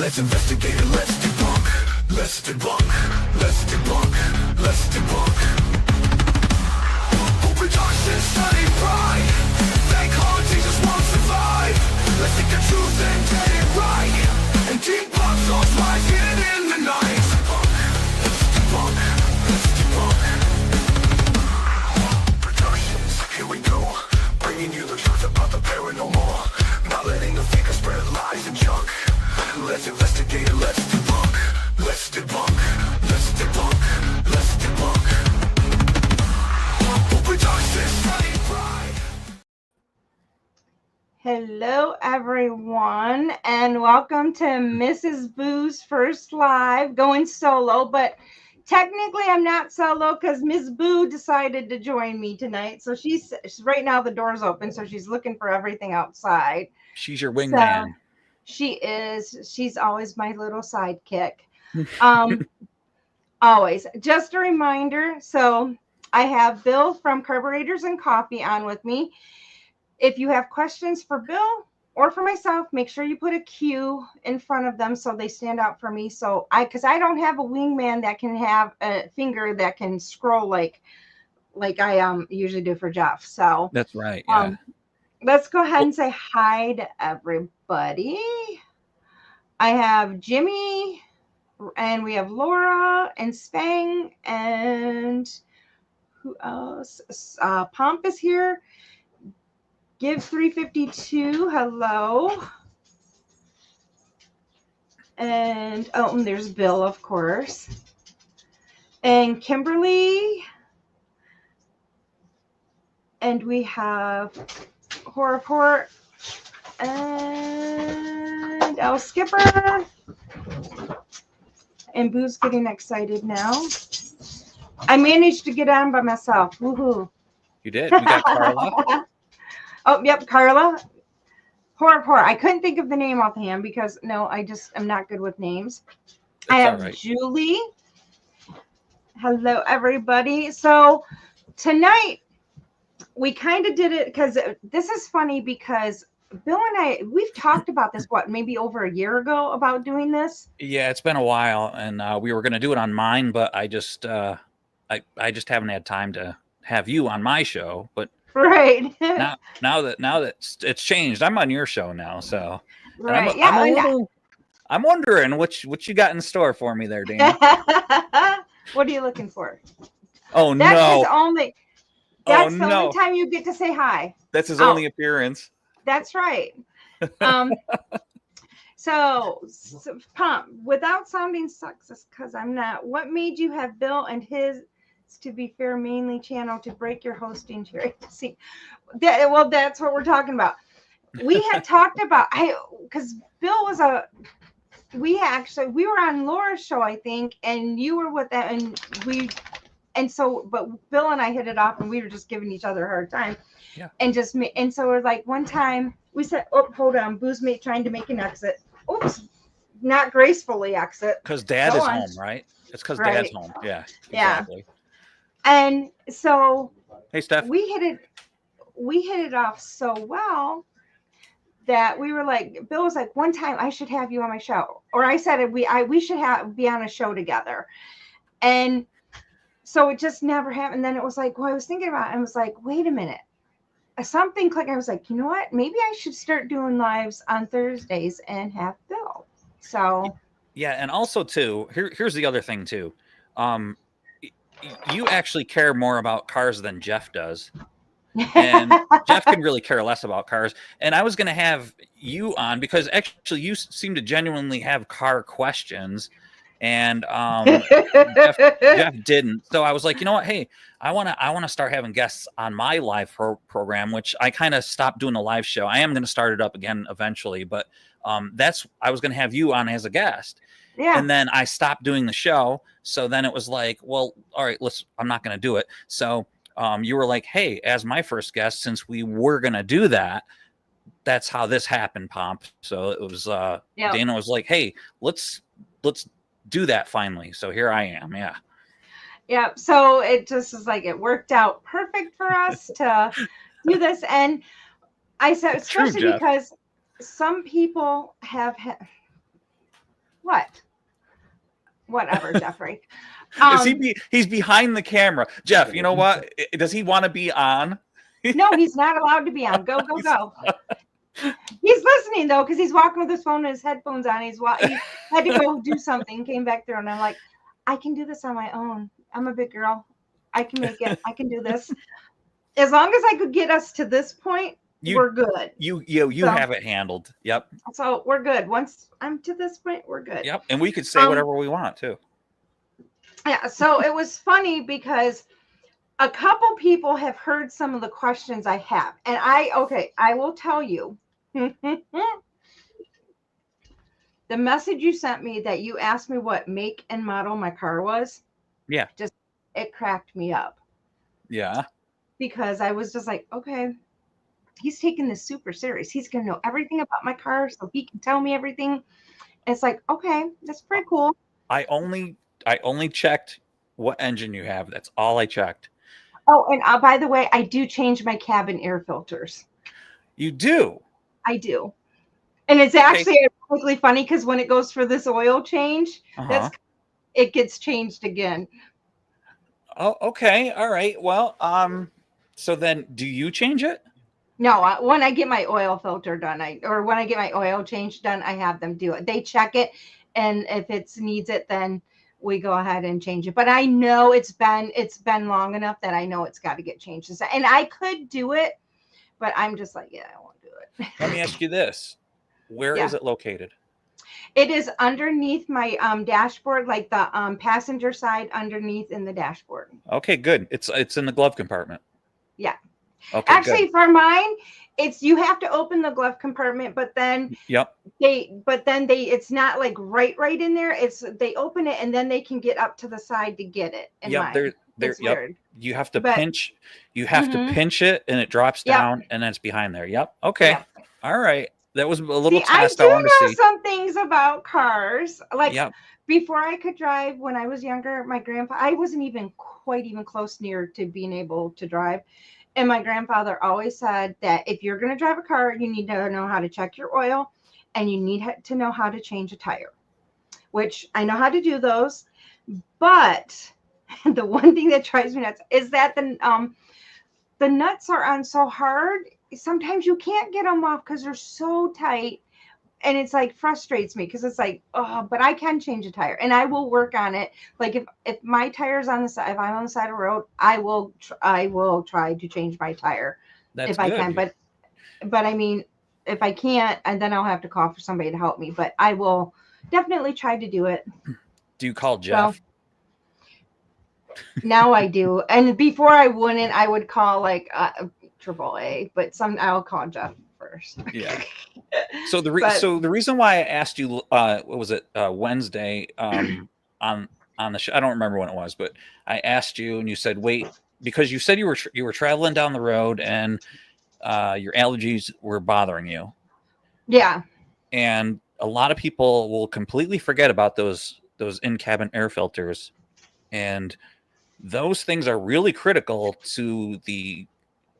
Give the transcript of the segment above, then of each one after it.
Let's investigate it, let's debunk. Let's debunk. Let's debunk. Let's debunk. Open darkness, study pride. Thank hard, Jesus won't survive. Let's take the truth and get it right. And debunk those lies hidden in the night. Let's debunk. Let's debunk. Productions, here we go. Bringing you the truth about the paranormal. Not letting the fakers spread lies and junk. Let's investigate it, let's debunk. Let's debunk. Let's debunk. Let's debunk. Open darkness, study pride. Hello, everyone, and welcome to Mrs. Boo's first live, going solo, but technically I'm not solo because Ms. Boo decided to join me tonight. So she's right now, the door's open, so she's looking for everything outside. She's your wingman. So she is. She's always my little sidekick. Always. Just a reminder, so I have Bill from Carbuertors and Coffee on with me. If you have questions for Bill or for myself, make sure you put a Q in front of them so they stand out for me. So because I don't have a wingman that can have a finger that can scroll like I usually do for Jeff. So That's right. Yeah. Let's go ahead and say hi to everybody. I have Jimmy, and we have Laura and Spang, and who else? Pomp is here. Give 352, hello. And there's Bill, of course. And Kimberly. And we have Horror and El Skipper. And Boo's getting excited now. I managed to get on by myself. Woohoo. You did. We got Carla. Oh, yep, Carla. Horror. I couldn't think of the name offhand because, no, I'm not good with names. That's I have all right. Julie. Hello, everybody. So tonight, we kind of did it because this is funny because Bill and I, we've talked about this, maybe over a year ago about doing this? Yeah, it's been a while, and we were going to do it on mine, but I just haven't had time to have you on my show. But right now that it's changed, I'm on your show now, so right. I'm wondering what you got in store for me there, Dan. What are you looking for? Oh That's no! That's the only time you get to say hi. That's his only appearance. That's right. So Pomp, without sounding sexist, because I'm not, what made you have Bill and his, to be fair, mainly channel to break your hosting tier? See, that's what we're talking about. We had talked about, because Bill was we were on Laura's show, I think, and you were with that, but Bill and I hit it off, and we were just giving each other a hard time. Yeah. And so we're like, one time we said, oh, hold on, Boo's trying to make an exit. Oops, not gracefully exit. Because Dad is home, right? It's because Dad's home. Yeah. Exactly. Yeah. And so hey, Steph. we hit it off so well that we were like, Bill was like, one time I should have you on my show. Or I said we should be on a show together. And so it just never happened. And then it was like, well, I was thinking about it. I was like, wait a minute. Something clicked. I was like, you know what? Maybe I should start doing lives on Thursdays and have Bill. So yeah, and also too, here's the other thing too. You actually care more about cars than Jeff does. And Jeff can really care less about cars. And I was going to have you on because actually you seem to genuinely have car questions. And Jeff didn't. So I was like, you know what? Hey, I want to start having guests on my live program, which I kind of stopped doing a live show. I am going to start it up again eventually, but I was going to have you on as a guest. Yeah. And then I stopped doing the show. So then it was like, well, all right, I'm not going to do it. So you were like, hey, as my first guest, since we were going to do that, that's how this happened, Pomp. So it was, Dana was like, hey, let's do that finally. So here I am. Yeah. So it just is like, it worked out perfect for us to do this. And I said, especially because some people have What? Whatever, Jeffrey. He's behind the camera. Jeff, you know what? Does he want to be on? No, he's not allowed to be on. Go. He's listening though, because he's walking with his phone and his headphones on. He had to go do something, came back there, and I'm like, I can do this on my own. I'm a big girl. I can make it. I can do this. As long as I could get us to this point, we're good. You have it handled. Yep. So we're good. Once I'm to this point, we're good. Yep. And we could say whatever we want too. Yeah. So it was funny because a couple people have heard some of the questions I have. And I will tell you. The message you sent me that you asked me what make and model my car was. Yeah. It cracked me up. Yeah. Because I was just like, okay, he's taking this super serious. He's going to know everything about my car so he can tell me everything. And it's like, okay, that's pretty cool. I only checked what engine you have. That's all I checked. Oh, and by the way, I do change my cabin air filters. You do? I do. And it's actually really funny because when it goes for this oil change, it gets changed again. Oh, okay. All right. Well, so then do you change it? No, when I get my oil filter done, when I get my oil change done, I have them do it. They check it, and if it needs it, then we go ahead and change it. But I know it's been long enough that I know it's got to get changed. And I could do it, but I'm just like, yeah, I won't do it. Let me ask you this. Where is it located? It is underneath my dashboard, like the passenger side underneath in the dashboard. Okay, good. It's in the glove compartment. Yeah. Okay. Actually, good. For mine, you have to open the glove compartment, but then it's not like right in there. They open it and then they can get up to the side to get it. It's weird. You have to pinch. You have to pinch it, and it drops down, and then it's behind there. Yep. Okay. Yep. All right. That was a little test. I do know some things about cars. Like before I could drive, when I was younger, my grandpa, I wasn't even quite close near to being able to drive. And my grandfather always said that if you're going to drive a car, you need to know how to check your oil and you need to know how to change a tire, which I know how to do those. But the one thing that drives me nuts is that the nuts are on so hard. Sometimes you can't get them off because they're so tight, and it's like frustrates me because it's like, oh, but I can change a tire and I will work on it. Like if my tire's on the side, if I'm on the side of the road, I will try to change my tire if I can. But I mean, if I can't, and then I'll have to call for somebody to help me. But I will definitely try to do it. Do you call Jeff? Now I do, and before I wouldn't. I would call like AAA, but I'll call Jeff first. Yeah. So the reason why I asked you, what was it, Wednesday, on the show? I don't remember when it was, but I asked you, and you said wait, because you said you were traveling down the road, and your allergies were bothering you. Yeah. And a lot of people will completely forget about those in-cabin air filters, and those things are really critical to the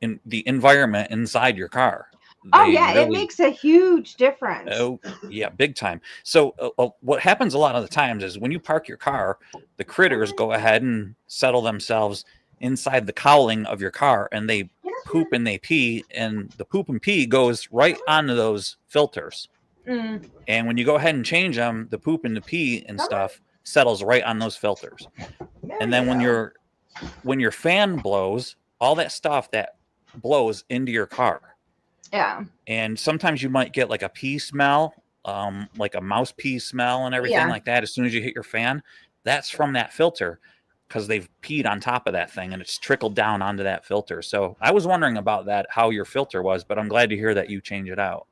environment inside your car. It makes a huge difference. Oh, yeah, big time. So what happens a lot of the times is when you park your car, the critters go ahead and settle themselves inside the cowling of your car, and they poop and they pee, and the poop and pee goes right onto those filters. Mm. And when you go ahead and change them, the poop and the pee and stuff settles right on those filters. And then when your fan blows, all that stuff that blows into your car. Yeah. And sometimes you might get like a pee smell, like a mouse pee smell and everything like that. As soon as you hit your fan, that's from that filter because they've peed on top of that thing and it's trickled down onto that filter. So I was wondering about that, how your filter was, but I'm glad to hear that you change it out.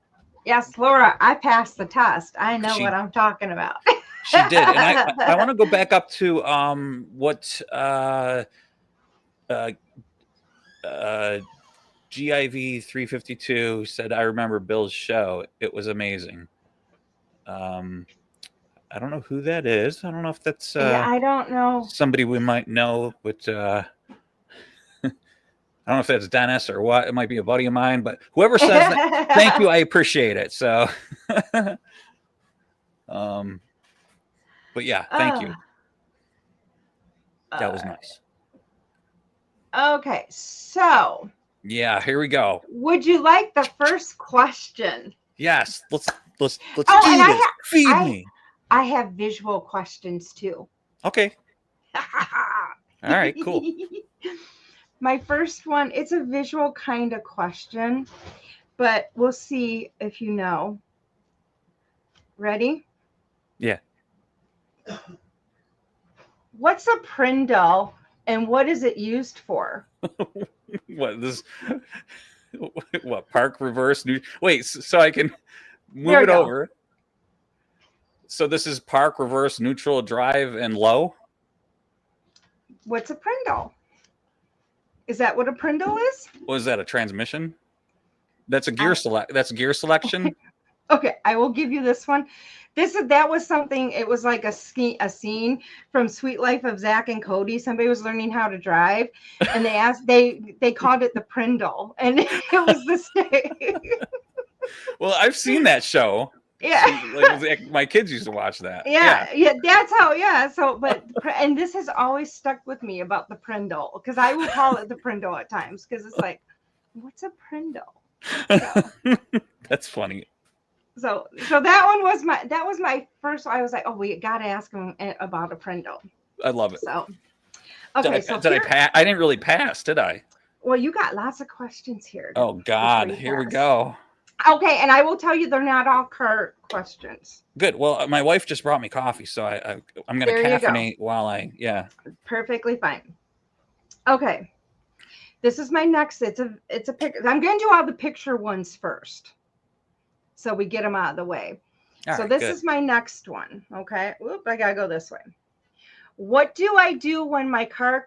Yes, Laura, I passed the test. I know what I'm talking about. She did. And I want to go back up to what GIV 352 said. I remember Bill's show. It was amazing. I don't know who that is. I don't know if that's I don't know. Somebody we might know, but I don't know if that's Dennis or what. It might be a buddy of mine, but whoever says that, thank you. I appreciate it. So But yeah, thank you. Uh, That was nice. Okay, so Yeah, here we go. would you like the first question? Yes, let's Oh, and do this. Feed I me. I have visual questions too. Okay. All right, cool. My first one, it's a visual kind of question, but we'll see if you know. Ready? Yeah. What's a Prindle and what is it used for? What this? What park reverse? Wait, so I can move There we it go. over. So this is park reverse, neutral, drive, and low. What's a Prindle? Is that what a Prindle is? Was that a transmission? That's a gear select. That's gear selection. Okay, I will give you this one. That was something. It was like a scene from Sweet Life of Zach and Cody. Somebody was learning how to drive, and they called it the Prindle, and it was this day. Well, I've seen that show. Yeah. Like, my kids used to watch that. Yeah, that's how. Yeah, so and this has always stuck with me about the Prindle because I will call it the Prindle at times because it's like, what's a Prindle? So. That's funny. So that was my first. I was like, oh, we got to ask him about a Prindle. I love it. So, okay, did I pass? I didn't really pass, did I? Well, you got lots of questions here. Oh God, here we go. Okay, and I will tell you they're not all car questions. Good. Well, my wife just brought me coffee, so I'm gonna caffeinate while Perfectly fine. Okay, this is my next. It's a picture. I'm going to do all the picture ones first, so we get them out of the way. So this is my next one. Okay. Oop, I gotta go this way. What do I do when my car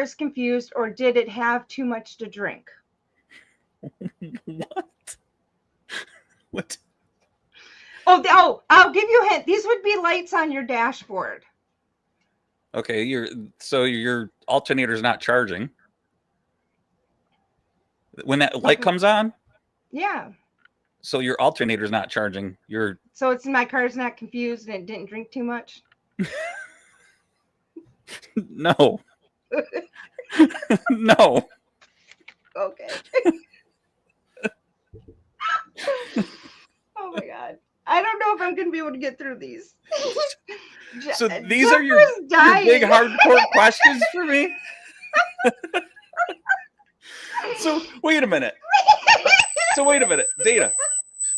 is confused, or did it have too much to drink? What? Oh, I'll give you a hint. These would be lights on your dashboard. Okay, your alternator's not charging. When that light comes on? Yeah. So your alternator's not charging. So it's my car's not confused and it didn't drink too much? No. No. Okay. Oh my God. I don't know if I'm going to be able to get through these. So these are your big hardcore questions for me? So wait a minute. Data.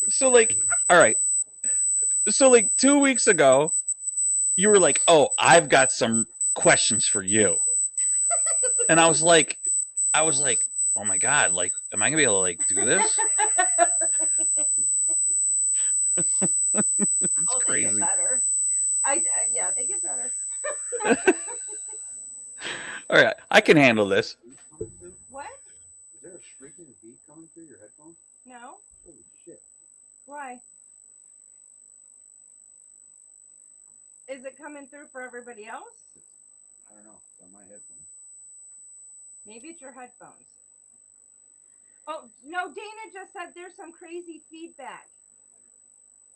So all right. So 2 weeks ago, you were like, oh, I've got some questions for you. And I was like, oh my God, am I gonna be able to do this? It's crazy. They get better. Yeah, they get better. All right, I can handle this. What? Is there a shrieking beat coming through your headphones? No. Holy shit. Why? Is it coming through for everybody else? I don't know. It's on my headphones. Maybe it's your headphones. Oh, no, Dana just said there's some crazy feedback.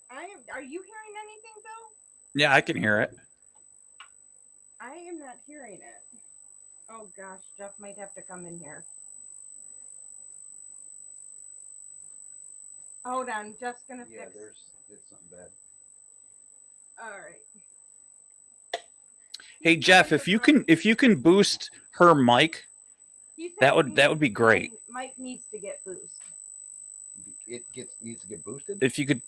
Are you hearing anything, Bill? Yeah, I can hear it. I am not hearing it. Oh gosh, Jeff might have to come in here. Hold on, Jeff's gonna fix. Yeah, it's something bad. All right. Hey Jeff, if you can boost her mic, that would be great. Mic needs to get boost. It needs to get boosted. If you could,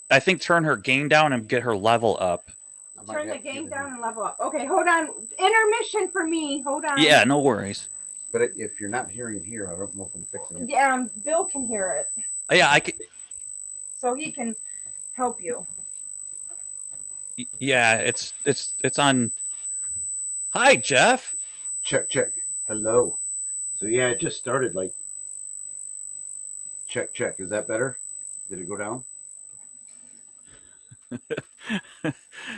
I think turn her gain down and get her level up. Turn the gain down and level up. Okay, hold on. Intermission for me. Hold on. Yeah, no worries. But if you're not hearing it here, I don't know if I'm fixing it. Yeah, Bill can hear it. Yeah, I can. So he can help you. Yeah, it's on. Hi, Jeff. Check. Hello. So yeah, it just started check. Is that better? Did it go down?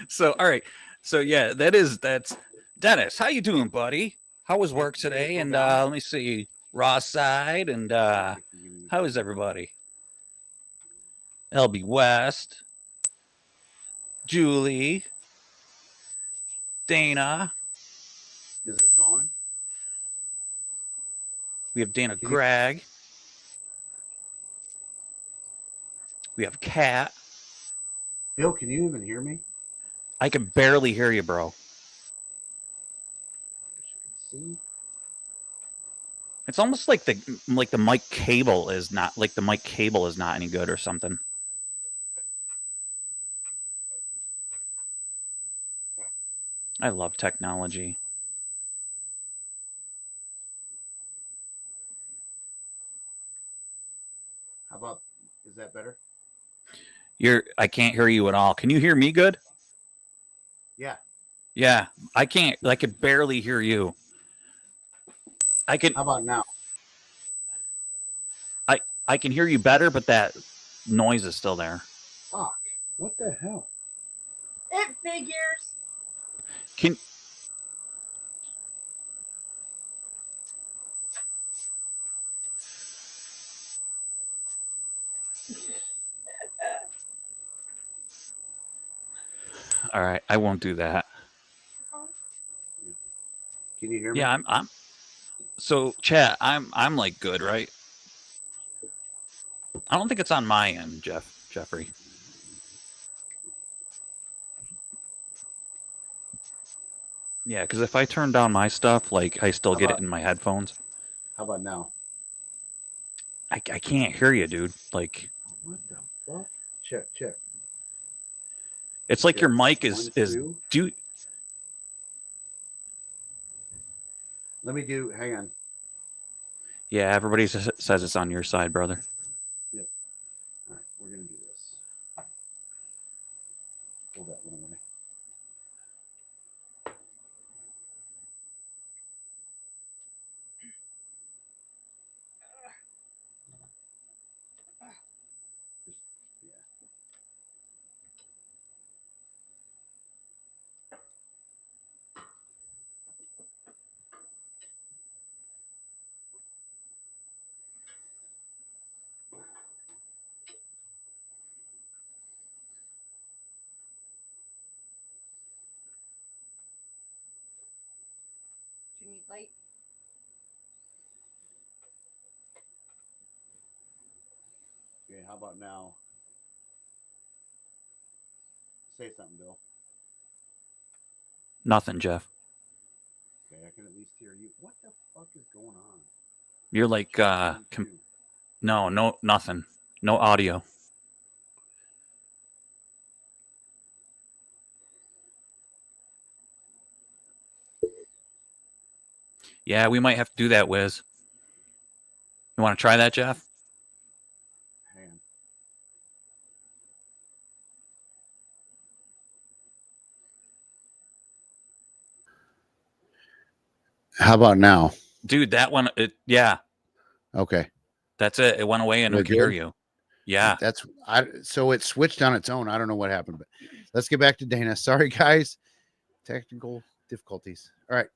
So all right. So yeah, that's Dennis. How you doing, buddy? How was work today? And let me see, Ross side, and how is everybody? LB West, Julie, Dana. Is it gone? We have Dana Can you- Gregg. We have Kat. Bill, can you even hear me? I can barely hear you, bro. See? It's almost like the mic cable is not any good or something. I love technology. How about, is that better? I can't hear you at all. Can you hear me good? Yeah. Yeah, I can't. I could barely hear you. I can. How about now? I can hear you better, but that noise is still there. Fuck. What the hell? It figures. Can all right, I won't do that. Can you hear me? Yeah, I'm so chat, I'm like good, right? I don't think it's on my end, Jeffrey. Yeah, because if I turn down my stuff, like I still get it in my headphones. How about now? I can't hear you, dude. Like What the fuck? Check. it's like your Check. mic 1, is 2. do you, Let me do, hang on. yeah, everybody says it's on your side, brother. Yep. All right, we're going to do this. Pull that one away. Just, yeah. Do you need light? Okay, how about now? Say something, Bill. Nothing, Jeff. Okay, I can at least hear you. What the fuck is going on? You're like no, nothing. No audio. Yeah, we might have to do that, Wiz. You want to try that, Jeff? Hang on. How about now? Dude, that one, yeah, Okay. that's it. It went away and we We're could hear good? you. Yeah. So it switched on its own. I don't know what happened, but let's get back to Dana. Sorry, guys. Technical difficulties. All right.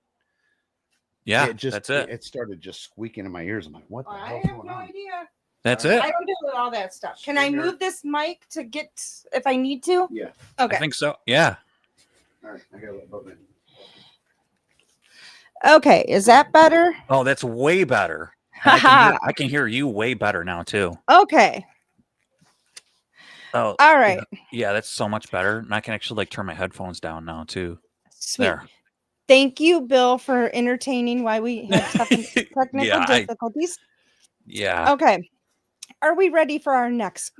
Yeah, That's it. It started just squeaking in my ears. I'm like, what the I hell's have going no on? idea. That's I it. I don't do all that stuff. Can I Stringer. move this mic to get if I need to? Yeah. Okay. I think so. Yeah. All right. I got a little bit. Okay. Is that better? Oh, that's way better. I can hear you way better now too. Okay. Oh, All right. yeah, that's so much better. And I can actually like turn my headphones down now too. Sweet. There. Thank you, Bill, for entertaining while we had technical Yeah, difficulties. Yeah. Okay. Are we ready for our next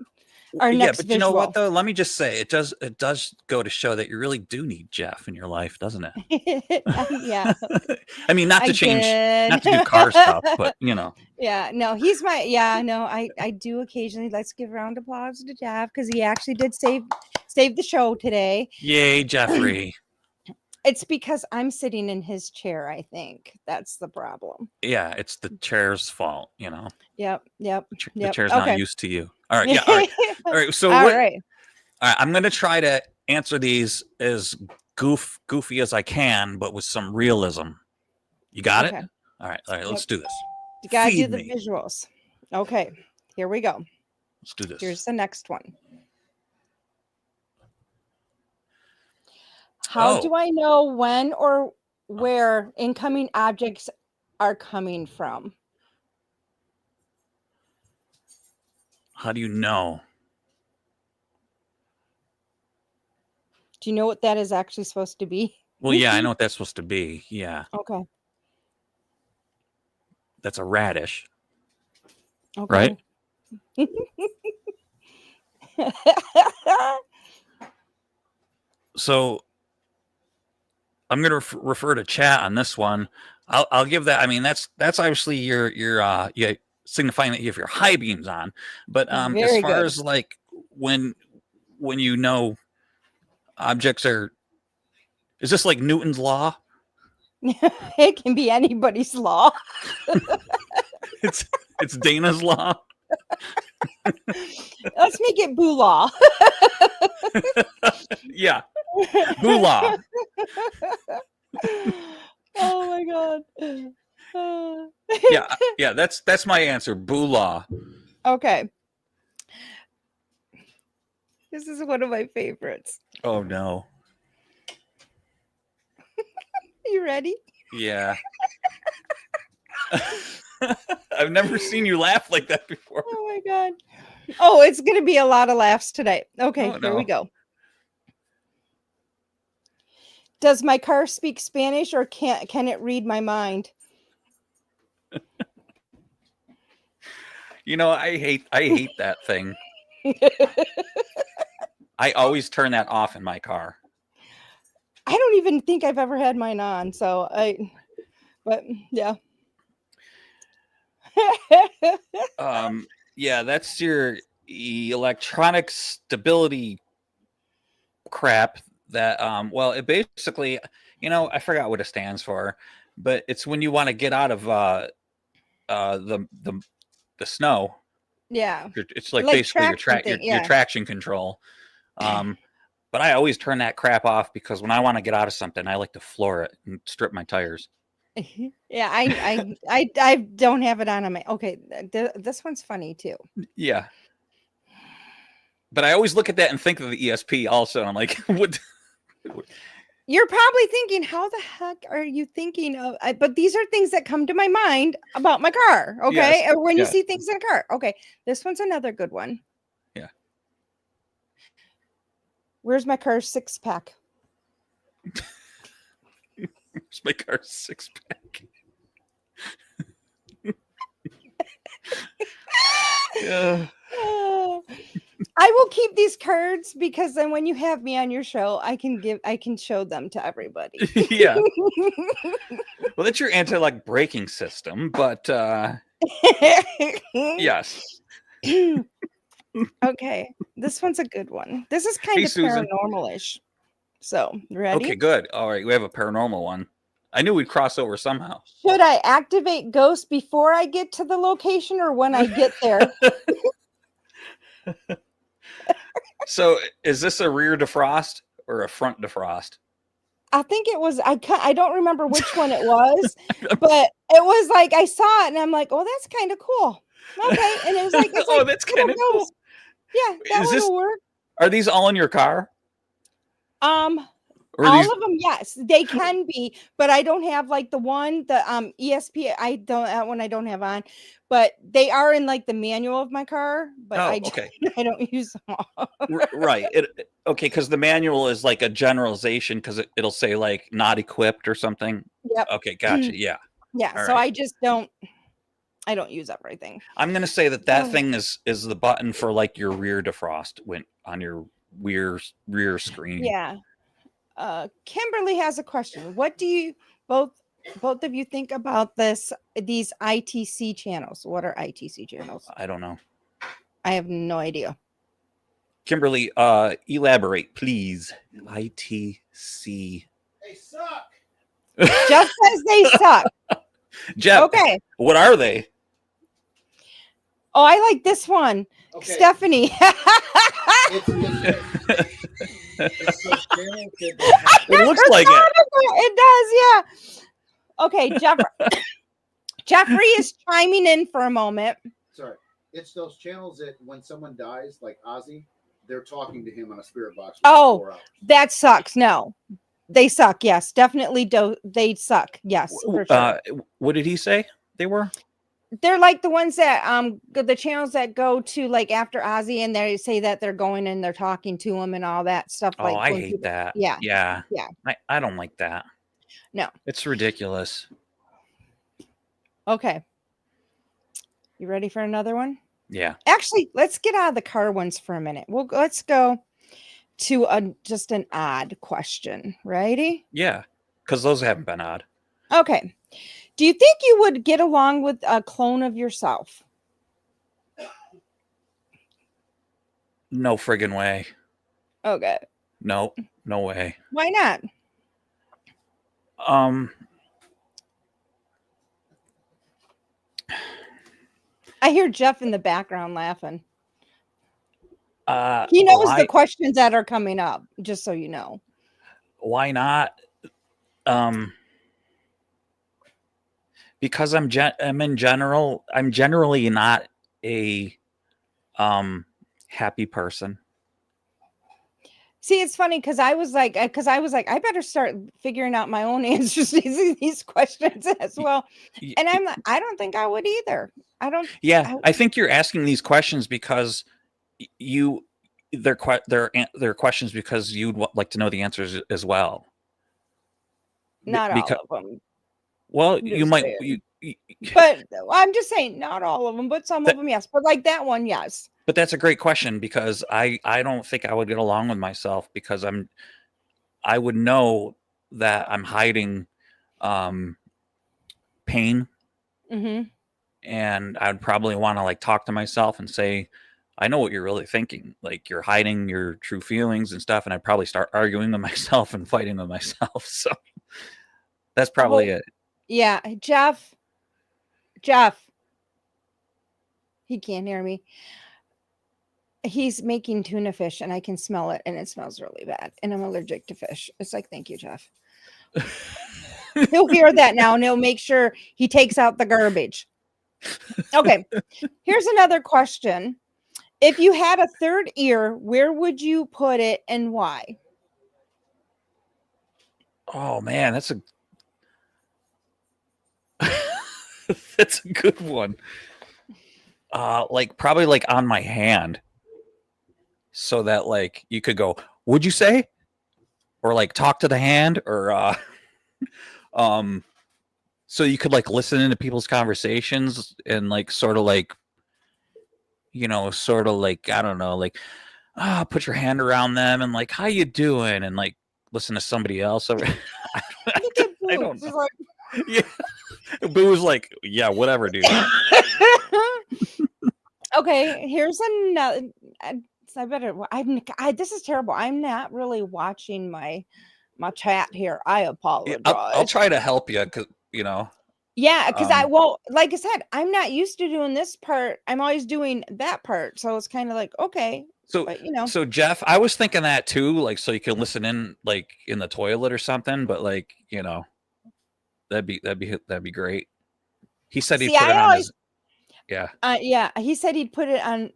Yeah, but visual? you know what though? Let me just say it does go to show that you really do need Jeff in your life, doesn't it? Yeah. I mean, not to did. not to do car stuff, but you know. Yeah, no, I do occasionally. Let's give a round of applause to Jeff because he actually did save the show today. Yay, Jeffrey. It's because I'm sitting in his chair, I think. That's the problem. Yeah, it's the chair's fault, you know. Yep. The chair's Okay. not used to you. All right, yeah, all right. All right, so All what right. All right, I'm going to try to answer these as goofy as I can, but with some realism. You got it? Okay. All right, let's do this. You gotta do Feed the me. visuals. Okay, here we go. Let's do this. Here's the next one. How Oh. do I know when or where incoming objects are coming from? How do you know? Do you know what that is actually supposed to be? Well, yeah, I know what that's supposed to be. Yeah, Okay. that's a radish, Okay. right? So I'm going to refer to chat on this one. I'll give that. I mean, that's obviously your yeah, signifying that you have your high beams on. But as Very far good. as like when you know objects are, is this like Newton's law? It can be anybody's law. It's Dana's law. Let's make it boo law. Yeah, boo law. Oh my god. Yeah. That's my answer. Boo law. Okay. This is one of my favorites. Oh no. You ready? Yeah. I've never seen you laugh like that before. Oh my god. Oh, it's going to be a lot of laughs today. Okay, Oh, here we no. go. Does my car speak Spanish or can it read my mind? You know, I hate that thing. I always turn that off in my car. I don't even think I've ever had mine on, but yeah. Yeah, that's your electronic stability crap that well, it basically, you know, I forgot what it stands for, but it's when you want to get out of the snow. Yeah. It's like Like basically your traction thing, your yeah. traction control. But I always turn that crap off because when I want to get out of something, I like to floor it and strip my tires. Yeah, I don't have it on my. Okay, this one's funny too. Yeah. But I always look at that and think of the ESP also. I'm like, what? You're probably thinking, how the heck are you thinking of? But these are things that come to my mind about my car. Okay, Yes, or when you yes. see things in a car. Okay, this one's another good one. Yeah. Where's my car's 6-pack? It's my car's 6-pack. Yeah. I will keep these cards because then when you have me on your show, I can show them to everybody. Yeah. Well, that's your anti-lock braking system, but yes. Okay, this one's a good one. This is kind Hey, of Susan. paranormal-ish. So, ready? Okay, good. All right, we have a paranormal one. I knew we'd cross over somehow. Should I activate ghosts before I get to the location or when I get there? So, is this a rear defrost or a front defrost? I think it was. I don't remember which one it was, but it was like I saw it and I'm like, oh, that's kind of cool. Okay, and it was like, it's Oh, like that's little kind of cool. ghosts. Yeah, that Is one this- will work. Are these all in your car? Or All these? of them, yes, they can be, but I don't have like the ESP. I don't that one I don't have on, but they are in like the manual of my car. But Oh, I okay. I don't use them all. Right. Okay, because the manual is like a generalization because it'll say like not equipped or something. Yep. Okay, gotcha. Yeah. Yeah. All So right. I just don't. I don't use everything. I'm gonna say that Oh. thing is the button for like your rear defrost when on your rear screen. Yeah. Kimberly has a question. What do you both of you think about these ITC channels? What are ITC channels? I don't know. I have no idea. Kimberly, elaborate, please. ITC. They suck. Jeff says they suck. Jeff, Okay. what are they? Oh, I like this one. Okay. Stephanie. It's those channels that It looks like it. It does, yeah. Okay, Jeffrey is chiming in for a moment. sorry, it's those channels that when someone dies, like Ozzy, they're talking to him on a spirit box. For Oh. 4 hours. That sucks. No. They suck. Yes, definitely. They suck. Yes, for sure. What did he say they were? They're like the ones that the channels that go to like after Ozzy and they say that they're going and they're talking to him and all that stuff. Oh, Like I when hate people, that. yeah, Yeah. yeah. I don't like that. No. It's ridiculous. Okay. You ready for another one? Yeah. Actually, let's get out of the car ones for a minute. Let's go to just an odd question. Righty? Yeah. Because those haven't been odd. Okay. Do you think you would get along with a clone of yourself? No friggin' way. Okay. No way. Why not? I hear Jeff in the background laughing. He knows the questions that are coming up, just so you know. Why not? Because I'm generally not a happy person. See, it's funny because I was like, I better start figuring out my own answers to these questions as well. And I'm like, I don't think I would either. I don't. Yeah, I think you're asking these questions because they're questions because you'd like to know the answers as well. Not all of them. Well, you might. But I'm just saying, not all of them, but some of them, yes. But like that one, yes. But that's a great question because I don't think I would get along with myself because I would know that I'm hiding pain. Mm-hmm. And I'd probably want to like talk to myself and say, I know what you're really thinking. Like you're hiding your true feelings and stuff. And I'd probably start arguing with myself and fighting with myself. So that's probably it. Yeah. Jeff, he can't hear me. He's making tuna fish and I can smell it and it smells really bad. And I'm allergic to fish. It's like, thank you, Jeff. He'll hear that now and he'll make sure he takes out the garbage. Okay. Here's another question. If you had a third ear, where would you put it and why? Oh man, that's a that's a good one. Like probably like on my hand. So that like you could go, would you say? Or like talk to the hand or so you could like listen into people's conversations and like sort of like sort of like I don't know, like put your hand around them and like how you doing and like listen to somebody else. I don't know. Like... Yeah. Boo was like, yeah, whatever, dude. Okay, here's another. This is terrible. I'm not really watching my chat here. I apologize. I'll try to help you because Yeah, because like I said, I'm not used to doing this part. I'm always doing that part, so it's kind of like okay. So but, so Jeff, I was thinking that too, like so you can listen in like in the toilet or something. But like that'd be great. He said he'd put it on his. Yeah. Yeah. He said he'd put it on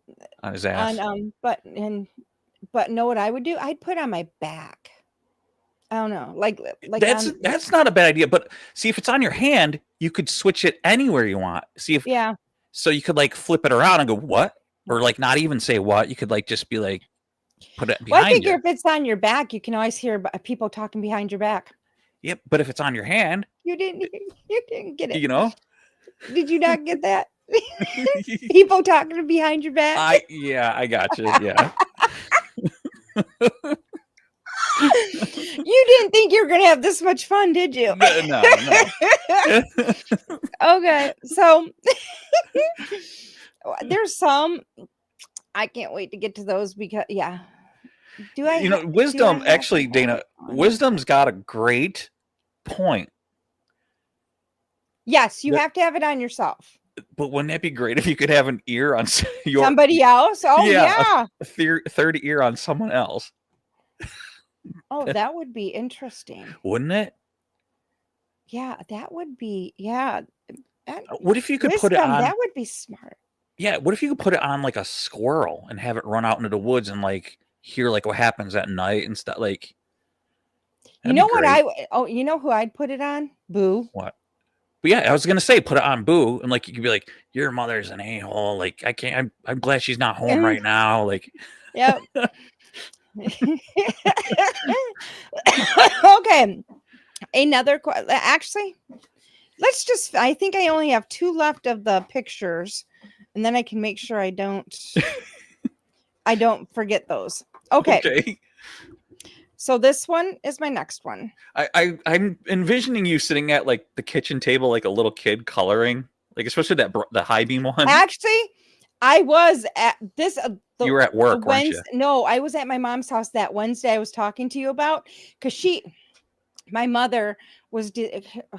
his ass. But know what I would do? I'd put it on my back. I don't know. Like that's not a bad idea. But see, if it's on your hand, you could switch it anywhere you want. See if so you could like flip it around and go what, or like not even say what. You could like just be like put it behind. Well, I figure if it's on your back, you can always hear people talking behind your back. Yep, but if it's on your hand, you didn't get it. Did you not get that? People talking behind your back. I got you. Yeah. You didn't think you were gonna have this much fun, did you? No. Okay, so there's some. I can't wait to get to those because Do I? Wisdom actually, Dana. Wisdom's got a great point. Yes, you have to have it on yourself. But wouldn't that be great if you could have an ear on somebody else? Oh yeah, a third ear on someone else. Oh, that would be interesting, wouldn't it? Yeah, that would be. Yeah. What if you could put it on? That would be smart. Yeah. What if you could put it on like a squirrel and have it run out into the woods and like hear like what happens at night and stuff? Like You That'd know be what great. you know who I'd put it on? Boo. What? But yeah, I was gonna say put it on Boo, and like you could be like, your mother's an a-hole. Like I can't. I'm glad she's not home right now. Like Yep. Okay. Actually, I think I only have 2 left of the pictures, and then I can make sure I don't forget those. Okay. okay. So this one is my next one. I'm envisioning you sitting at like the kitchen table like a little kid coloring, like especially the high beam one. Actually, I was at this You were at work, weren't you? No, I was at my mom's house that Wednesday I was talking to you about, because my mother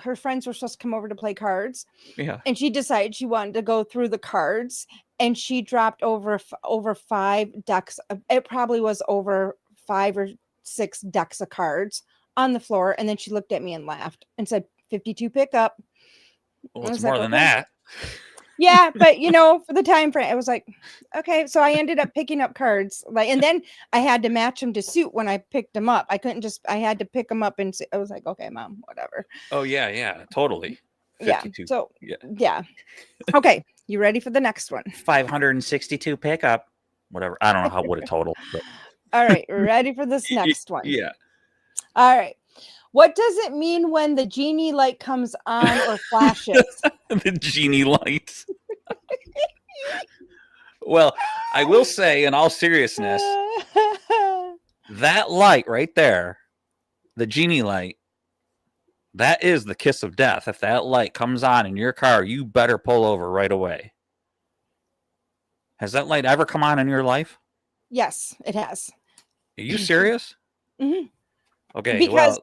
her friends were supposed to come over to play cards. Yeah. And she decided she wanted to go through the cards, and she dropped over 5 decks. It probably was over 5 or 6 decks of cards on the floor. And then she looked at me and laughed and said, 52 pickup. Well, it's more than that. Yeah, but for the time frame, I was like, okay. So I ended up picking up cards, and then I had to match them to suit when I picked them up. I couldn't I had to pick them up, and I was like, okay, Mom, whatever. Oh yeah, totally. 52. Yeah. So yeah. Okay, you ready for the next one? 562 pickup. Whatever. I don't know what it total. But... All right, ready for this next one? Yeah. All right. What does it mean when the genie light comes on or flashes? The genie light. Well, I will say, in all seriousness, that light right there, the genie light, that is the kiss of death. If that light comes on in your car, you better pull over right away. Has that light ever come on in your life? Yes, it has. Are you serious? Mm-hmm. Okay. Because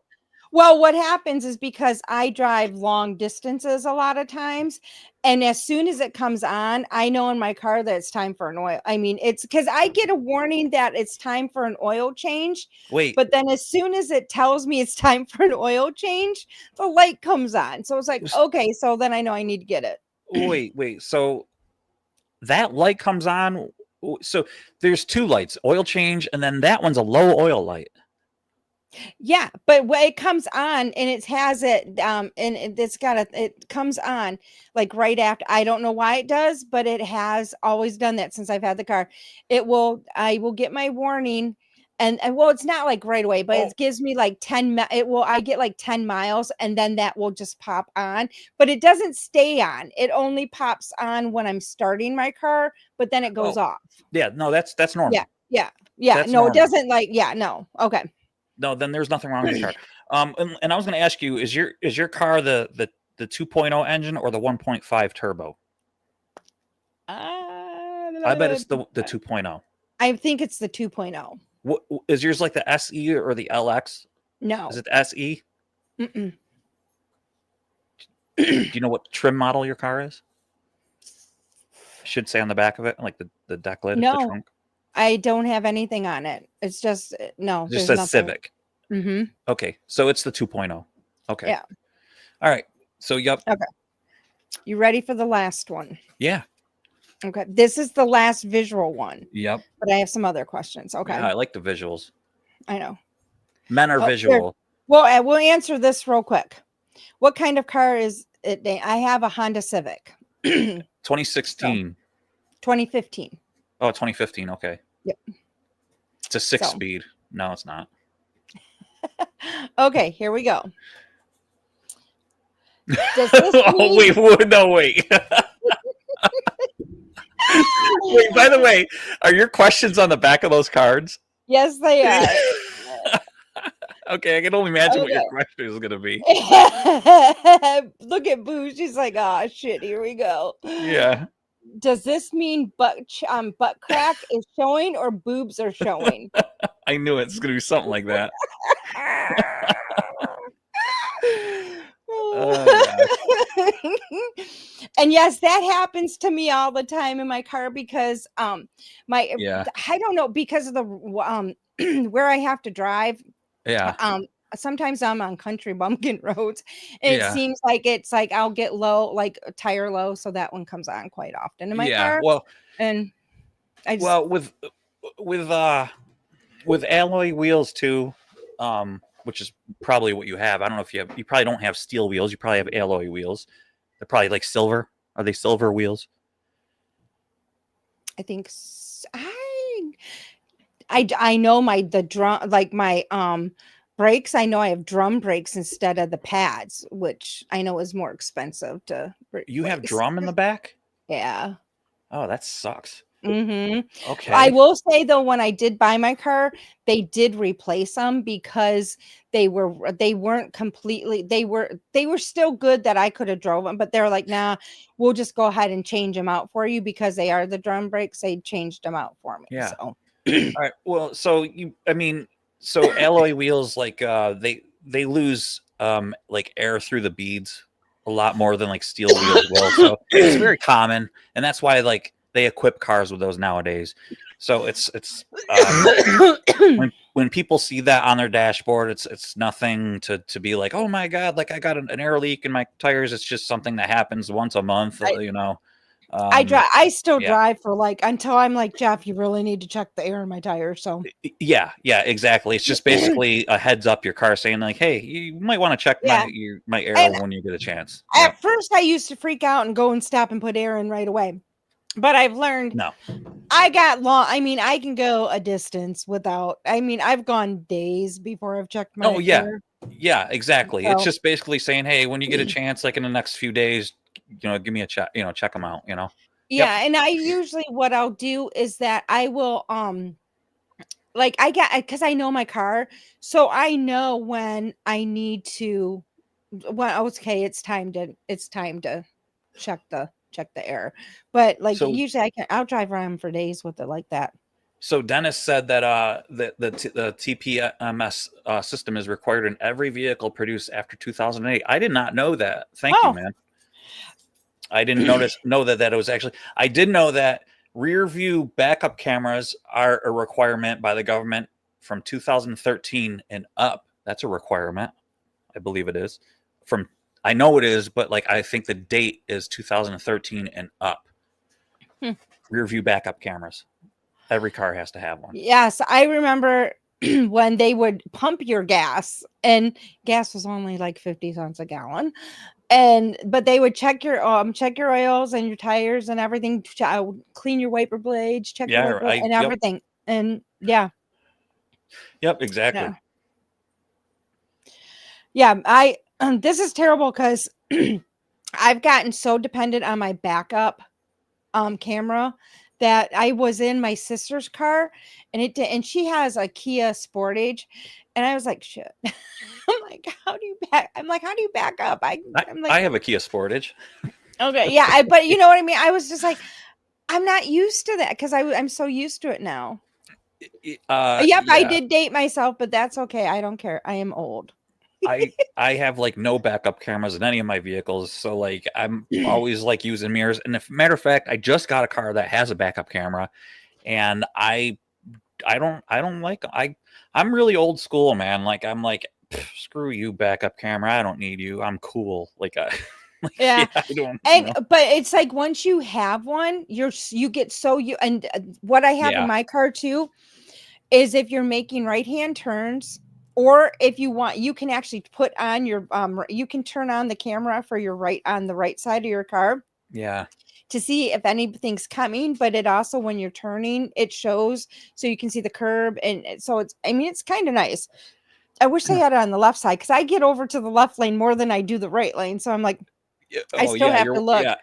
well, what happens is, because I drive long distances a lot of times, and as soon as it comes on, I know in my car that it's time for an oil. I mean, it's because I get a warning that it's time for an oil change. Wait. But then as soon as it tells me it's time for an oil change, the light comes on. So it's like, okay, so then I know I need to get it. Wait. So that light comes on. So there's 2 lights, oil change, and then that one's a low oil light. Yeah, but when it comes on and it has it and it comes on like right after. I don't know why it does, but it has always done that since I've had the car. I will get my warning, and well, it's not like right away, but it gives me like 10 I get like 10 miles, and then that will just pop on, but it doesn't stay on. It only pops on when I'm starting my car, but then it goes off. Yeah, no, that's normal. Yeah. That's No, normal. it doesn't no. Okay. No, then there's nothing wrong with the car. And I was going to ask you, is your car the 2.0 engine or the 1.5 turbo? I bet it's the 2.0. I think it's the 2.0. What is yours, like the SE or the LX? No. Is it the SE? Mm-mm. Do you know what trim model your car is? Should say on the back of it, like the deck lid, No. the trunk. I don't have anything on it. It's just no. It just says Civic. Mm-hmm. Okay, so it's the 2.0. Okay. Yeah. All right. So yep. Okay. You ready for the last one? Yeah. Okay. This is the last visual one. Yep. But I have some other questions. Okay. Yeah, I like the visuals. I know. Men are visual. Well, we'll answer this real quick. What kind of car is it? I have a Honda Civic. 2016. 2015. Oh, 2015. Okay. Yep. It's a 6-speed. No, it's not. Okay, here we go. Does this mean... wait. Wait, by the way, are your questions on the back of those cards? Yes, they are. Okay, I can only imagine what your question is going to be. Look at Boo. She's like, oh, shit, here we go. Yeah. Does this mean butt crack is showing or boobs are showing? I knew it's going to be something like that. And yes, that happens to me all the time in my car because I don't know, because of the where I have to drive. Yeah. Sometimes I'm on country bumpkin roads, and it seems like it's like I'll get low, like a tire low, so that one comes on quite often in my car. Well, and I just, with alloy wheels too, which is probably what you have. I don't know if you have. You probably don't have steel wheels. You probably have alloy wheels. They're probably like silver. Are they silver wheels? I think I know the drum, like my brakes. I know I have drum brakes instead of the pads, which I know is more expensive to You have replace. drum in the back? Yeah. Oh, that sucks. Mm-hmm. Okay. I will say though, when I did buy my car, they did replace them because they weren't completely, they were still good that I could have drove them, but they're like, nah, we'll just go ahead and change them out for you because they are the drum brakes. They changed them out for me. Yeah. So All right. Well, so so alloy wheels, like they lose like air through the beads a lot more than like steel wheels will. So it's very common, and that's why like they equip cars with those nowadays. So it's when people see that on their dashboard, it's nothing to be like, oh my god, like I got an air leak in my tires. It's just something that happens once a month, you know. I still yeah. drive for like until I'm like, Jeff, you really need to check the air in my tires. So Yeah, exactly. It's just basically a heads up your car saying like, hey, you might want to check yeah. my air And when you get a chance. at first I used to freak out and go and stop and put air in right away. But I've learned No. I got long. I mean, I can go a distance without. I mean, I've gone days before I've checked my Oh yeah. air. Yeah, exactly. So, It's just basically saying, hey, when you get a chance, like in the next few days, give me a check, check them out, Yep. yeah, and I usually what I'll do is that I will like I get because I know my car, so I know when I need to. Well, okay, it's time to check the air. But like So usually I'll drive around for days with it like that. so Dennis said that the TPMS system is required in every vehicle produced after 2008. I did not know that. Thank you, Oh. man. I didn't know that it was actually. I did know that rear view backup cameras are a requirement by the government from 2013 and up. That's a requirement. I believe it is. I know it is, but like I think the date is 2013 and up. Rear view backup cameras. Every car has to have one. Yes, I remember when they would pump your gas and gas was only like 50 cents a gallon. But they would check your oils and your tires and everything, clean your wiper blades, check your Yeah, wiper and everything. And yeah. Yep, exactly. Yeah, this is terrible because I've gotten so dependent on my backup camera that I was in my sister's car and she has a Kia Sportage and I was like, shit. I'm like, how do you back up? I'm like, I have a Kia Sportage. Okay, yeah, but you know what I mean? I was just like, I'm not used to that because I'm so used to it now. Yep, yeah. I did date myself, but that's okay. I don't care. I am old. I have like no backup cameras in any of my vehicles, so like I'm always like using mirrors. And if matter of fact, I just got a car that has a backup camera, and I don't like I'm really old school, man. Like I'm like, screw you, backup camera. I don't need you. I'm cool. Like Yeah. I don't. But it's like once you have one, you get so and what I have in my car too is if you're making right-hand turns. Or if you want, you can actually put on your you can turn on the camera for your on the right side of your car. Yeah. To see if anything's coming, but it also when you're turning, it shows so you can see the curb, and so it's kind of nice. I wish they had it on the left side because I get over to the left lane more than I do the right lane. So I'm like, I still have to look. Yeah.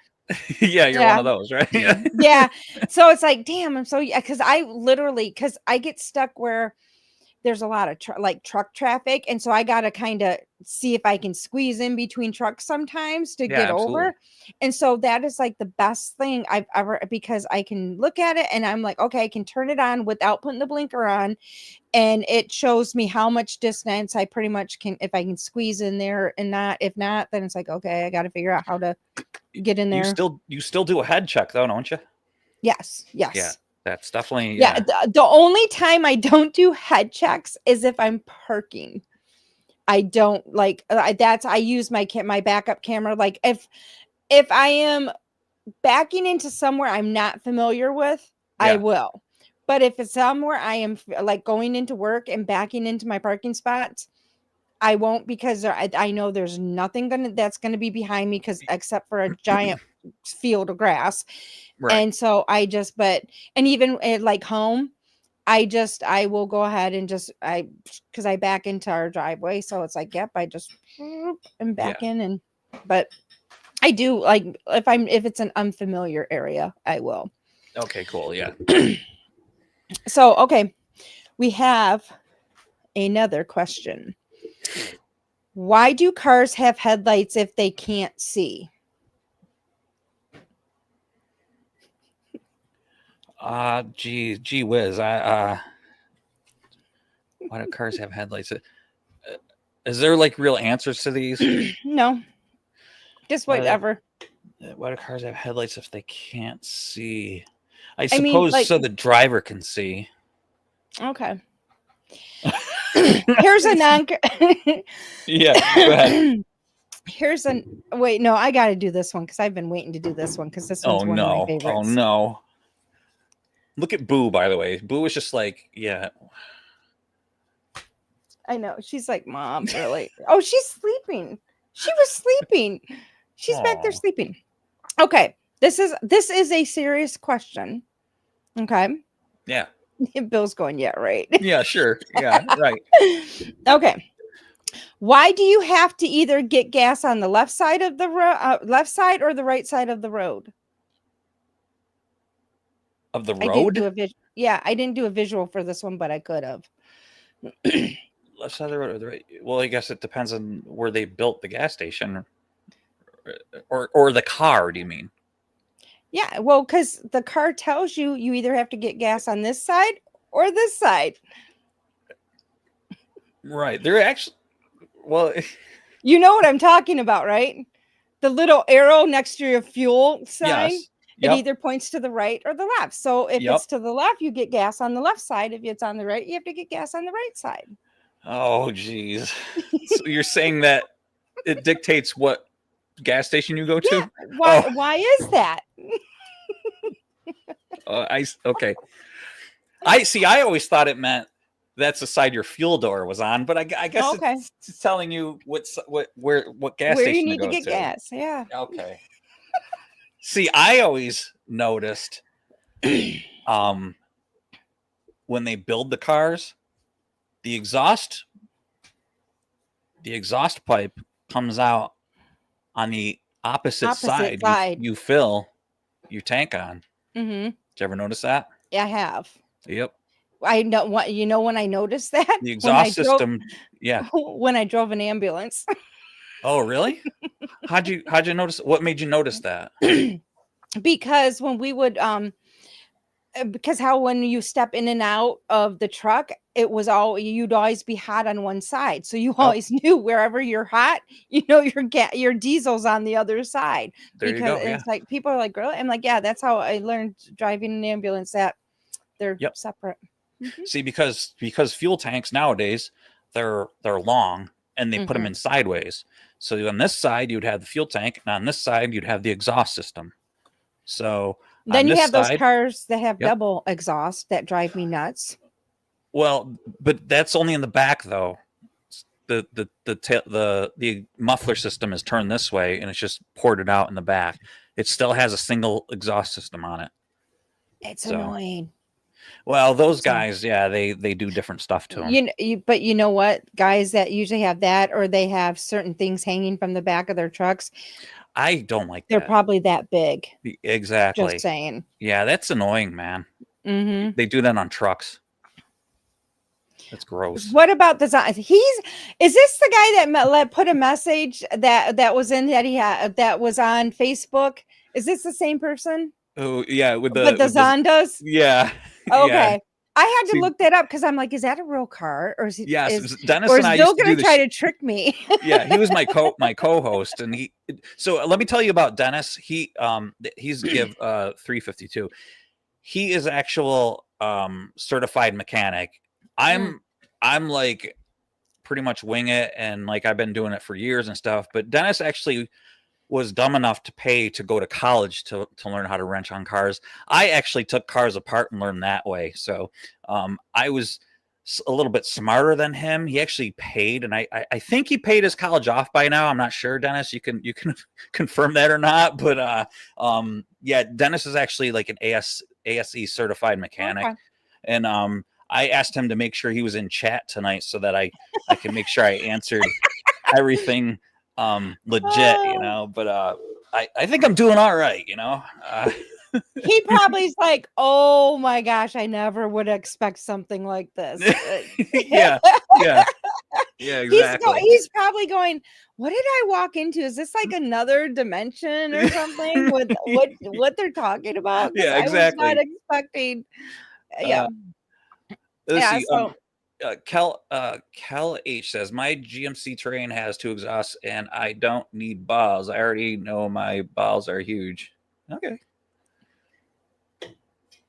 Yeah, you're one of those, right? Yeah. Yeah. So it's like, damn, I'm so because I get stuck where there's a lot of truck traffic. And so I got to kind of see if I can squeeze in between trucks sometimes to get over. And so that is like the best thing I've ever, because I can look at it and I'm like, okay, I can turn it on without putting the blinker on. And it shows me how much distance I pretty much can, if I can squeeze in there and if not, then it's like, okay, I got to figure out how to get in there. You still do a head check though, don't you? Yes. Yes. Yeah. That's definitely the only time I don't do head checks is if I'm parking. I don't like I use my backup camera. Like if I am backing into somewhere I'm not familiar with, I will. But if it's somewhere I am like going into work and backing into my parking spots, I won't because I know there's nothing that's gonna be behind me because except for a giant field of grass. Right. And so and even like home, I will go ahead and because I back into our driveway, so it's like, yep, I just and back in but I do like if it's an unfamiliar area, I will. Okay, cool. Yeah. So okay, we have another question. Why do cars have headlights if they can't see? Gee whiz. Why do cars have headlights? Is there like real answers to these? No, just whatever. Why do cars have headlights if they can't see? I I mean, suppose like- so the driver can see. Okay. Here's a non. Yeah, go ahead. Here's an wait. No, I got to do this one because I've been waiting to do this one because this one's Oh one of my no. favorites. Oh no. Look at Boo, by the way. Boo was just like, yeah. I know. She's like, Mom, really? Oh, she's sleeping. She was sleeping. She's back there Aw. sleeping. Okay. This is a serious question. Okay. Yeah. Bill's going, yeah, right. Yeah, sure. Yeah, right. Okay. Why do you have to either get gas on the left side of the left side or the right side of the road? Of the I didn't road? do I didn't do a visual for this one, but I could have. Left side of the road or the right? Well, I guess it depends on where they built the gas station or the car, do you mean? Yeah, well, because the car tells you either have to get gas on this side or this side. Right. They're actually well, You know what I'm talking about, right? The little arrow next to your fuel sign. yes. It Yep. either points to the right or the left. So if Yep. it's to the left, you get gas on the left side. If it's on the right, you have to get gas on the right side. Oh, geez. So you're saying that it dictates what gas station you go to? Yeah. Why? Oh. Why is that? Okay. I see. I always thought it meant that's the side your fuel door was on, but I guess Okay. it's telling you what gas Where station you need to go get gas. Yeah. Okay. See, I always noticed when they build the cars, the exhaust pipe comes out on the opposite side. You fill your tank on. Mm-hmm. Did you ever notice that? I have. Yep. I know what when I noticed that The exhaust system. Yeah. when I drove an ambulance. Oh, really? How'd you notice? What made you notice that? Because when we would because how when you step in and out of the truck, you'd always be hot on one side, so you always knew wherever you're hot, your diesel's on the other side. There you go. Yeah. It's like people are like, girl, I'm like, yeah, that's how I learned driving an ambulance, that they're separate. See, because fuel tanks nowadays they're long and they put them in sideways. So on this side you'd have the fuel tank, and on this side you'd have the exhaust system. So then you have those side, cars that have double exhaust that drive me nuts. well, but that's only in the back though. The muffler system is turned this way and it's just ported out in the back. It still has a single exhaust system on it. It's annoying. Well, those guys, yeah, they do different stuff to them. But you know what? Guys that usually have that, or they have certain things hanging from the back of their trucks. I don't like They're that. probably that big. Exactly. Just saying. Yeah, that's annoying, man. Mm-hmm. They do that on trucks. That's gross. What about the is this the guy that put a message that was in that was on Facebook? Is this the same person? Oh yeah, with the Zondas? Yeah. Okay. Yeah. I had to look that up because I'm like, is that a real car, or is he? Yes, Dennis or and is I Bill used to going do to try to trick me? Yeah, he was my co-host, and so let me tell you about Dennis. He's give 352. He is actual certified mechanic. I'm like pretty much wing it, and like I've been doing it for years and stuff. But Dennis actually was dumb enough to pay to go to college to learn how to wrench on cars. I actually took cars apart and learned that way. So I was a little bit smarter than him. He actually paid, and I think he paid his college off by now. I'm not sure, Dennis. You can confirm that or not, but yeah, Dennis is actually like an ASE certified mechanic, Okay. and I asked him to make sure he was in chat tonight so that I can make sure I answered everything legit, you know. But I think I'm doing all right, you know. He probably is like, oh my gosh, I never would expect something like this. Yeah, yeah, yeah, exactly. He's probably going, what did I walk into? Is this like another dimension or something with what they're talking about? 'Cause Yeah, I was not exactly. expecting. Yeah. Let's Yeah. see. So Cal H says my GMC Terrain has 2 exhausts and I don't need balls. I already know my balls are huge. Okay,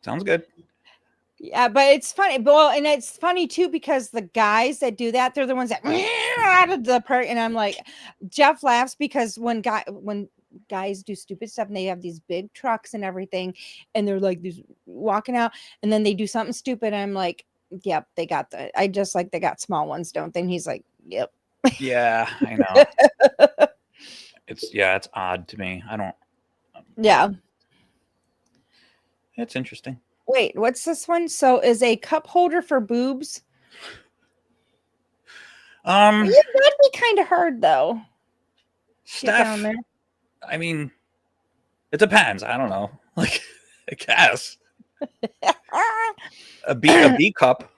sounds good. yeah, but it's funny. Well, and it's funny too because the guys that do that, they're the ones that out of the part. And I'm like, Jeff laughs because when guys do stupid stuff and they have these big trucks and everything, and they're like these walking out, and then they do something stupid. And I'm like, yep, they got they got small ones, don't they? And he's like, yep. Yeah, I know. It's odd to me. I don't. Yeah. It's interesting. Wait, what's this one? So is a cup holder for boobs? That'd be kind of hard though. Get down Steph. there. I mean, it depends. I don't know. Like, I guess a B cup.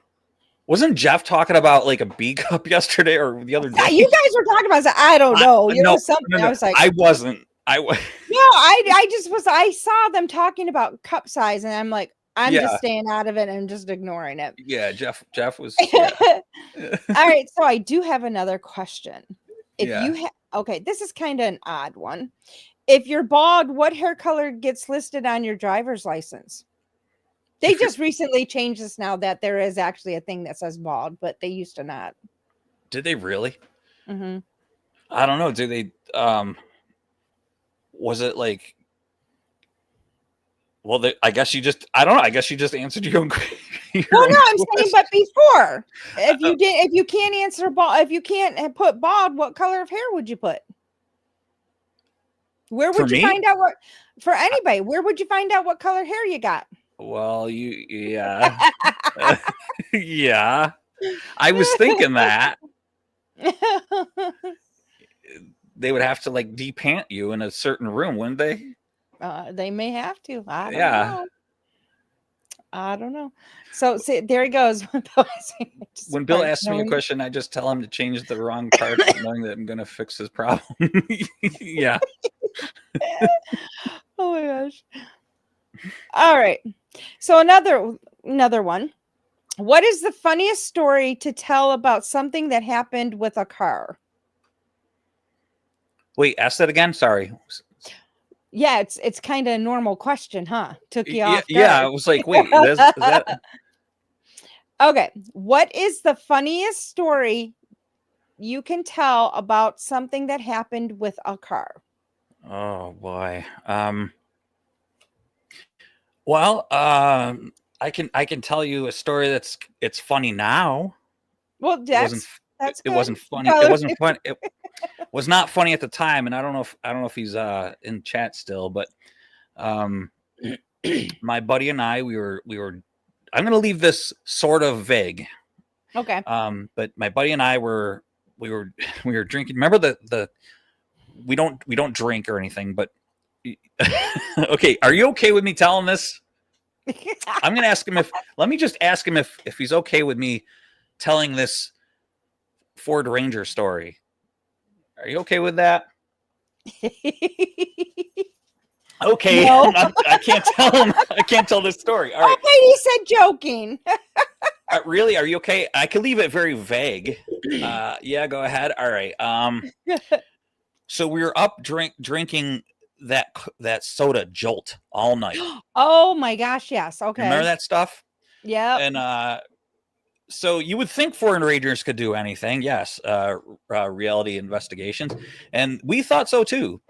Wasn't Jeff talking about like a B cup yesterday or the other day? Yeah, you guys were talking about that. I don't know. You know something. No, I was like, I wasn't. no, I just was. I saw them talking about cup size, and I'm like, I'm just staying out of it and just ignoring it. Yeah, Jeff was. Yeah. All right, so I do have another question. If Yeah. you okay, this is kind of an odd one. If you're bald, what hair color gets listed on your driver's license? They just recently changed this now that there is actually a thing that says bald, but they used to not. Did they really? Mm-hmm. I don't know. Do they? Was it like? Well, I guess you just. I don't know. I guess you just answered your own. Well, no, I'm saying, but before, if you can't answer bald, if you can't put bald, what color of hair would you put? Where would you find out what? For anybody, where would you find out what color hair you got? Well, yeah. Yeah. I was thinking that. They would have to like de-pant you in a certain room, wouldn't they? They may have to. I don't know. So see, there he goes. When Bill asks me a question, I just tell him to change the wrong part, knowing that I'm going to fix his problem. Yeah. Oh my gosh. All right. So another one. What is the funniest story to tell about something that happened with a car? Wait, ask that again. Sorry. Yeah, it's kind of a normal question, huh? Took you off guard. Yeah, I was like, wait, is that... Okay. What is the funniest story you can tell about something that happened with a car? Oh boy. Well, I can tell you a story it's funny now. Well, that's it wasn't funny. It wasn't fun. It was not funny at the time, and I don't know if he's in chat still, but my buddy and I we were I'm gonna leave this sort of vague. Okay. But my buddy and I we were drinking. Remember the we don't drink or anything, but okay, are you okay with me telling this? I'm gonna ask him let me just ask him if he's okay with me telling this Ford Ranger story. Are you okay with that? Okay. No. I can't tell him. I can't tell this story. All right. Okay, he said joking. Really? Are you okay? I could leave it very vague. Yeah, go ahead. All right. So we were up drinking that soda Jolt all night. Oh my gosh, yes. Okay. Remember that stuff? Yeah. And so you would think foreign rangers could do anything. Yes. Reality investigations. And we thought so too.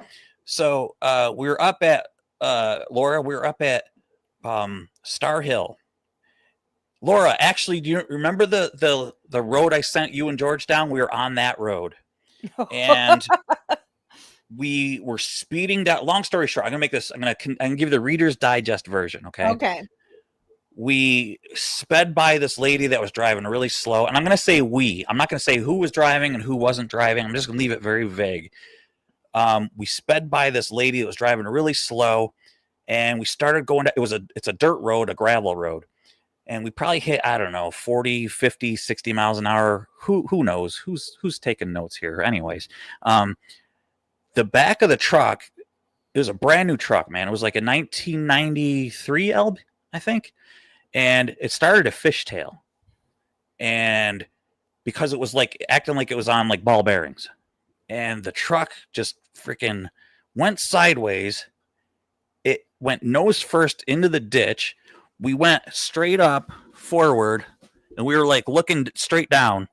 So we were up at Laura, we were up at Star Hill. Laura, actually, do you remember the road I sent you and George down? We were on that road, and we were speeding down. Long story short, I'm gonna make this. I'm gonna give you the Reader's Digest version. Okay. Okay. We sped by this lady that was driving really slow, and I'm gonna say we. I'm not gonna say who was driving and who wasn't driving. I'm just gonna leave it very vague. We sped by this lady that was driving really slow, and we started going. It's a dirt road, a gravel road. And we probably hit, I don't know, 40, 50, 60 miles an hour. Who knows? Who's taking notes here? Anyways, the back of the truck, it was a brand new truck, man. It was like a 1993 Elb, I think. And it started a fishtail. And because it was like acting like it was on like ball bearings. And the truck just freaking went sideways. It went nose first into the ditch. We went straight up forward, and we were like looking straight down.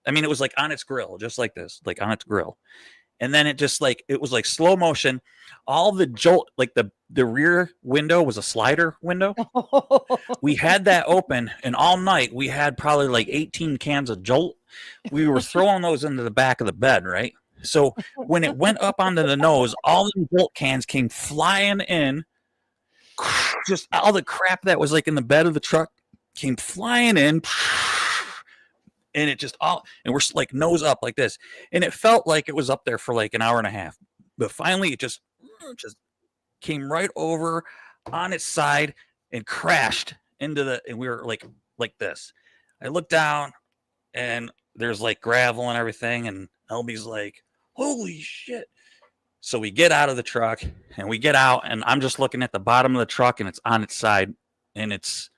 I mean, it was like on its grill, just like this, like on its grill. And then it just like, it was like slow motion. All the jolt, like the rear window was a slider window. We had that open, and all night we had probably like 18 cans of Jolt. We were throwing those into the back of the bed, right? So when it went up onto the nose, all the Jolt cans came flying in. Just all the crap that was like in the bed of the truck came flying in, and it just all, and we're like nose up like this, and it felt like it was up there for like an hour and a half, but finally it just came right over on its side and crashed into the, and we were like this. I looked down, and there's like gravel and everything, and LB's like, holy shit. So we get out of the truck, and we get out, and I'm just looking at the bottom of the truck, and it's on its side, and it's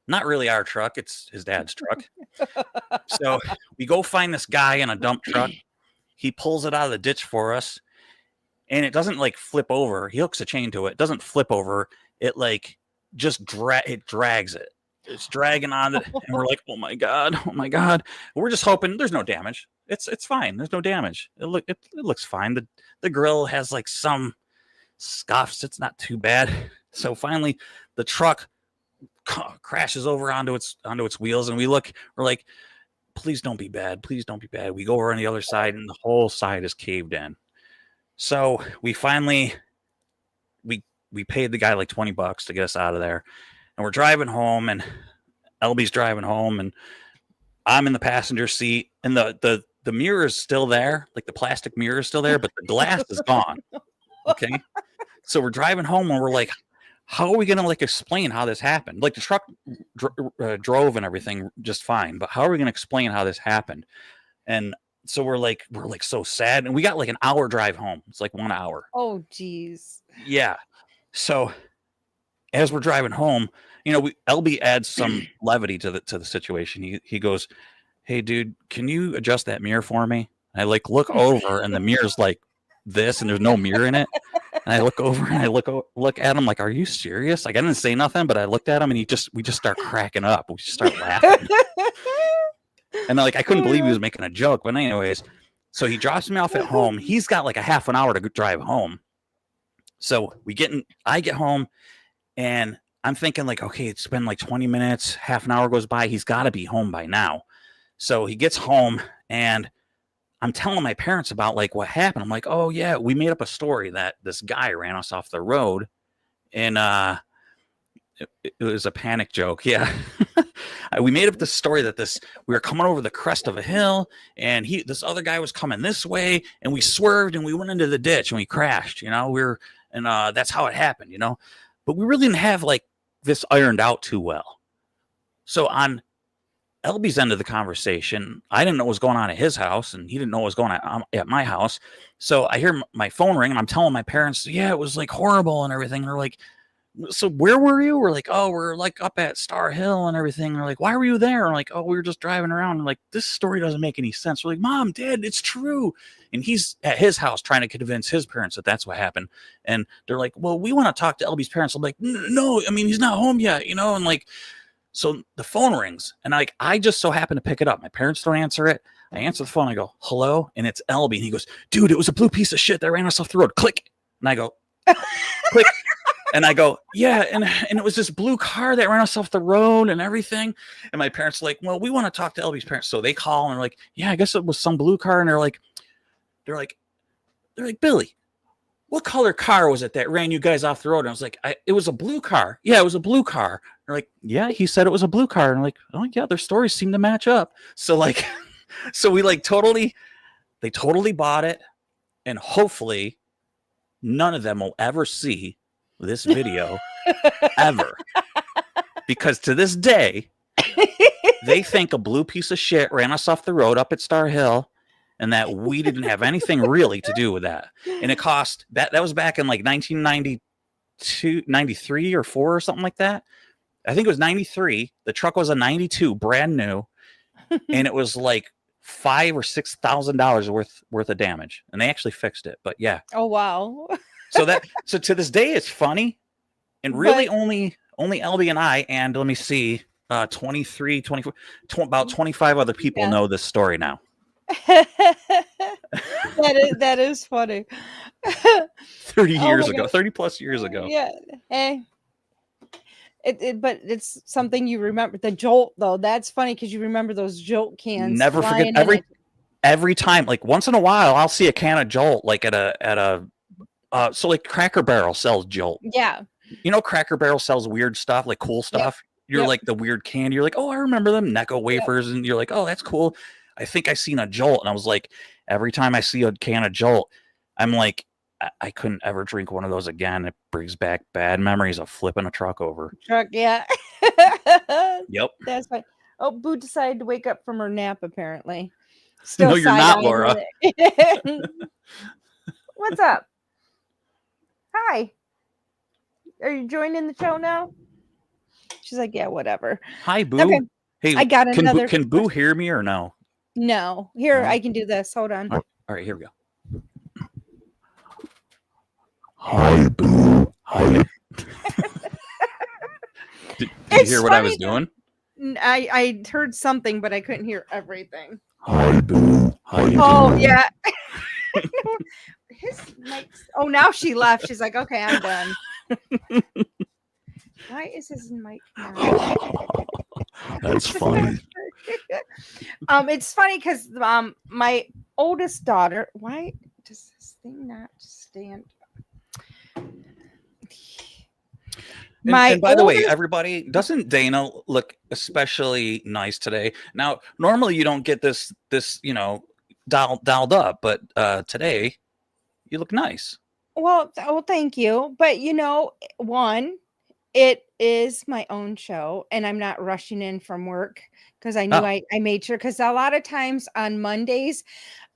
not really our truck. It's his dad's truck. So we go find this guy in a dump truck. He pulls it out of the ditch for us, and it doesn't like flip over. He hooks a chain to it. It doesn't flip over. It like just drags it. It's dragging on it, and we're like, oh my god. We're just hoping there's no damage. It's fine. There's no damage. It looks fine. The grill has like some scuffs. It's not too bad. So finally, the truck crashes over onto its wheels, and we're like, please don't be bad. Please don't be bad. We go over on the other side, and the whole side is caved in. So we finally we paid the guy like $20 to get us out of there. And we're driving home, and LB's driving home, and I'm in the passenger seat, and the mirror is still there, like the plastic mirror is still there, but the glass is gone. Okay. So we're driving home, and we're like, how are we going to like explain how this happened? Like the truck drove and everything just fine, but how are we going to explain how this happened? And so we're like so sad, and we got like an hour drive home. It's like 1 hour. Oh, geez. Yeah. So as we're driving home, you know, LB adds some levity to the situation. He goes, hey dude, can you adjust that mirror for me? And I like look over, and the mirror's like this, and there's no mirror in it. And I look over, and I look at him like, are you serious? Like I didn't say nothing, but I looked at him, and we just start cracking up. We just start laughing. And like I couldn't believe he was making a joke. But anyways, so he drops me off at home. He's got like a half an hour to drive home. So I get home, and I'm thinking like, okay, it's been like 20 minutes, half an hour goes by. He's got to be home by now. So he gets home, and I'm telling my parents about like what happened. I'm like, oh yeah, we made up a story that this guy ran us off the road, and it was a panic joke. Yeah. We made up this story that we were coming over the crest of a hill, and this other guy was coming this way, and we swerved, and we went into the ditch, and we crashed, you know, that's how it happened, you know, but we really didn't have like this ironed out too well. So on LB's end of the conversation, I didn't know what was going on at his house, and he didn't know what was going on at my house. So I hear my phone ring, and I'm telling my parents, yeah, it was like horrible and everything. And they're like, so where were you? We're like, oh, we're like up at Star Hill and everything. And they're like, why were you there? And like, oh, we were just driving around. And like, this story doesn't make any sense. We're like, Mom, Dad, it's true. And he's at his house trying to convince his parents that that's what happened. And they're like, well, we want to talk to LB's parents. I'm like, no, I mean, he's not home yet, you know? And like, so the phone rings, and like, I just so happen to pick it up. My parents don't answer it. I answer the phone. I go, hello. And it's LB. And he goes, dude, it was a blue piece of shit that ran us off the road. Click. And I go, click. And I go, yeah, and it was this blue car that ran us off the road and everything. And my parents are like, well, we want to talk to LB's parents. So they call and they're like, yeah, I guess it was some blue car. And they're like, Billy, what color car was it that ran you guys off the road? And I was like, it was a blue car. Yeah, it was a blue car. They're like, yeah, he said it was a blue car. And I'm like, oh yeah, their stories seem to match up. So like, so we like they totally bought it. And hopefully none of them will ever see this video ever. Because to this day, they think a blue piece of shit ran us off the road up at Star Hill and that we didn't have anything really to do with that. And it cost that was back in like 1992, 93 or 4 or something like that. I think it was 93. The truck was a 92, brand new. And it was like $5,000 or $6,000 worth of damage. And they actually fixed it. But yeah. Oh wow. So to this day it's funny. And really only LB and I, and let me see, 23, 24, about 25 other people know this story now. that is funny. 30 years ago, 30 plus years ago. Yeah. Hey. But it's something you remember. The jolt though, that's funny because you remember those jolt cans. Never forget every time. Like once in a while, I'll see a can of Jolt like at a so like Cracker Barrel sells Jolt. Yeah. You know, Cracker Barrel sells weird stuff, like cool stuff. You're like the weird candy. You're like, oh, I remember them Necco wafers, and you're like, oh, that's cool. I think I seen a Jolt, and I was like, every time I see a can of Jolt, I'm like, I couldn't ever drink one of those again. It brings back bad memories of flipping a truck over. Yeah. Yep. That's fine. Oh, Boo decided to wake up from her nap, apparently. Still no, you're not, Laura. What's up? Hi. Are you joining the show now? She's like, yeah, whatever. Hi, Boo. Okay. Hey, I got another. Can Boo hear me or no? No. Here, No. I can do this. Hold on. All right, here we go. Hi, Boo. Hi. Did you hear what I was doing? I heard something, but I couldn't hear everything. Hi, Boo. Hi. Oh, yeah. His mic's... Oh, now she left. She's like, okay, I'm done. Why is his mic now? That's funny. It's funny because my oldest daughter... Why does this thing not stand? And by the way, everybody, doesn't Dana look especially nice today? Now, normally you don't get this, dialed up, but today you look nice. Well, thank you. But it is my own show, and I'm not rushing in from work because I knew I made sure. Because a lot of times on Mondays,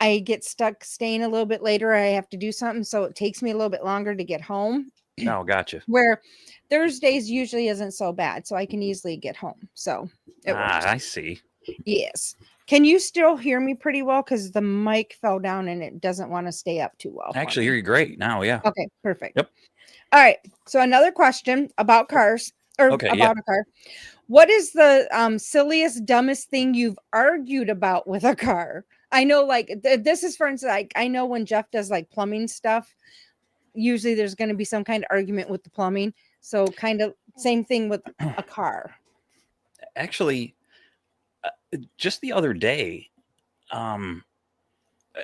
I get stuck staying a little bit later. I have to do something, so it takes me a little bit longer to get home. Oh, gotcha. Where Thursdays usually isn't so bad, so I can easily get home. So it works. I see. Yes. Can you still hear me pretty well? Because the mic fell down and it doesn't want to stay up too well. I actually hear you great now. Yeah. Okay, perfect. Yep. All right. So another question about cars about a car. What is the silliest, dumbest thing you've argued about with a car? I know, like this is, for instance, like I know when Jeff does like plumbing stuff, usually there's going to be some kind of argument with the plumbing. So kind of same thing with a car. Actually, just the other day,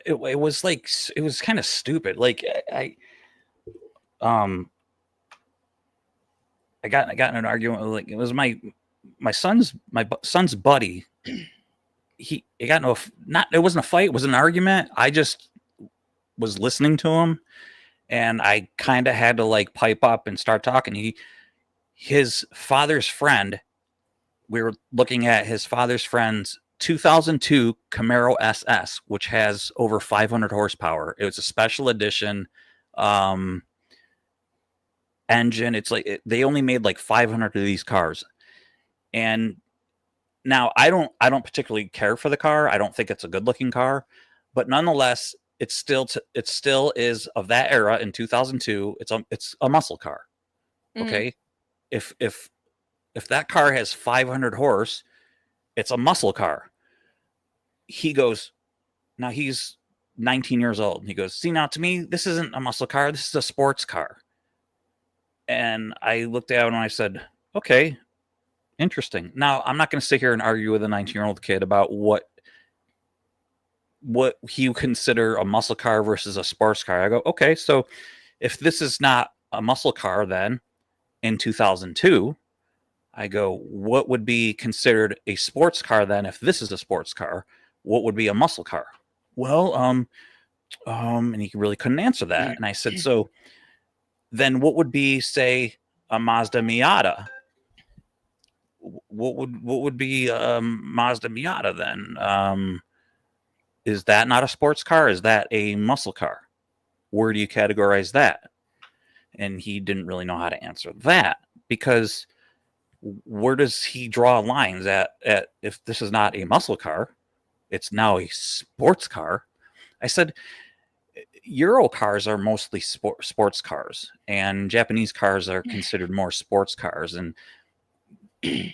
it was like, it was kind of stupid. Like I got in an argument with, like, it was my son's buddy. It wasn't a fight, it was an argument. I just was listening to him, and I kind of had to like pipe up and start talking. His father's friend, we were looking at his father's friend's 2002 Camaro SS, which has over 500 horsepower. It was a special edition engine. It's like they only made like 500 of these cars. And now I don't particularly care for the car. I don't think it's a good looking car, but nonetheless, it still is of that era in 2002. It's a muscle car. Okay. If that car has 500 horse, it's a muscle car. He goes, now he's 19 years old. He goes, see, now to me, this isn't a muscle car. This is a sports car. And I looked at it and I said, okay, interesting. Now, I'm not going to sit here and argue with a 19-year-old kid about what he consider a muscle car versus a sports car. I go, okay, so if this is not a muscle car then in 2002, I go, what would be considered a sports car then if this is a sports car? What would be a muscle car? Well, and he really couldn't answer that. And I said, so then what would be, say, a Mazda Miata? What would be Mazda Miata then? Is that not a sports car? Is that a muscle car? Where do you categorize that? And he didn't really know how to answer that, because where does he draw lines at if this is not a muscle car, it's now a sports car? I said, Euro cars are mostly sports cars, and Japanese cars are considered more sports cars. And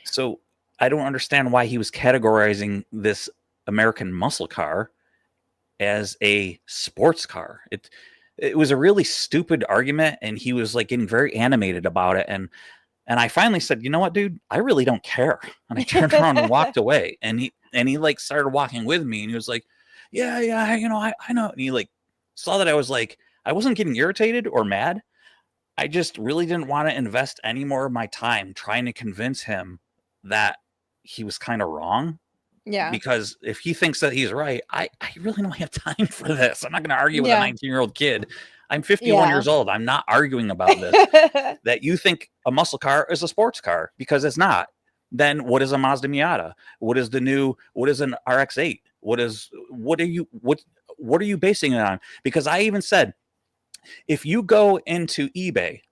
so I don't understand why he was categorizing this American muscle car as a sports car. It was a really stupid argument, and he was like getting very animated about it. And I finally said, you know what, dude, I really don't care. And I turned around and walked away. And he like started walking with me, and he was like, yeah, you know, I know. And he like saw that I was like, I wasn't getting irritated or mad. I just really didn't want to invest any more of my time trying to convince him that he was kind of wrong. Yeah. Because if he thinks that he's right, I really don't have time for this. I'm not going to argue with a 19-year-old kid. I'm 51 years old. I'm not arguing about this. That you think a muscle car is a sports car, because it's not. Then what is a Mazda Miata? What is an RX-8? What are you basing it on? Because I even said, if you go into eBay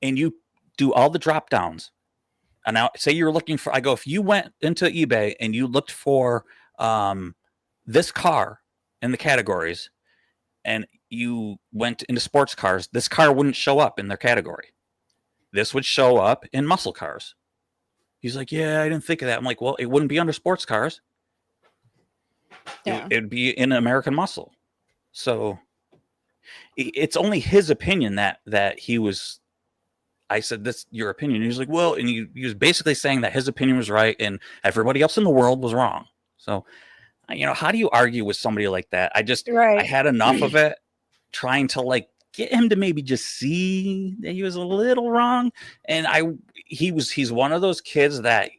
and you do all the drop downs, and now say you're looking for, I go, if you went into eBay and you looked for this car in the categories, and you went into sports cars, this car wouldn't show up in their category. This would show up in muscle cars. He's like, yeah, I didn't think of that. I'm like, well, it wouldn't be under sports cars. Yeah. It'd be in American muscle. So it's only his opinion that he was. I said, that's your opinion. He was like, well, and he was basically saying that his opinion was right and everybody else in the world was wrong. So, you know, how do you argue with somebody like that? I had enough of it, trying to like get him to maybe just see that he was a little wrong. And he's one of those kids that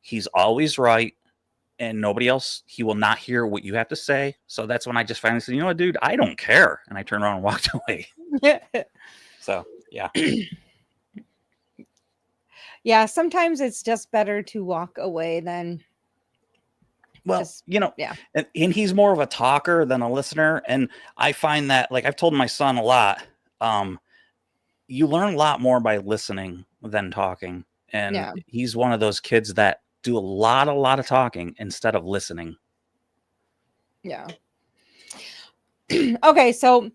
he's always right, and nobody else, he will not hear what you have to say. So that's when I just finally said, you know what, dude, I don't care. And I turned around and walked away. So, yeah. Yeah, sometimes it's just better to walk away than. Well, you know, and he's more of a talker than a listener. And I find that, like I've told my son a lot, you learn a lot more by listening than talking. And he's one of those kids that do a lot of talking instead of listening. Yeah. Okay, so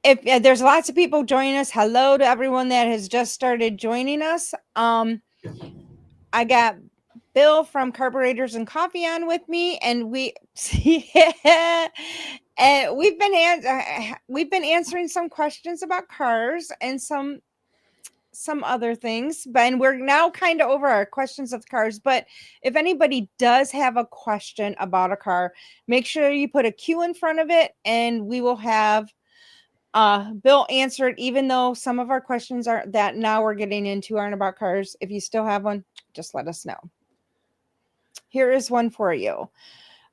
if there's lots of people joining us, hello to everyone that has just started joining us. I got Bill from Carburetors and Coffee on with me, and and we've been answering some questions about cars and some other things, and we're now kind of over our questions of cars. But if anybody does have a question about a car, make sure you put a Q in front of it, and we will have Bill answer it, even though some of our questions that now we're getting into aren't about cars. If you still have one, just let us know. Here is one for you.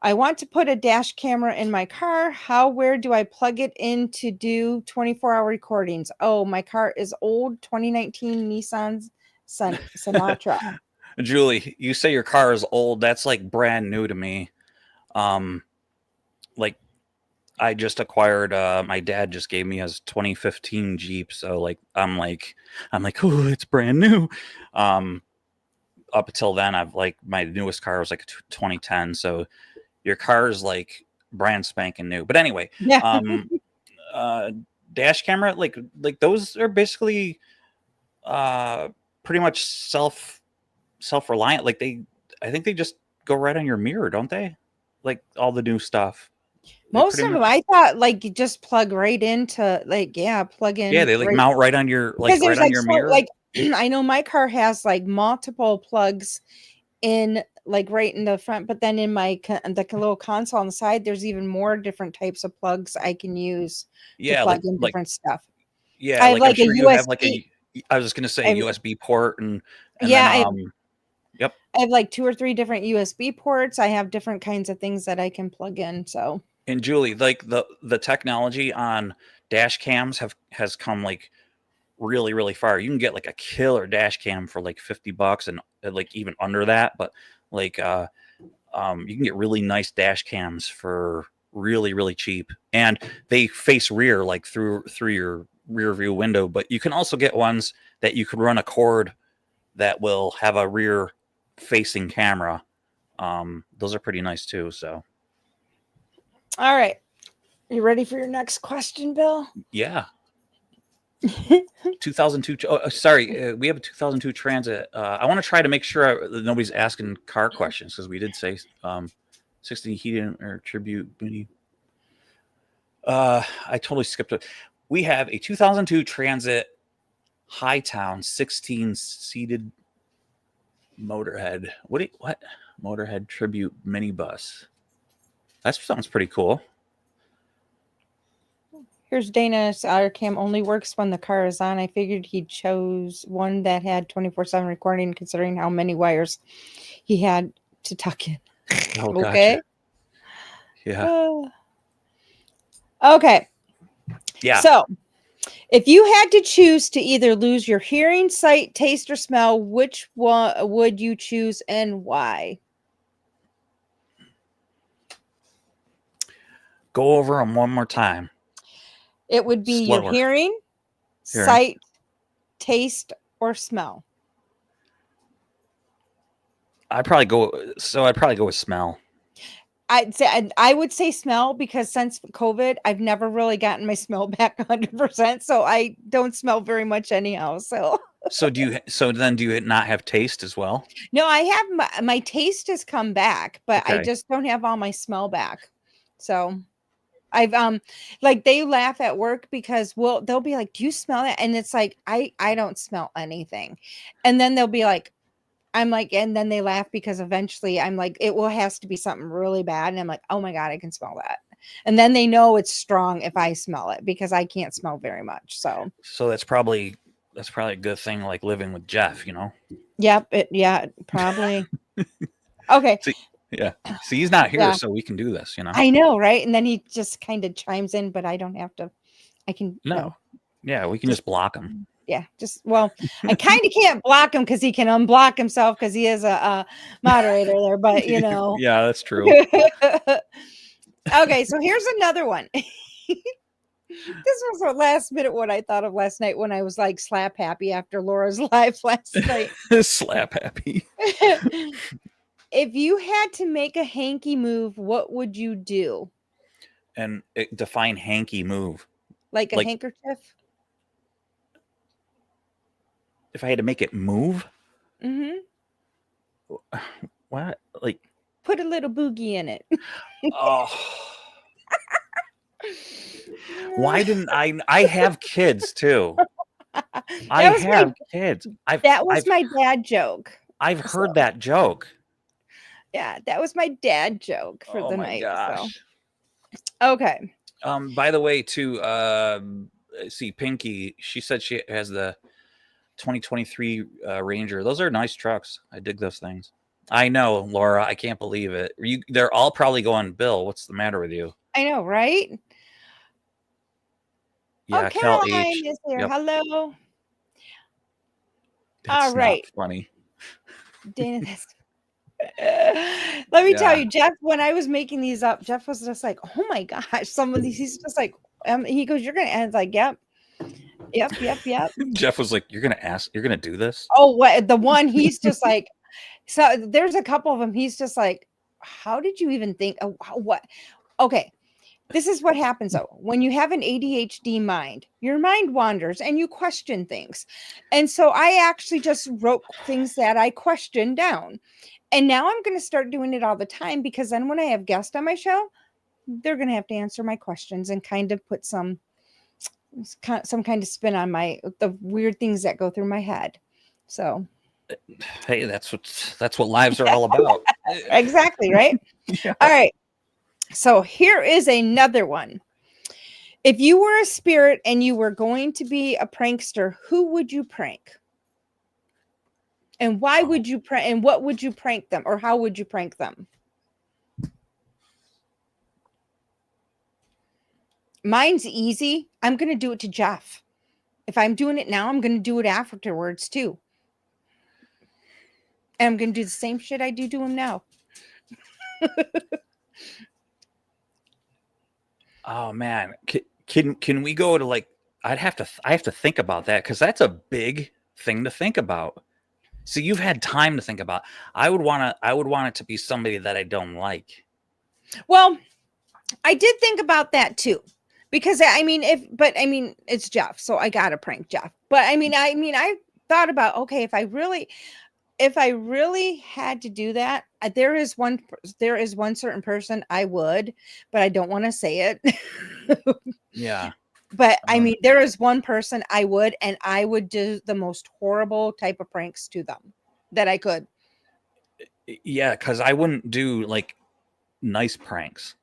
I want to put a dash camera in my car. Where do I plug it in to do 24-hour recordings? Oh, my car is old, 2019 Nissan Sentra. Julie, you say your car is old. That's like brand new to me. Like I just acquired, my dad just gave me his 2015 Jeep. So like, I'm like, oh, it's brand new. Up until then, my newest car was like 2010. So your car is like brand spanking new. But anyway, dash camera, like those are basically pretty much self-reliant. Like I think they just go right on your mirror, don't they? Like all the new stuff. Most of them, I thought, like you just plug right into, plug in. Yeah, they like mount right on your mirror. I know my car has like multiple plugs in like right in the front, but then in my the little console on the side, there's even more different types of plugs I can use to Yeah, plug in different stuff. yeah, I have like I'm like a sure you have like USB. I was just gonna say I have, USB port and yeah, then yep. I have like 2 or 3 different USB ports. I have different kinds of things that I can plug in. So And Julie, like the technology on dash cams has come like really really far. You can get like a killer dash cam for like $50 and like even under that, but like you can get really nice dash cams for really really cheap, and they face rear like through your rear view window. But you can also get ones that you could run a cord that will have a rear facing camera. Those are pretty nice too. So all right. You ready for your next question, Bill? yeah. 2002. Oh, sorry, we have a 2002 Transit. I want to try to make sure that nobody's asking car questions because we did say 60 heated or tribute mini. I totally skipped it. We have a 2002 Transit Hightown 16 seated Motorhead. What Motorhead tribute minibus? That sounds pretty cool. Here's Dana's auto cam only works when the car is on. I figured he chose one that had 24/7 recording, considering how many wires he had to tuck in. Oh, Okay. gotcha. Yeah. Okay. Yeah. So, if you had to choose to either lose your hearing, sight, taste, or smell, which one would you choose and why? Go over them one more time. It would be your Slower. hearing, sight, taste, or smell. I'd probably go with smell. I would say smell because since COVID, I've never really gotten my smell back 100%. So I don't smell very much anyhow. So So do you not have taste as well? no, I have my taste has come back, but I Okay. just don't have all my smell back. So I've like they laugh at work because they'll be like, "Do you smell that?" And it's like I don't smell anything. And then they'll be like, I'm like, and then they laugh because eventually I'm like, has to be something really bad. And I'm like, oh my God, I can smell that. And then they know it's strong if I smell it because I can't smell very much. So So that's probably a good thing, like living with Jeff, you know? yep, probably. Okay. Yeah. See, he's not here, Yeah. so we can do this, you know? I know, right? And then he just kind of chimes in, but I don't have to. I can No. Yeah, we can just block him. Yeah, I kind of can't block him because he can unblock himself because he is a moderator there, but you know. Yeah, that's true. Okay, so here's another one. This was a last minute what I thought of last night when I was like slap happy after Laura's live last night. Slap happy. If you had to make a hanky move, what would you do? And define hanky move. Like a Like- handkerchief? If I had to make it move, Mm-hmm. what? Like, Put a little boogie in it. oh. Why didn't I have kids too? I have kids. That was my dad joke. I've heard that joke. Yeah, that was my dad joke for Oh the my night. gosh. So. Okay. By the way, see Pinky, she said she has the 2023 Ranger. Those are nice trucks. I dig those things. I know, Laura. I can't believe it. They're all probably going, Bill, what's the matter with you? I know, right? Yeah, oh, Cal Caroline H. is there. Yep. Hello. That's All right. not funny. Dana, let me tell Yeah. you, Jeff, when I was making these up, Jeff was just like, oh my gosh, some of these, he's just like, he goes, you're going to, and it's like, yep. Jeff was like, you're going to do this? Oh, what? The one, he's just like, so there's a couple of them. He's just like, how did you even think? What? Okay. This is what happens though. When you have an ADHD mind, your mind wanders and you question things. And so I actually just wrote things that I questioned down. And now I'm going to start doing it all the time because then when I have guests on my show, they're going to have to answer my questions and kind of put some kind of spin on the weird things that go through my head. So Hey, that's what lives are all about. exactly, right? Yeah. All right. So here is another one. If you were a spirit and you were going to be a prankster, who would you prank? And why would you prank? And what would you prank them? Or how would you prank them? Mine's easy. I'm going to do it to Jeff. If I'm doing it now, I'm going to do it afterwards too. And I'm going to do the same shit I do to him now. Oh man, can we go to like? I have to think about that because that's a big thing to think about. So you've had time to think about. I would want it to be somebody that I don't like. Well, I did think about that too. Because I mean, it's Jeff, so I gotta prank Jeff. But I thought about, okay, if I really had to do that, there is one certain person I would, but I don't want to say it. Yeah. But I mean, there is one person I would, and I would do the most horrible type of pranks to them that I could. Yeah, because I wouldn't do like nice pranks.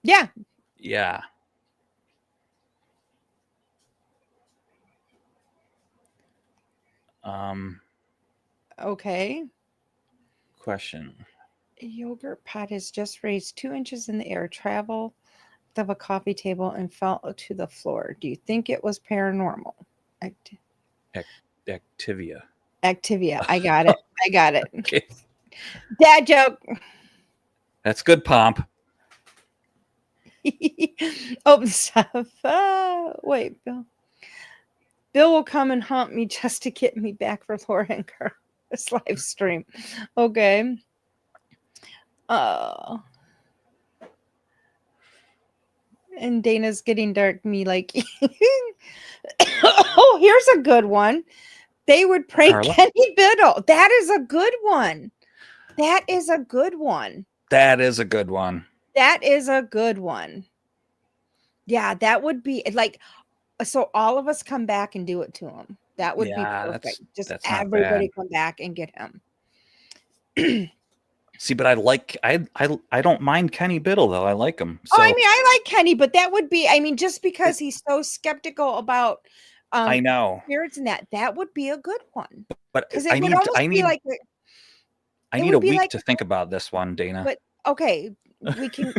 Yeah. Yeah. Okay. Question. A yogurt pot has just raised 2 inches in the air, traveled of a coffee table, and fell to the floor. Do you think it was paranormal? Activia. Activia. I got it. I got it. Okay. Dad joke. That's good, Pomp. Open stuff. Wait, Bill. Bill will come and haunt me just to get me back for Laura and Carl. This live stream. Okay. And Dana's getting dark. Me like. Oh, here's a good one. They would prank Carla? Kenny Biddle. That is a good one. That is a good one. That is a good one. That is a good one. Yeah, that would be like, so all of us come back and do it to him. That would be perfect. Just that's not everybody bad. come back and get him. See, but I don't mind Kenny Biddle though. I like him. So Oh, I mean, I like Kenny, but that would be, I mean, just because he's so skeptical about I know. spirits and that would be a good one. But Because it would almost be like I need a week to think about this one, Dana. But okay, we can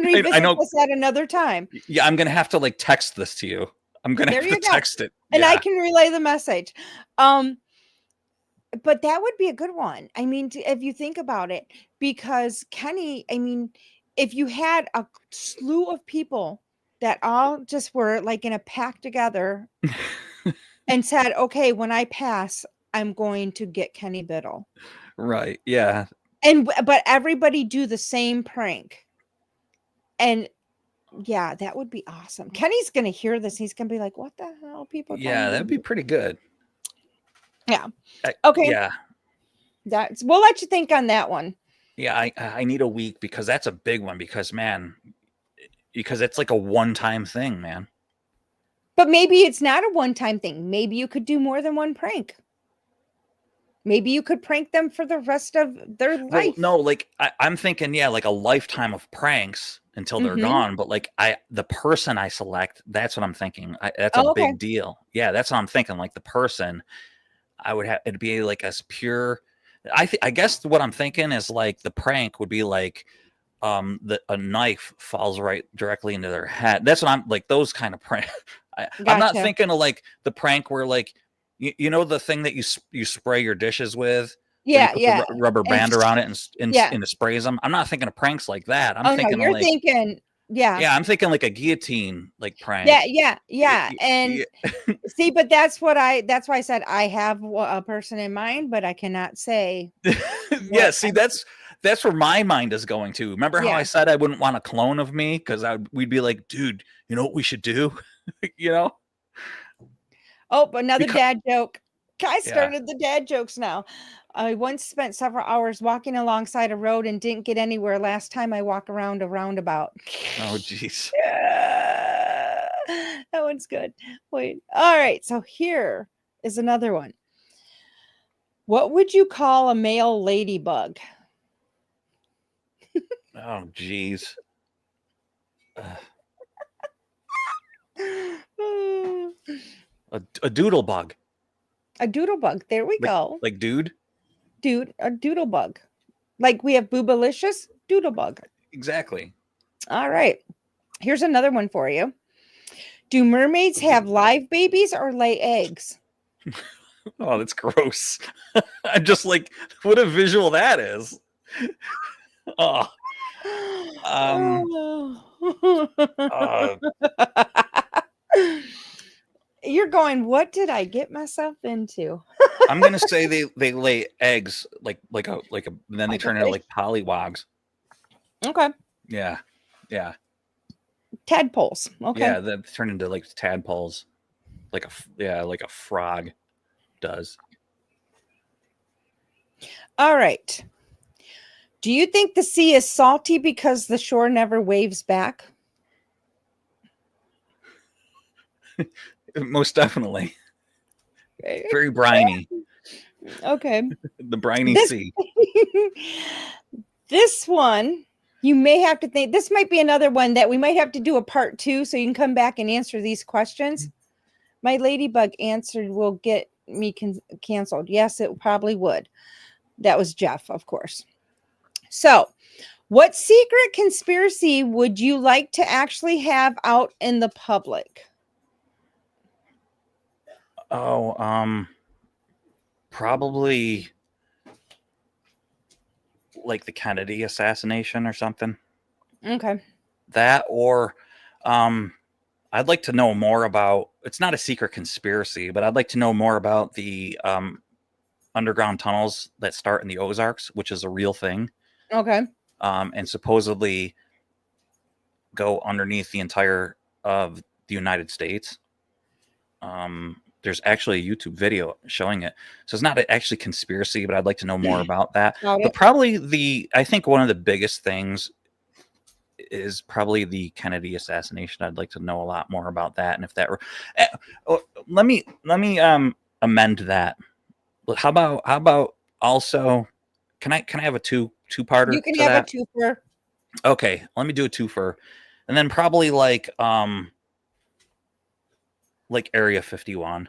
revisit this at another time. Yeah, I'm gonna have to like text this to you. I'm gonna have to text it. And I can relay the message. But that would be a good one. I mean, if you think about it, because Kenny, I mean, if you had a slew of people that all just were like in a pack together and said, okay, when I pass, I'm going to get Kenny Biddle. Right. Yeah. But everybody do the same prank. And yeah, that would be awesome. Kenny's going to hear this. He's going to be like, what the hell, people? Yeah, that'd be pretty good. Yeah. Okay. Yeah. We'll let you think on that one. Yeah, I need a week because that's a big one because it's like a one-time thing, man. But maybe it's not a one-time thing. Maybe you could do more than one prank. Maybe you could prank them for the rest of their life. Well, no, like I'm thinking, yeah, like a lifetime of pranks until they're gone. But like the person I select, that's what I'm thinking. That's a big deal. Yeah, that's what I'm thinking. Like the person, I would have it'd be like as pure. I guess what I'm thinking is like the prank would be like a knife falls right directly into their head. That's what I'm like, those kind of prank. I'm not thinking of like the prank where like you know the thing that you spray your dishes with, yeah, the rubber band around it and it sprays them. I'm not thinking of pranks like that. I'm thinking no, you're like, thinking I'm thinking like a guillotine like prank. Yeah. And see, but that's why I said I have a person in mind, but I cannot say. Yeah, see, that's where my mind is going to. Remember how I said I wouldn't want a clone of me because we'd be like, dude, you know what we should do? You know? Oh, another dad joke. I started the dad jokes now. I once spent several hours walking alongside a road and didn't get anywhere. Last time I walk around a roundabout. Oh, geez. That one's good. Wait. All right. So here is another one. What would you call a male ladybug? Oh, geez. A doodle bug. A doodlebug. There we go. Like dude. Dude, a doodlebug. Like we have boobalicious doodlebug. Exactly. All right. Here's another one for you. Do mermaids have live babies or lay eggs? Oh, that's gross. I'm just like, what a visual that is. Oh, uh, You're going, what did I get myself into? I'm gonna say they lay eggs like a then they Like a turn into fish? like pollywogs. Okay. Yeah, yeah, Tadpoles. Okay. yeah. They turn into like tadpoles, like like a frog does. All right. Do you think the sea is salty because the shore never waves back? Most definitely. Very briny. Okay. The briny This- sea. This one, you may have to think, this might be another one that we might have to do a part 2 so you can come back and answer these questions. My ladybug answered will get me canceled. Yes, it probably would. That was Jeff, of course. So, what secret conspiracy would you like to actually have out in the public? Oh, probably like the Kennedy assassination or something. Okay. That or I'd like to know more about, it's not a secret conspiracy, but I'd like to know more about the underground tunnels that start in the Ozarks, which is a real thing. Okay. And supposedly go underneath the entire of the United States. There's actually a YouTube video showing it. So it's not actually conspiracy, but I'd like to know more about that. Got But it. probably I think one of the biggest things is probably the Kennedy assassination. I'd like to know a lot more about that. And if that were, let me amend that. How about also, can I have a two-parter? You can to have that? a twofer. Okay, let me do a twofer. And then probably like Area 51.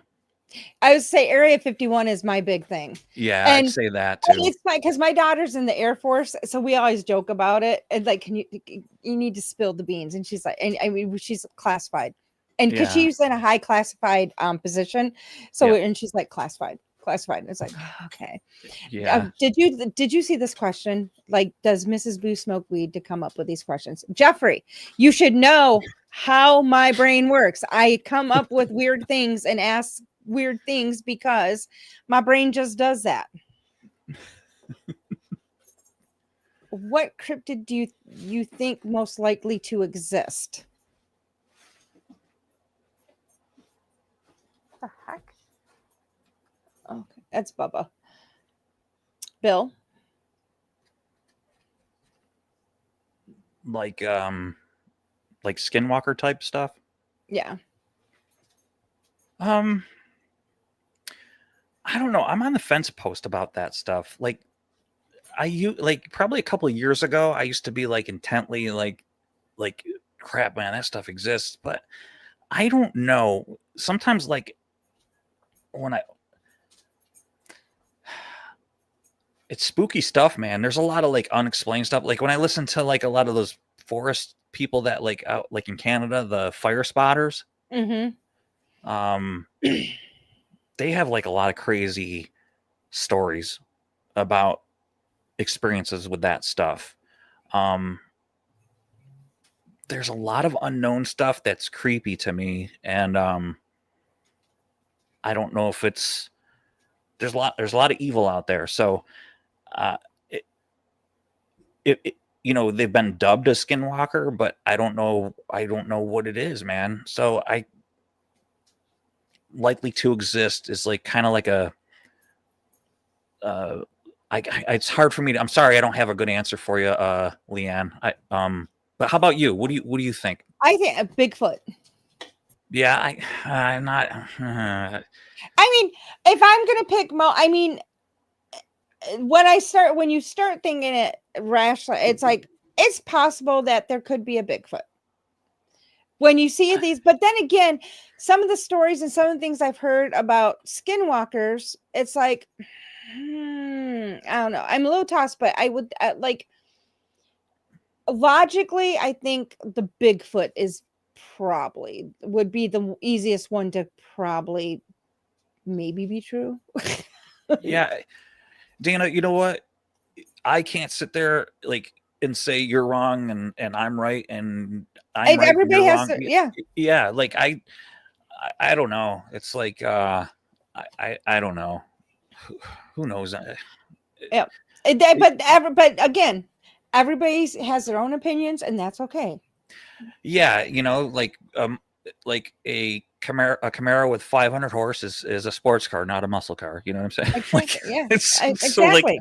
I would say Area 51 is my big thing. Yeah, And- I'd say that And too. it's fine because my daughter's in the Air Force, so we always joke about it. And like, you need to spill the beans? And she's like, and I mean, she's classified, and because Yeah. she's in a high classified position, so Yeah. and she's like classified. And it's like, okay. Yeah. Did you see this question? Like, does Mrs. Boo smoke weed to come up with these questions? Jeffrey, you should know how my brain works. I come up with weird things and ask weird things because my brain just does that. What cryptid do you think most likely to exist? The heck? Okay, that's Bubba. Bill? Like skinwalker type stuff. Yeah. I don't know. I'm on the fence post about that stuff. Like probably a couple of years ago, I used to be like intently like crap, man, that stuff exists. But I don't know. Sometimes like when it's spooky stuff, man. There's a lot of like unexplained stuff. Like when I listen to like a lot of those forest people that like out like in Canada, the fire spotters. Mm-hmm. They have like a lot of crazy stories about experiences with that stuff. There's a lot of unknown stuff that's creepy to me, and I don't know if there's a lot of evil out there. So they've been dubbed a skinwalker, but I don't know what it is, man. So I likely to exist is like kind of like a it's hard for me to, I'm sorry, I don't have a good answer for you, Leanne. But how about you? What do you think? I think a Bigfoot. Yeah, I'm not. I mean, if I'm gonna pick when you start thinking it rationally, it's like it's possible that there could be a Bigfoot. When you see these, but then again, some of the stories and some of the things I've heard about skinwalkers, it's like, I don't know. I'm a little tossed, but I would like logically, I think the Bigfoot is would be the easiest one to probably maybe be true. Yeah, Dana, you know what? I can't sit there like and say you're wrong and I'm right and I'm right and Everybody you're has wrong. Yeah, like I don't know. It's like I don't know. Who knows? Yeah. But again, everybody has their own opinions, and that's okay. Yeah, you know, like a Camaro with 500 horses is a sports car, not a muscle car. You know what I'm saying? Exactly. Yeah. So Exactly.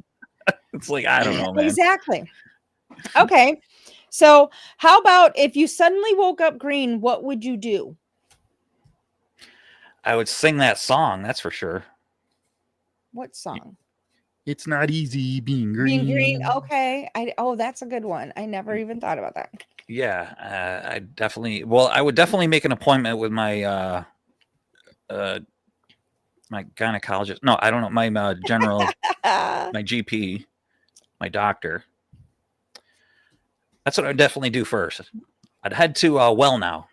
it's like I don't know, man. Exactly. Okay. So, how about if you suddenly woke up green, what would you do? I would sing that song, that's for sure. What song? It's not easy being green. Being green. Okay. That's a good one. I never even thought about that. Yeah, I would definitely make an appointment with my my gynecologist. No, I don't know, my general, my GP, my doctor. That's what I'd definitely do first. I'd head to Well Now.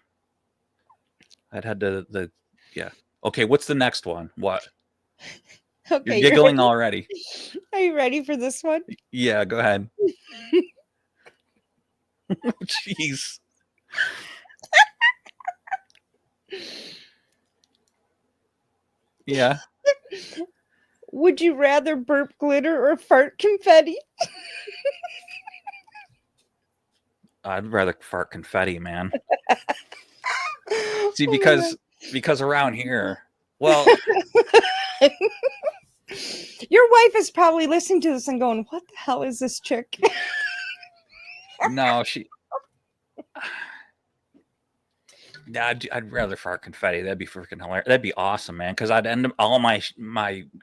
I'd head to yeah. Okay, what's the next one? What? Okay. You're giggling already. Are you ready for this one? Yeah, go ahead. Jeez. Yeah. Would you rather burp glitter or fart confetti? I'd rather fart confetti, man. See, Oh my because around here, well, your wife is probably listening to this and going, "What the hell is this chick?" no, I'd rather fart confetti. That'd be freaking hilarious. That'd be awesome, man. Because I'd end up all my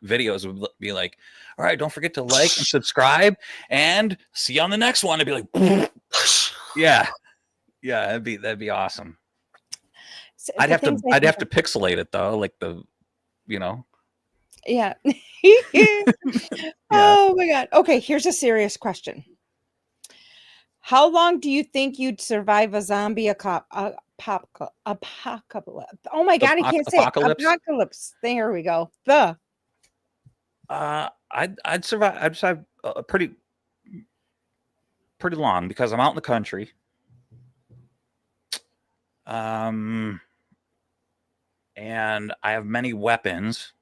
videos would be like, all right, don't forget to like and subscribe, and see you on the next one. It'd be like, yeah, that'd be awesome. So I'd have to pixelate it though, like Yeah. Oh my god. Okay, here's a serious question. How long do you think you'd survive a zombie apocalypse? Oh my god, I can't say apocalypse? Apocalypse. There we go. I'd survive. I'd survive pretty long because I'm out in the country. And I have many weapons,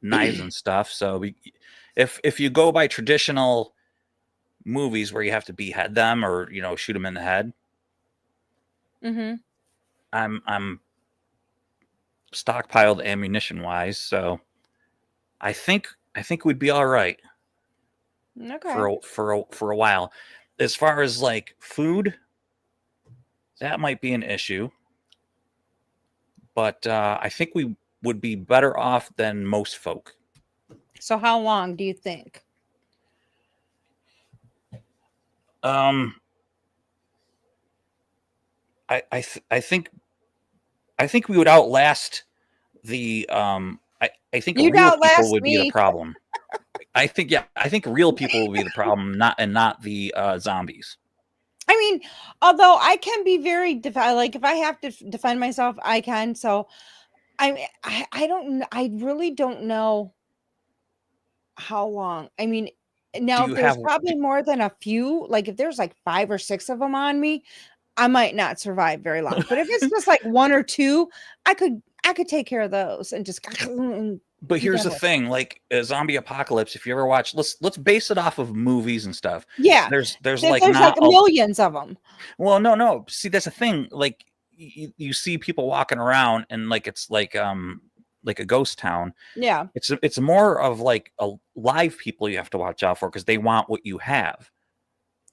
knives and stuff. So if you go by traditional movies where you have to behead them or shoot them in the head, I'm stockpiled ammunition wise, so I think we'd be all right. Okay. For a while. As far as like food, that might be an issue, but I think we would be better off than most folk. So how long do you think? I think we would outlast the I think You'd real outlast people would be me. the problem. I think real people will be the problem, not the zombies. I mean, although I can be very like if I have to defend myself, I can. So I don't, I really don't know how long. I mean, now if there's probably more than a few, like if there's like 5 or 6 of them on me, I might not survive very long. But if it's just like 1 or 2, I could take care of those and just. But here's the thing, like a zombie apocalypse, if you ever watch, let's base it off of movies and stuff. Yeah. There's like millions of them. Well, no. See, that's the thing. Like you see people walking around and like it's like a ghost town. Yeah. It's more of like a live people you have to watch out for because they want what you have.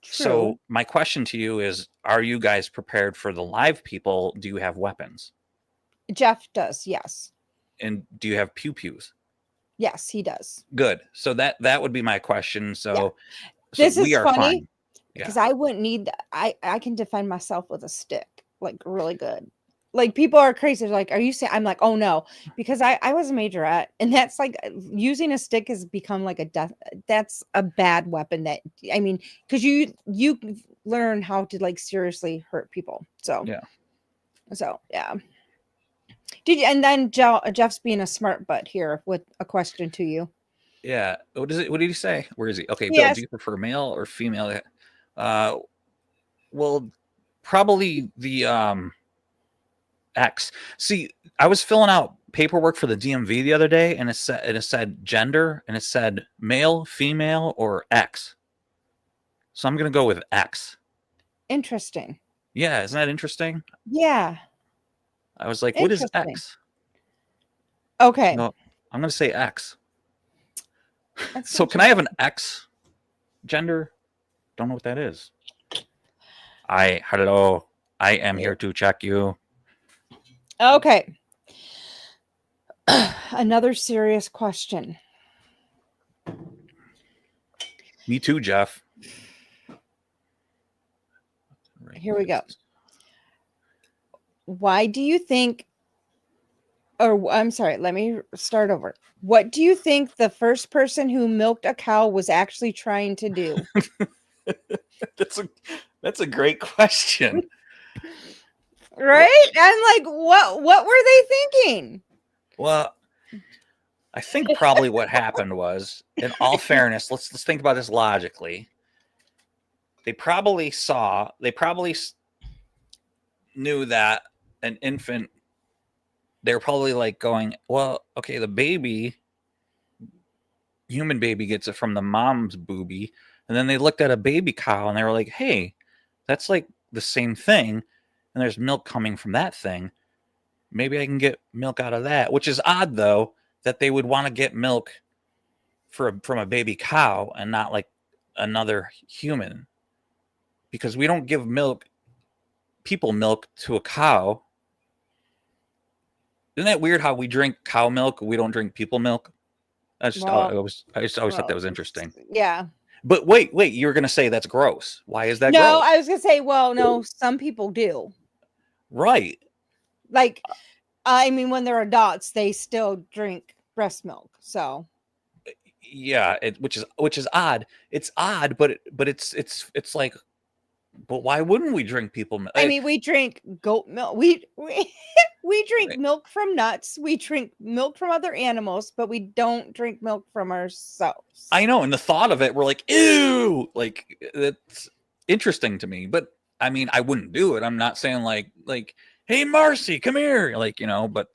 True. So my question to you is, are you guys prepared for the live people? Do you have weapons? Jeff does, yes. And do you have pew-pews? Yes, he does. Good. So that would be my question. So, This we is are funny fine. Yeah. because I wouldn't need. I can defend myself with a stick, like really good. Like people are crazy. They're like, "Are you saying?" I'm like, "Oh no," because I was a majorette, and that's like using a stick has become like a death. That's a bad weapon. That I mean, because you learn how to like seriously hurt people. So Yeah. yeah. Did you? And then Jeff's being a smart butt here with a question to you. Yeah. What is it? What did he say? Where is he? Okay, Bill, Yes. do you prefer male or female? Well, probably the X. See, I was filling out paperwork for the DMV the other day, and it said gender, and it said male, female, or X. So I'm gonna go with X. Interesting. Yeah, isn't that interesting? Yeah. I was like, what is Interesting. X? Okay. No, I'm gonna say X. That's So can I have an interesting. X gender? Don't know what that is. Hello. I am here to check you. Okay. Another serious question. Me too, Jeff. Here we go. Why do you think, or I'm sorry, let me start over. What do you think the first person who milked a cow was actually trying to do? That's a great question. Right? I'm like, what were they thinking? Well, I think probably what happened was, in all fairness, let's think about this logically. They probably knew that an infant. They were probably like going, well, okay, the human baby gets it from the mom's booby, and then they looked at a baby cow and they were like, hey, that's like the same thing, and there's milk coming from that thing. Maybe I can get milk out of that, which is odd though that they would want to get milk from a baby cow and not like another human, because we don't give people milk to a cow. Isn't that weird how we drink cow milk, we don't drink people milk? I just always thought that was interesting. Yeah. But wait, you were gonna say that's gross. Why is that No, gross? I was gonna say, well, no, some people do. Right. Like, I mean, when they're adults, they still drink breast milk. So Yeah, which is odd. It's odd, but it's like, but why wouldn't we drink people milk? I mean, we drink goat milk. We drink Right. milk from nuts. We drink milk from other animals, but we don't drink milk from ourselves. I know, and the thought of it, we're like, ew, like that's interesting to me. But I mean, I wouldn't do it. I'm not saying like, hey, Marcy, come here, like, but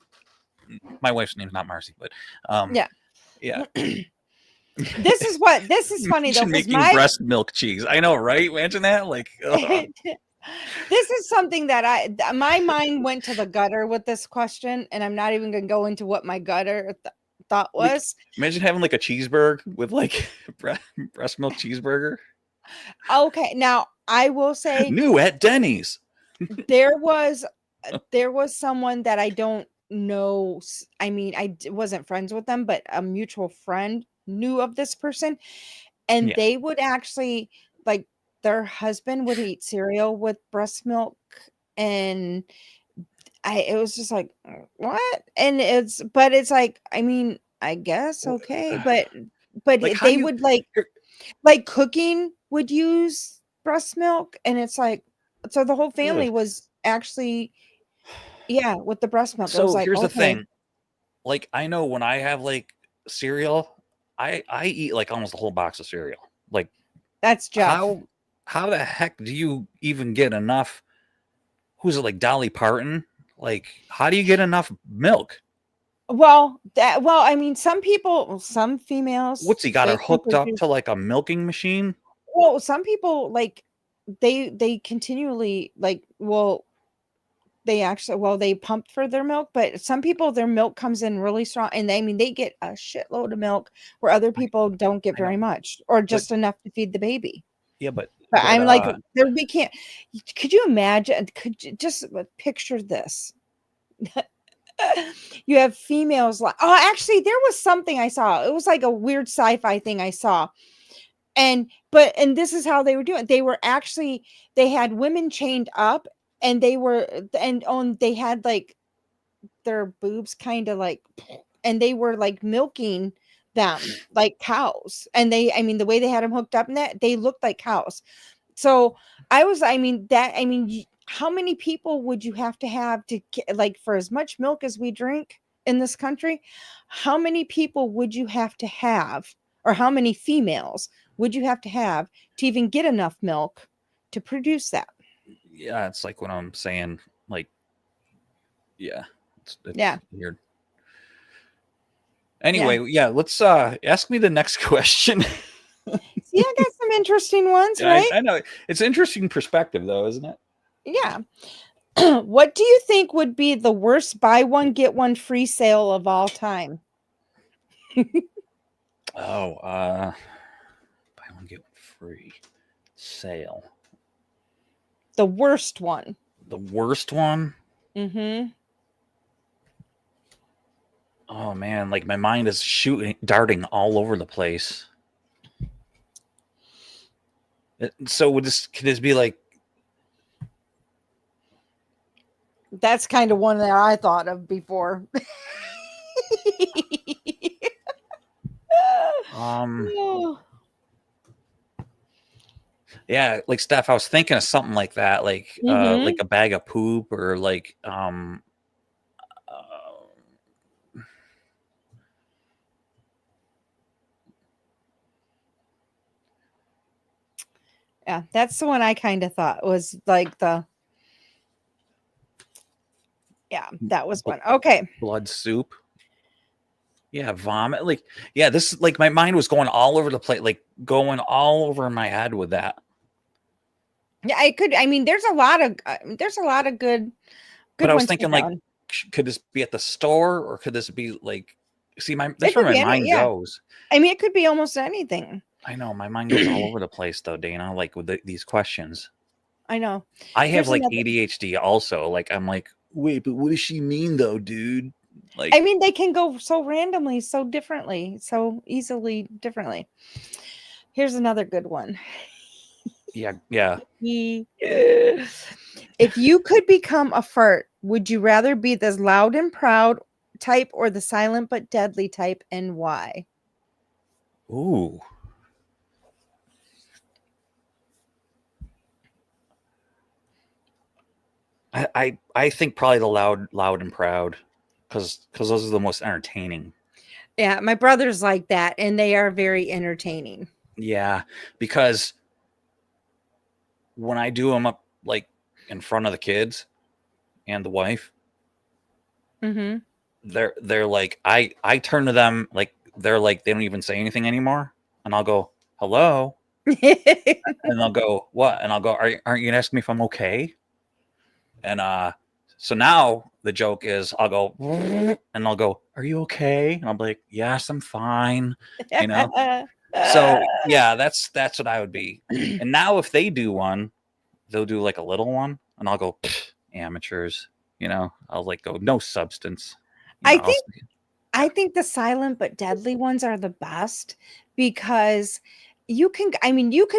my wife's name's not Marcy, but Yeah. This is funny though, because making breast milk cheese. I know, right? Imagine that. Like, this is something that my mind went to the gutter with this question, and I'm not even going to go into what my gutter thought was. Imagine having like a cheeseburger with like breast milk cheeseburger. Okay, now I will say new at Denny's. there was someone that I don't know. I mean, I wasn't friends with them, but a mutual friend knew of this person, and they would actually, like, their husband would eat cereal with breast milk, and it was just like, what? And it's like, I mean, I guess okay, but Like, they would like cooking would use breast milk, and it's like, so the whole family was actually with the breast milk. So it was like, here's the okay. thing, like, I know when I have like cereal, I eat like almost a whole box of cereal. Like, That's Jeff. How the heck do you even get enough? Who's it, like Dolly Parton? Like, how do you get enough milk? Well, I mean, some females. What's he got her hooked up to like a milking machine? Well, some people, like, they continually, like, they pump for their milk, but some people, their milk comes in really strong, and they get a shitload of milk where other people don't get very much, or just enough to feed the baby. Yeah, but I'm like, we can't. Could you imagine? Could you just picture this? You have females like, oh, actually, there was something I saw. It was like a weird sci-fi thing I saw. And this is how they were doing. They had women chained up, and they had like their boobs kind of like, and they were like milking them like cows. And the way they had them hooked up in that, they looked like cows. So how many people would you have to like, for as much milk as we drink in this country, how many people would you have to have, or how many females would you have to even get enough milk to produce that? Yeah, it's like what I'm saying. Like, yeah, it's Yeah. weird. Anyway, yeah, let's ask me the next question. See, I got some interesting ones, right? I know it's interesting perspective, though, isn't it? Yeah. What do you think would be the worst buy one get one free sale of all time? Oh, buy one get one free sale. The worst one. The worst one? Mm-hmm. Oh man, like my mind is darting all over the place. So could this be like? That's kind of one that I thought of before. Oh. Yeah, like Steph, I was thinking of something like that, like like a bag of poop, or like Yeah, that's the one I kind of thought was like that was one. Okay. blood soup. Yeah, vomit. Like, yeah, this like my mind was going all over the place, like going all over my head with that. Yeah, I could. I mean, there's a lot of good. But I was ones thinking, to like, down. could this be at the store, or could this be like? See, that's It where could my be mind yeah. goes. I mean, it could be almost anything. I know my mind goes all over the place, though, Dana. Like with these questions. I know. I have Here's like another- ADHD also. Like I'm like, wait, but what does she mean though, dude? Like, I mean, they can go so randomly, so differently, so easily differently. Here's another good one. yeah. If you could become a fart, would you rather be the loud and proud type or the silent but deadly type, and why? Ooh. I think probably the loud and proud, because those are the most entertaining. Yeah, my brother's like that, and they are very entertaining. Yeah, because when I do them up like in front of the kids and the wife, Mm-hmm. they're like I turn to them like they're like they don't even say anything anymore, and I'll go hello, and they'll go what, and I'll go aren't you gonna ask me if I'm okay? And so now the joke is I'll go and I'll go, are you okay? And I'll be like, yes, I'm fine. You know. So yeah, that's what I would be. And now if they do one, they'll do like a little one, and I'll go amateurs. You know, I'll like go no substance. You know, I think the silent but deadly ones are the best, because you could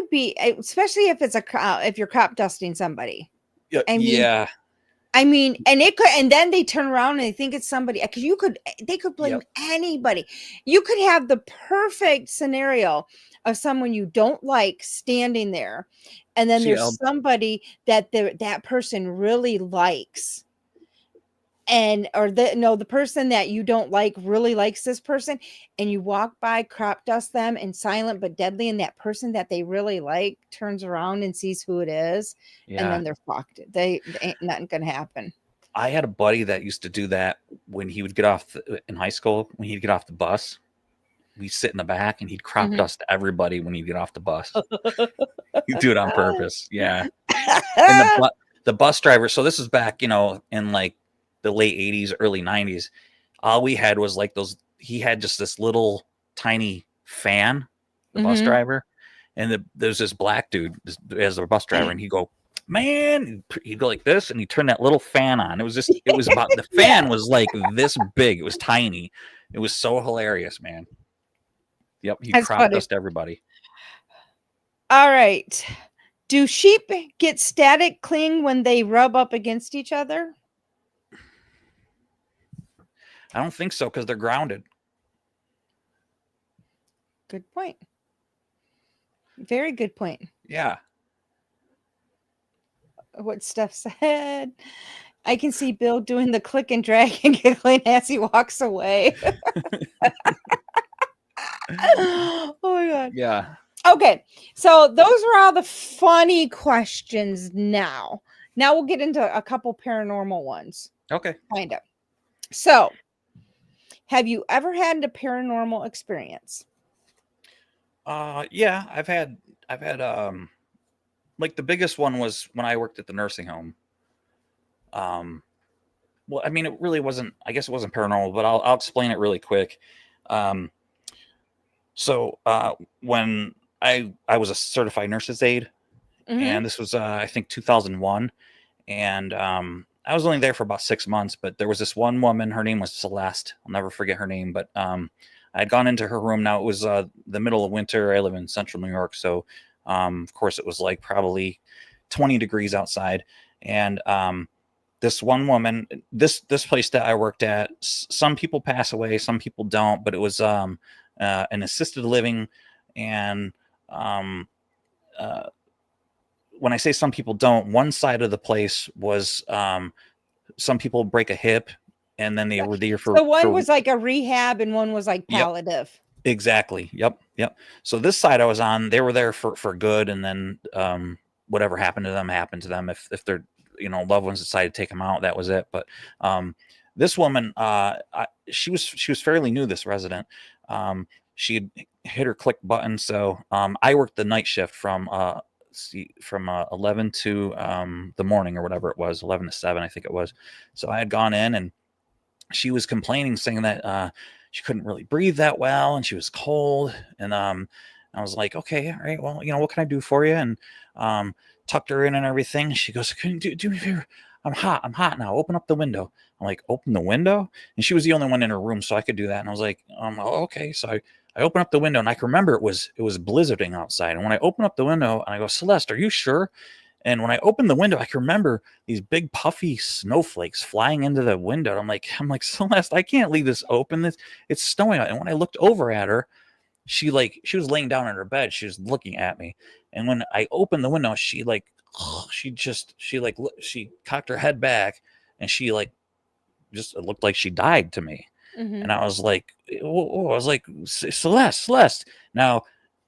be, especially if it's if you're crop dusting somebody. yeah. I mean, and then they turn around and they think it's somebody, because they could blame anybody. You could have the perfect scenario of someone you don't like standing there, and then there's somebody that that person really likes, the person that you don't like really likes this person, and you walk by, crop dust them, and silent but deadly, and that person that they really like turns around and sees who it is, and then they're fucked. They ain't nothing gonna happen. I had a buddy that used to do that when he would get off in high school. When he'd get off the bus, we'd sit in the back, and he'd crop dust everybody when he'd get off the bus. He'd do it on purpose. Yeah. And the bus driver. So this is back, in like the late 80s, early 90s. All we had was like he had just this little tiny fan, the bus driver. And there's this black dude as a bus driver, and he'd go, man, he'd go like this and he'd turn that little fan on. It was about, the fan was like this big. It was tiny. It was so hilarious, man. Yep. He That's crop funny. dust everybody. All right. Do sheep get static cling when they rub up against each other? I don't think so, because they're grounded. Good point. Very good point. Yeah. What Steph said. I can see Bill doing the click and drag and giggling as he walks away. Oh my God. Yeah. Okay. So those were all the funny questions now. Now we'll get into a couple paranormal ones. Okay. Kind of. So, have you ever had a paranormal experience? Yeah, I've had like the biggest one was when I worked at the nursing home. Well, I mean, it really wasn't, I guess it wasn't paranormal, but I'll explain it really quick. So when I was a certified nurse's aide, and this was I think 2001, and I was only there for about 6 months, but there was this one woman, her name was Celeste. I'll never forget her name, but I'd gone into her room. Now it was the middle of winter. I live in central New York, so of course it was like probably 20 degrees outside, and this one woman, this place that I worked at, some people pass away, some people don't, but it was an assisted living, and when I say some people don't, one side of the place was some people break a hip, and then they were there for. So one was like a rehab, and one was like Yep. palliative. Exactly. Yep. So this side I was on, they were there for good, and then whatever happened to them happened to them. If their loved ones decided to take them out, that was it. But this woman, she was fairly new. This resident, she had hit her click button. So I worked the night shift from 11 to the morning or whatever it was, 11 to 7, I think it was. So I had gone in, and she was complaining, saying that she couldn't really breathe that well, and she was cold. And I was like, okay, all right, well, what can I do for you? And tucked her in and everything. She goes, can you do me a favor? I'm hot now. Open up the window. I'm like, open the window? And she was the only one in her room, so I could do that. And I was like, oh, okay. So I opened up the window, and I can remember it was blizzarding outside. And when I opened up the window, and I go, Celeste, are you sure? And when I opened the window, I can remember these big puffy snowflakes flying into the window. I'm like, Celeste, I can't leave this open. It's snowing out. And when I looked over at her, she was laying down in her bed. She was looking at me. And when I opened the window, she cocked her head back, and she it looked like she died to me. And I was like, Celeste. Now,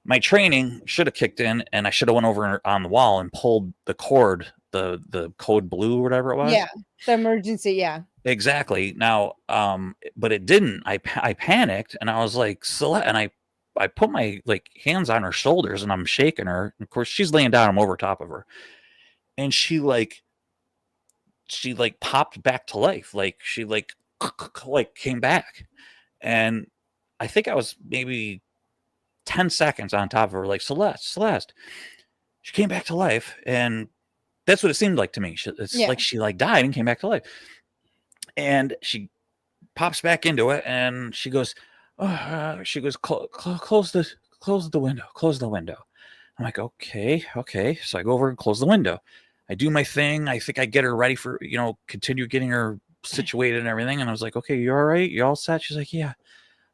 my training should have kicked in, and I should have went over on the wall and pulled the cord, the code blue or whatever it was. Yeah, the emergency. Yeah, exactly. Now, but it didn't. I panicked, and I was like, Celeste, and I put my hands on her shoulders, and I'm shaking her. Of course, she's laying down. I'm over top of her, and she popped back to life. She came back, and I think I was maybe 10 seconds on top of her, like, Celeste. She came back to life, and that's what it seemed like to me. Like she died and came back to life, and she pops back into it, and she goes, close the window. I'm like, okay. So I go over and close the window. I do my thing. I think I get her ready for, continue getting her situated and everything. And I was like, okay, you all right? You all set? She's like, yeah,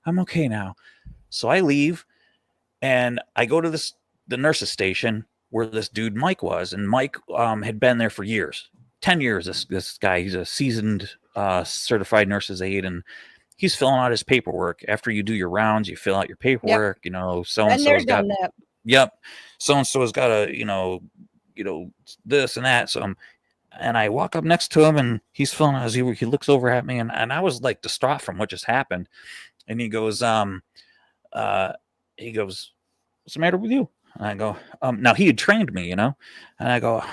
I'm okay now. So I leave, and I go to the nurse's station where this dude Mike was, and Mike had been there for years, 10 years. This guy, he's a seasoned certified nurse's aide, and he's filling out his paperwork. After you do your rounds, you fill out your paperwork. So and so's got that. Yep, so and so has got a this and that. So and I walk up next to him, and he's filling out. He looks over at me, and I was like distraught from what just happened. And he goes, what's the matter with you? And I go, now he had trained me, and I go,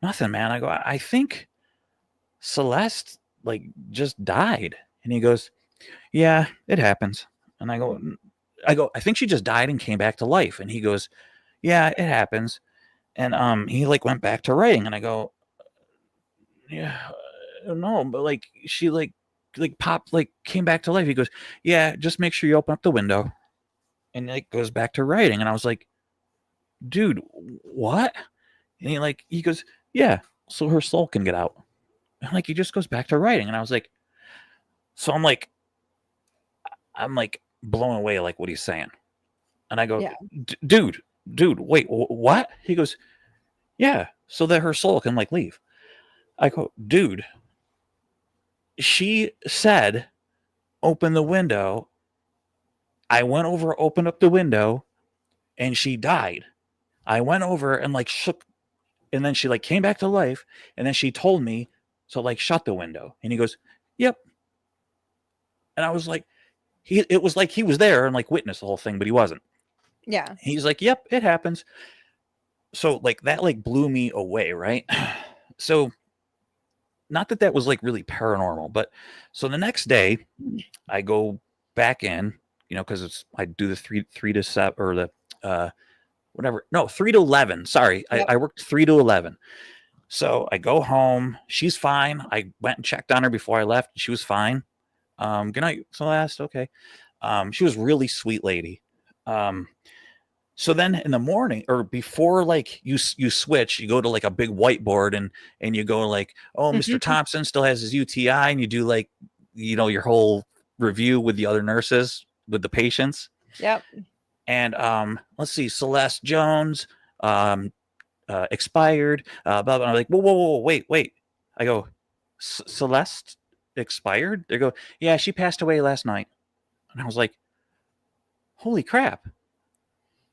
nothing, man. I go, I think Celeste just died. And he goes, yeah, it happens. And I go, I think she just died and came back to life. And he goes, yeah, it happens. And he like went back to writing, and I go, yeah, no, but like she like popped, like came back to life. He goes, yeah, just make sure you open up the window, and like goes back to writing. And I was like, dude, what? And he goes, yeah, so her soul can get out. And like he just goes back to writing. And I was like, so I'm like blown away, like what he's saying. And I go, Yeah. dude, wait, what? He goes, yeah, so that her soul can like leave. I go, dude, she said, open the window. I went over, opened up the window, and she died. I went over and like shook, and then she like came back to life, and then she told me to like shut the window. And he goes, yep. And I was like, it was like he was there and like witnessed the whole thing, but he wasn't. Yeah. He's like, yep, it happens. So like that like blew me away, right? So not that was like really paranormal, but so the next day I go back in, because I do the three to 7 or the whatever. No, 3 to 11. Sorry, Yep. I worked 3 to 11. So I go home. She's fine. I went and checked on her before I left. She was fine. Good night, Celeste. Okay. She was really sweet lady. So then in the morning or before, like you switch, you go to like a big whiteboard and you go like, oh, Mr. Thompson still has his UTI, and you do like, your whole review with the other nurses, with the patients. Yep. And let's see, Celeste Jones, expired. Blah, blah. I'm like, whoa, wait. I go, Celeste expired? They go, yeah, she passed away last night. And I was like, holy crap.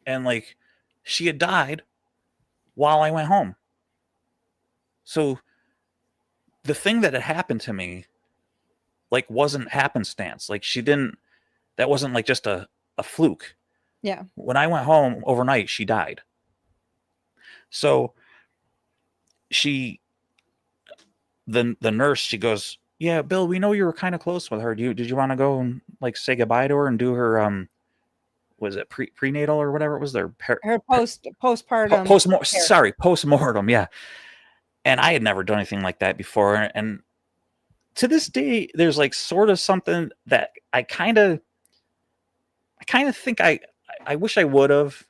And like she had died while I went home. So the thing that had happened to me like wasn't happenstance. Like that wasn't like just a fluke. Yeah. When I went home overnight, she died. So the nurse, she goes, yeah, Bill, we know you were kind of close with her. Did you want to go and like say goodbye to her and do her was it prenatal or whatever it was, their Her postpartum. postmortem, yeah. And I had never done anything like that before, and to this day there's like sort of something that I kind of think I wish I would have,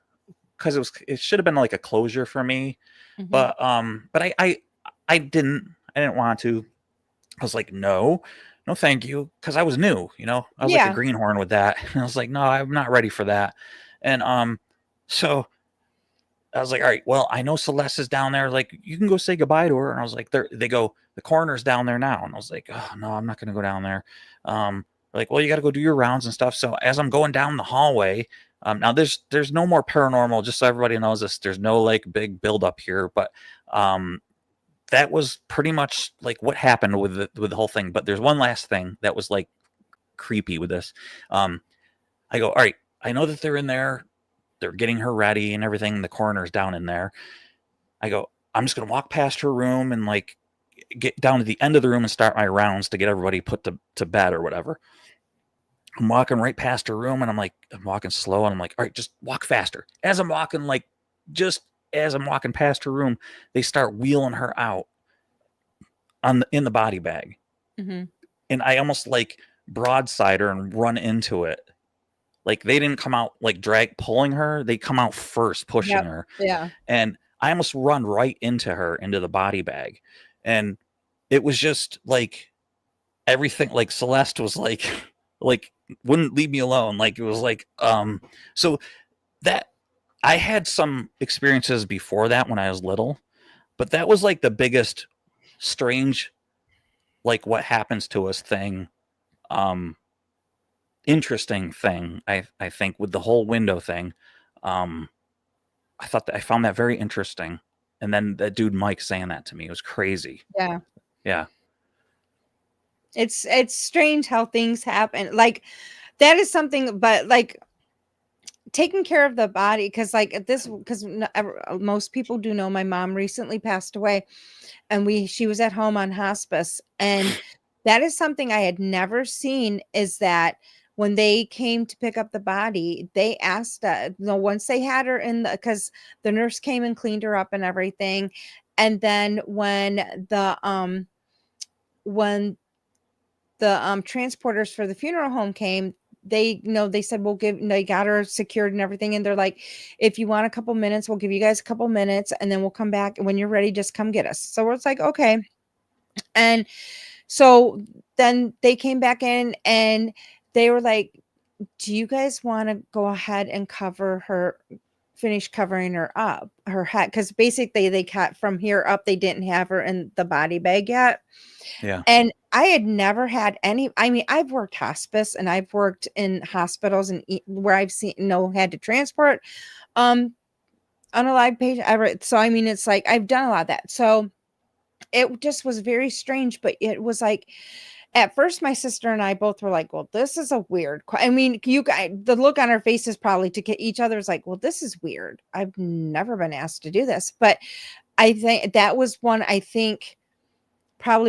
because it should have been like a closure for me. Mhm. But I didn't want to. I was like, no thank you, because I was new, I was like a greenhorn with that. And I was like, no, I'm not ready for that. And so I was like, all right, well, I know Celeste is down there, like you can go say goodbye to her. And I was like, they go, the coroner's down there now. And I was like, oh no, I'm not gonna go down there. Like, well, you got to go do your rounds and stuff. So as I'm going down the hallway, now there's no more paranormal, just so everybody knows this, there's no like big buildup here, but that was pretty much like what happened with the whole thing. But there's one last thing that was like creepy with this. I go, all right, I know that they're in there, they're getting her ready and everything. The coroner's down in there. I go, I'm just gonna walk past her room and like get down to the end of the room and start my rounds to get everybody put to bed or whatever. I'm walking right past her room, and I'm walking slow, and I'm like, all right, just walk faster. As I'm walking, like just as I'm walking past her room, they start wheeling her out in the body bag. Mm-hmm. And I almost like broadside her and run into it. Like they didn't come out like pulling her. They come out first, pushing her. Yeah. And I almost run right into her, into the body bag. And it was just like everything, like Celeste was like wouldn't leave me alone. Like it was like, so that I had some experiences before that when I was little, but that was like the biggest strange, like what happens to us thing, interesting thing. I think with the whole window thing, I found that very interesting. And then that dude Mike saying that to me, it was crazy. Yeah. Yeah. It's strange how things happen. Like that is something, but like taking care of the body, because most people do know my mom recently passed away, and she was at home on hospice, and that is something I had never seen, is that when they came to pick up the body, they asked, once they had her in the, because the nurse came and cleaned her up and everything. And then when the transporters for the funeral home came, they said, they got her secured and everything. And they're like, if you want a couple minutes, we'll give you guys a couple minutes and then we'll come back. And when you're ready, just come get us. So it's like, okay. And so then they came back in and they were like, do you guys want to go ahead and finish covering her up, her head? Because basically they cut from here up. They didn't have her in the body bag yet. Yeah. And I had never had I've worked hospice and I've worked in hospitals and where I've had to transport unalive patient. So, it's like, I've done a lot of that. So it just was very strange, but it was like, at first, my sister and I both were like, well, this is a weird. You guys, the look on our faces probably to get each other's like, well, this is weird. I've never been asked to do this. But I think that was probably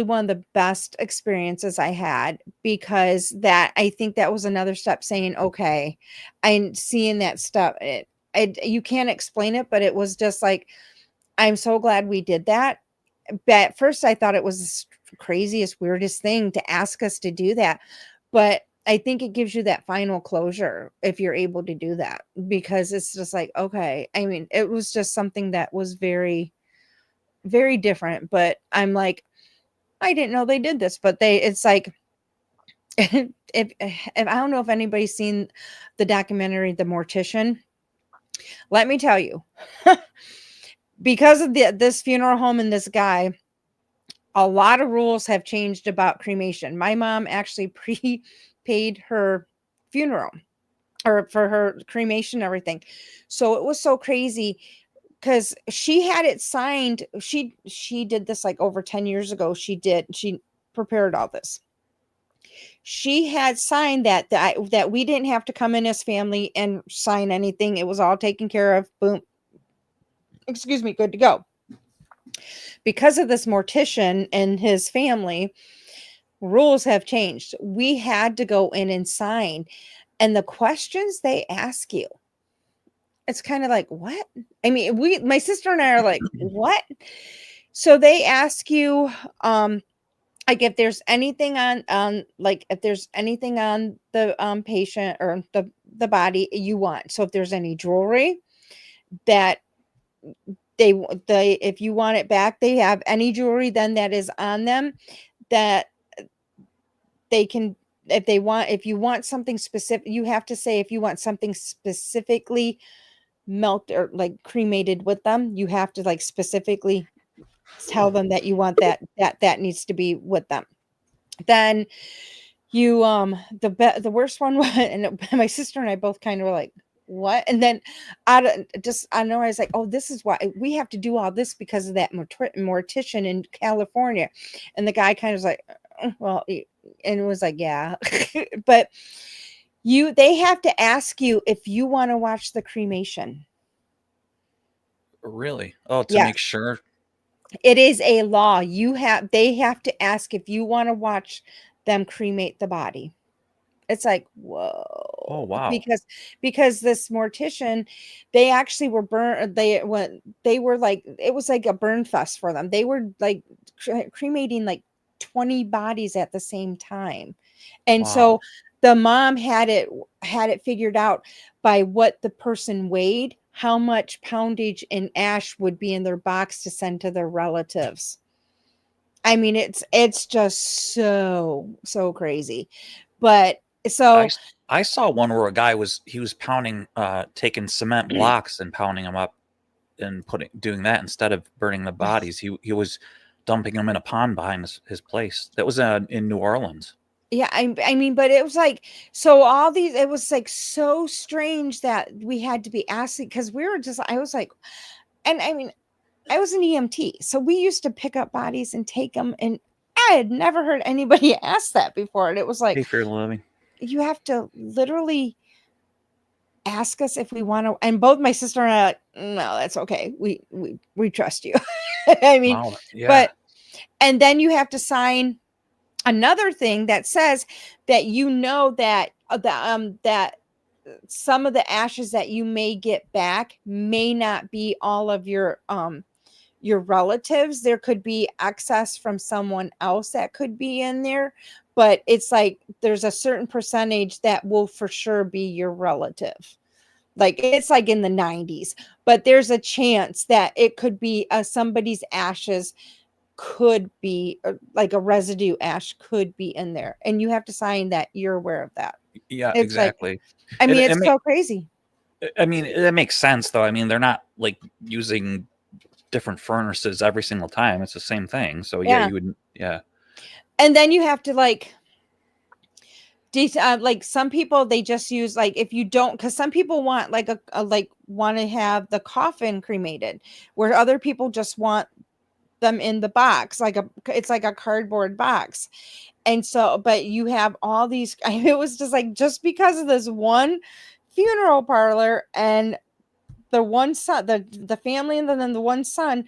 one of the best experiences I had, because I think that was another step saying, okay, I'm seeing that stuff. You can't explain it, but it was just like, I'm so glad we did that. But at first I thought it was the craziest, weirdest thing to ask us to do that. But I think it gives you that final closure if you're able to do that, because it's just like, okay, it was just something that was very, very different. But I'm like, I didn't know they did this, but it's like, if I don't know if anybody's seen the documentary, The Mortician, let me tell you, because of this funeral home and this guy, a lot of rules have changed about cremation. My mom actually prepaid her funeral, or for her cremation and everything. So it was so crazy because she had it signed. She did this like over 10 years ago. She prepared all this. She had signed that we didn't have to come in as family and sign anything. It was all taken care of. Boom. Excuse me. Good to go. Because of this mortician and his family, rules have changed. We had to go in and sign. And the questions they ask you, it's kind of like, what? My sister and I are like, what? So they ask you, like if there's anything on the patient or the body you want. So if there's any jewelry that if you want it back, they have any jewelry then that is on them that they can, if you want something specific, you have to say if you want something specifically melt or like cremated with them, you have to like specifically tell them that you want that needs to be with them. Then you the worst one was, and my sister and I both kind of were like, what? And then I know I was like, oh, this is why we have to do all this, because of that mortician in California. And the guy kind of was like, well, and it was like, yeah. But they have to ask you if you want to watch the cremation. Really? Oh, to Yes. make sure. It is a law. They have to ask if you want to watch them cremate the body. It's like, whoa. Oh, wow. Because this mortician, they actually were burned. They were like, it was like a burn fest for them. They were like cremating like 20 bodies at the same time. And Wow. so the mom had it figured out by what the person weighed, how much poundage and ash would be in their box to send to their relatives. It's just so crazy. But so I saw one where a guy was pounding, taking cement blocks and pounding them up and doing that instead of burning the bodies. He was dumping them in a pond behind his place. That was in New Orleans. Yeah, but it was like, so all these, it was like so strange that we had to be asking, because I was like, and I was an EMT, so we used to pick up bodies and take them, and I had never heard anybody ask that before. And it was like, Pay for your living. You have to literally ask us if we want to. And both my sister and I are like, no, that's okay. We trust you. Wow. Yeah. And then you have to sign another thing that says that that that some of the ashes that you may get back may not be all of your relatives. There could be excess from someone else that could be in there, but it's like there's a certain percentage that will for sure be your relative. Like it's like in the 90s, but there's a chance that it could be somebody's ashes could be like a residue ash could be in there, and you have to sign that you're aware of that. Yeah, It's like, exactly. I mean, It it's so crazy. I mean, that makes sense though. I mean, they're not like using different furnaces every single time. It's the same thing. So yeah, Yeah. you would. Yeah. And then you have to like like some people they just use like if you don't, because some people want like a like want to have the coffin cremated, where other people just want them in the box, like it's like a cardboard box. And so, but you have all these, it was just like, just because of this one funeral parlor and the one son, the family, and then the one son,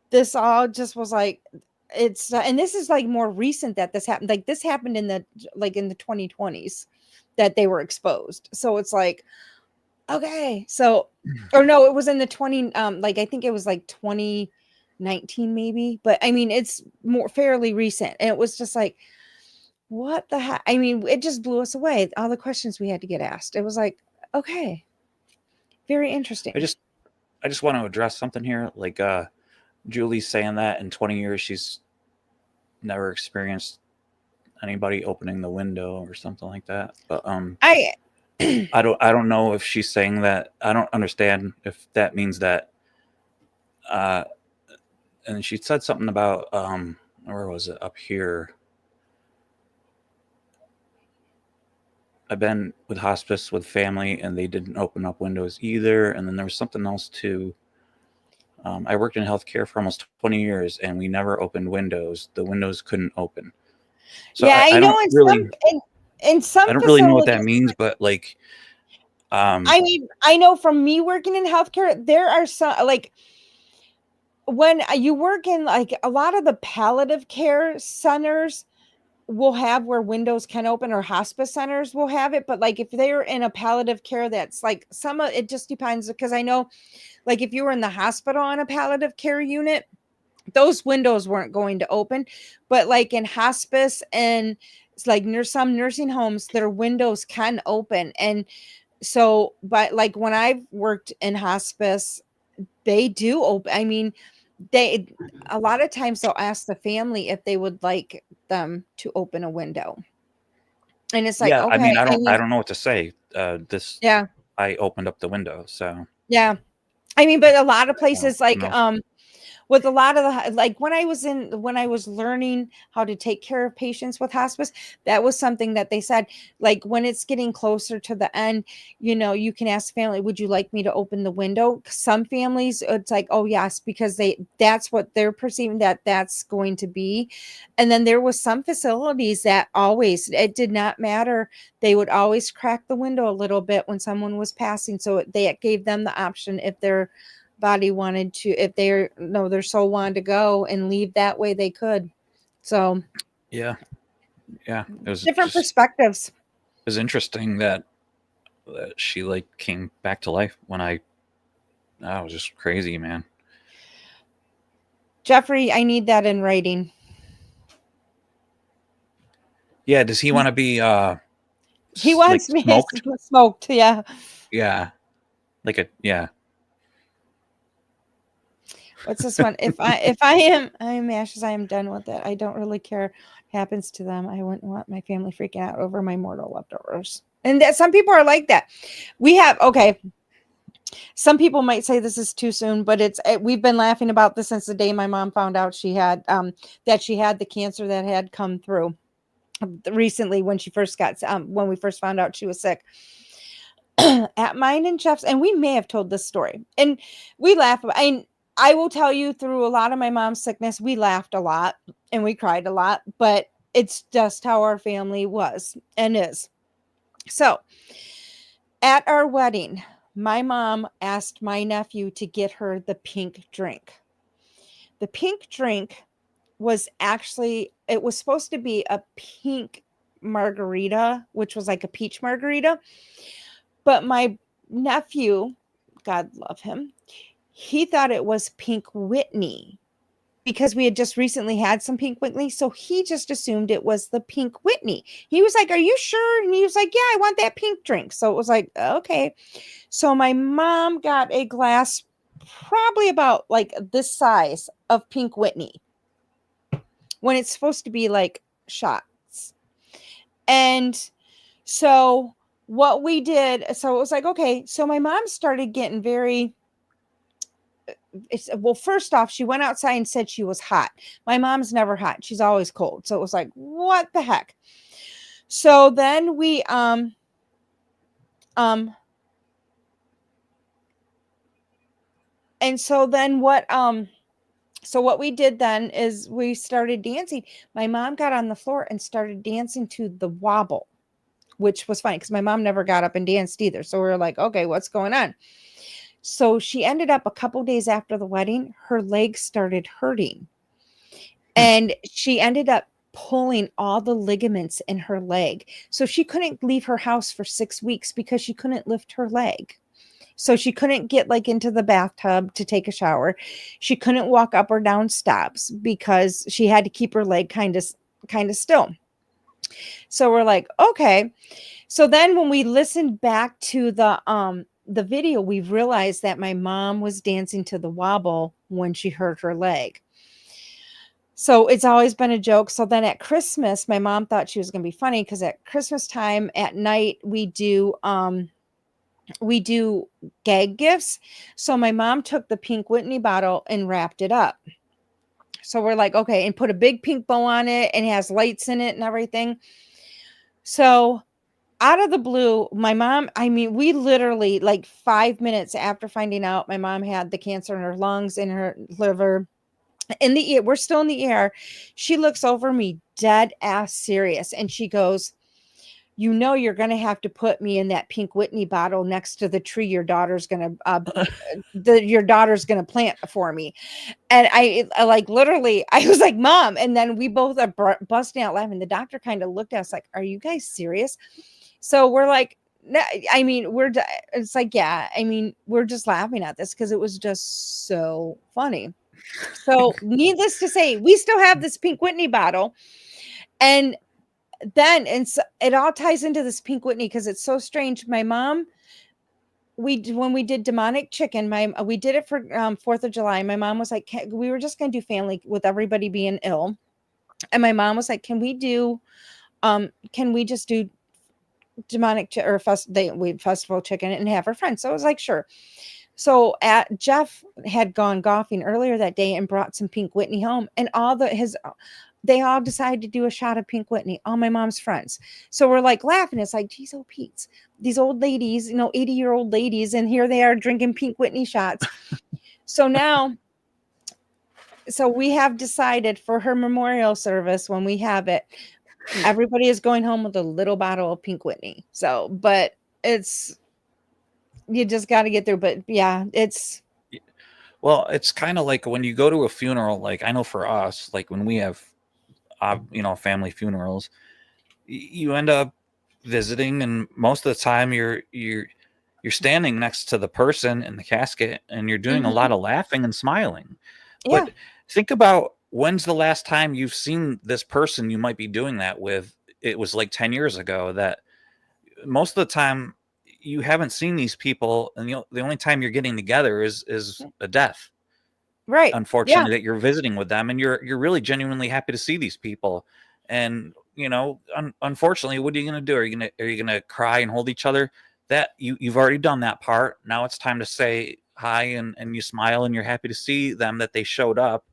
this all just was like, it's, and this is like more recent that this happened. Like this happened in the 2020s that they were exposed. So it's like, okay, so, or no, it was in the 20, like I think it was like 2019 maybe, but I mean, it's more fairly recent. And it was just like, what the heck? I mean, it just blew us away. All the questions we had to get asked. It was like, okay, very interesting. I just want to address something here. Like Julie's saying that in 20 years she's never experienced anybody opening the window or something like that. But I I don't know if she's saying that. I don't understand if that means that. And she said something about where was it, up here? I've been with hospice with family and they didn't open up windows either. And then there was something else too. I worked in healthcare for almost 20 years and we never opened windows. The windows couldn't open. So yeah, I know don't in really, some in some I don't really know what that facilities, means, but like, I mean, I know from me working in healthcare, there are some like when you work in like a lot of the palliative care centers will have where windows can open, or hospice centers will have it. But like if they're in a palliative care, that's like some of it just depends, because I know like if you were in the hospital on a palliative care unit, those windows weren't going to open. But like in hospice and it's like some nursing homes, their windows can open. And so, but like when I've worked in hospice, they do open. I mean, they a lot of times they'll ask the family if they would like them to open a window. And it's like, yeah, I mean, okay. I don't know what to say. Yeah. I opened up the window. So Yeah. I mean, but a lot of places like no. with a lot of the like when I was learning how to take care of patients with hospice, that was something that they said, like when it's getting closer to the end, you can ask the family, would you like me to open the window? Some families, it's like, oh yes, because that's what they're perceiving that's going to be. And then there was some facilities that always, it did not matter, they would always crack the window a little bit when someone was passing, so they gave them the option if their body wanted to, if their soul wanted to go and leave that way, they could. So yeah, it was different just, perspectives. it was interesting that she like came back to life when that was just crazy, man. Jeffrey, I need that in writing. Yeah, does he want to be He wants like me smoked? smoked. Yeah. Yeah, What's this one? If I am ashes, I am done with it. I don't really care what happens to them. I wouldn't want my family freaking out over my mortal leftovers. And that some people are like that. Some people might say this is too soon, but we've been laughing about this since the day my mom found out she had the cancer that had come through recently when she first got when we first found out she was sick. At mine and Jeff's, and we may have told this story, and we laugh about. I will tell you, through a lot of my mom's sickness, we laughed a lot and we cried a lot, but it's just how our family was and is. So at our wedding, my mom asked my nephew to get her the pink drink. The pink drink was actually, it was supposed to be a pink margarita, which was like a peach margarita. But my nephew, God love him, he thought it was Pink Whitney because we had just recently had some Pink Whitney. So he just assumed it was the Pink Whitney. He was like, "Are you sure?" And he was like, "Yeah, I want that pink drink." So it was like, okay. So my mom got a glass probably about like this size of Pink Whitney when it's supposed to be like shots. And so what we did, so it was like, okay. So my mom started getting very, well, first off, she went outside and said she was hot. My mom's never hot. She's always cold. So it was like, what the heck? So then we, and so then what we did then is we started dancing. My mom got on the floor and started dancing to the wobble, which was funny because my mom never got up and danced either. So we were like, okay, what's going on? So she ended up a couple days after the wedding, her legs started hurting. And she ended up pulling all the ligaments in her leg. So she couldn't leave her house for 6 weeks because she couldn't lift her leg. So she couldn't get like into the bathtub to take a shower. She couldn't walk up or down steps because she had to keep her leg kind of still. So we're like, okay. So then when we listened back to the video, we realized that my mom was dancing to the wobble when she hurt her leg. So it's always been a joke. So then at Christmas, my mom thought she was going to be funny because at Christmas time at night, we do gag gifts. So my mom took the Pink Whitney bottle and wrapped it up. So we're like, okay, and put a big pink bow on it and it has lights in it and everything. So out of the blue, my mom, I mean, we literally like 5 minutes after finding out my mom had the cancer in her lungs, in her liver, in the ear, we're still in the air. She looks over me dead ass serious. And she goes, "You know, you're going to have to put me in that Pink Whitney bottle next to the tree your daughter's going to plant for me." And I like literally, I was like, "Mom." And then we both are busting out laughing. The doctor kind of looked at us like, "Are you guys serious?" So we're like, no, I mean, it's like, yeah, I mean, we're just laughing at this because it was just so funny. So needless to say, we still have this Pink Whitney bottle. And then, and so it all ties into this Pink Whitney because it's so strange. My mom, when we did demonic chicken, we did it for 4th of July. My mom was like, we were just going to do family with everybody being ill. And my mom was like, can we just do demonic or festival chicken and have her friends? So I was like, sure. So Jeff had gone golfing earlier that day and brought some Pink Whitney home, and they all decided to do a shot of Pink Whitney, all my mom's friends. So we're like laughing. It's like, geez, oh Pete's, these old ladies, 80-year-old ladies, and here they are drinking Pink Whitney shots. So we have decided for her memorial service, when we have it, everybody is going home with a little bottle of Pink Whitney. So, but you just got to get through. But yeah, well, it's kind of like when you go to a funeral, like I know for us, like when we have, family funerals, you end up visiting, and most of the time you're standing next to the person in the casket and you're doing a lot of laughing and smiling. yeah. But think about, when's the last time you've seen this person you might be doing that with? It was like 10 years ago. That most of the time you haven't seen these people, and the only time you're getting together is a death, Right. unfortunately, that you're visiting with them, and you're really genuinely happy to see these people. And unfortunately, what are you going to do? Are you going to cry and hold each other? That you've already done that part. Now it's time to say hi, and you smile, and you're happy to see them, that they showed up.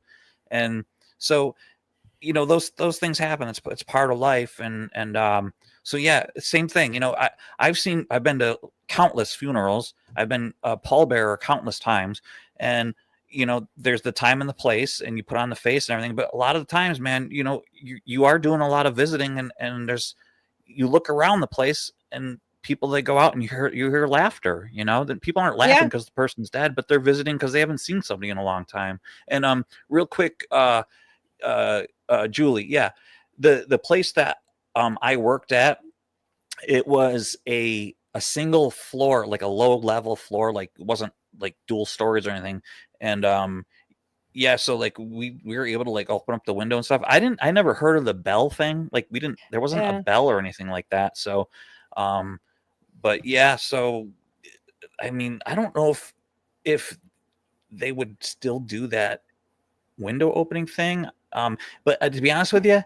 And so those things happen. It's part of life. And so yeah, same thing. I've been to countless funerals. I've been a pallbearer countless times, and there's the time and the place, and you put on the face and everything. But a lot of the times, man, you are doing a lot of visiting, and you look around the place, and people, they go out, and you hear laughter. That people aren't laughing because the person's dead, but they're visiting because they haven't seen somebody in a long time. And real quick, Julie, yeah, the place that I worked at, it was a single floor, like a low level floor, like it wasn't like dual stories or anything. And yeah, so like we were able to like open up the window and stuff. I never heard of the bell thing. Like there wasn't a Yeah. bell or anything like that. So but yeah, so I mean, I don't know if they would still do that window opening thing. But to be honest with you,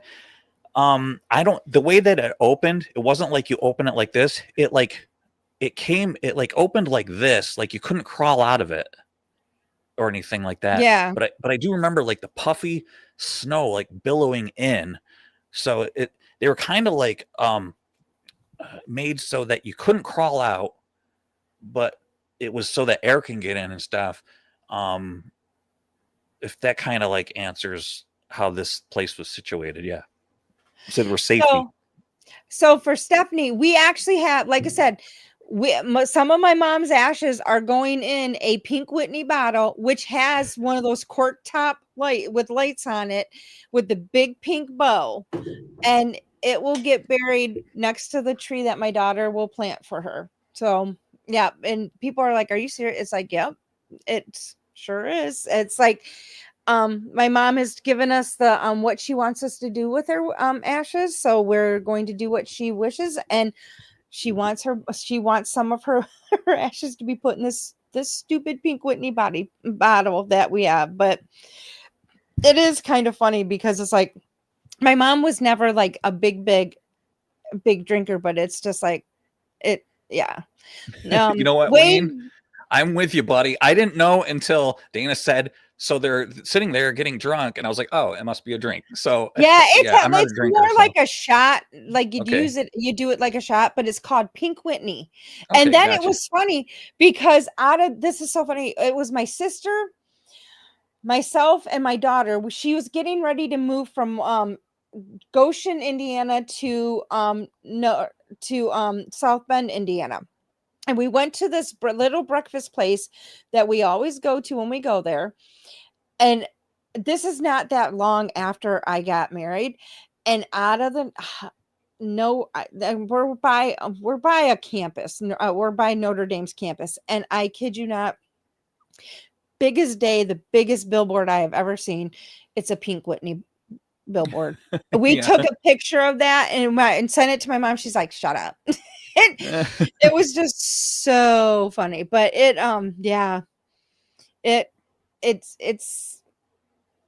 I don't, the way that it opened, it wasn't like you open it like this. It like opened like this, like you couldn't crawl out of it or anything like that. Yeah. But I do remember like the puffy snow like billowing in. So they were kind of like made so that you couldn't crawl out, but it was so that air can get in and stuff. If that kind of like answers how this place was situated, yeah. So there was safety. So for Stephanie, we actually have, like I said, some of my mom's ashes are going in a pink Whitney bottle, which has one of those cork top light with lights on it with the big pink bow, and it will get buried next to the tree that my daughter will plant for her. So yeah, and people are like, "Are you serious?" It's like, "Yep, it sure is." It's like, my mom has given us the what she wants us to do with her ashes, so we're going to do what she wishes, and she wants some of her, her ashes to be put in this stupid pink Whitney bottle that we have. But it is kind of funny because it's like my mom was never like a big drinker, but it's just like it, yeah. You know what, Wayne? I'm with you, buddy. I didn't know until Dana said, so they're sitting there getting drunk, and I was like, oh, it must be a drink. So yeah, it's I'm not a drinker, more so. like a shot. Like you Okay. do it like a shot, but it's called Pink Whitney. Okay, And then gotcha. it was funny because this is so funny. It was my sister, myself, and my daughter. She was getting ready to move from Goshen, Indiana to South Bend, Indiana. And we went to this little breakfast place that we always go to when we go there. And this is not that long after I got married. And out of the we're by a campus. We're by Notre Dame's campus. And I kid you not, biggest day, the biggest billboard I have ever seen. It's a pink Whitney billboard. We Yeah. took a picture of that and sent it to my mom. She's like, shut up. It was just so funny. But yeah, it's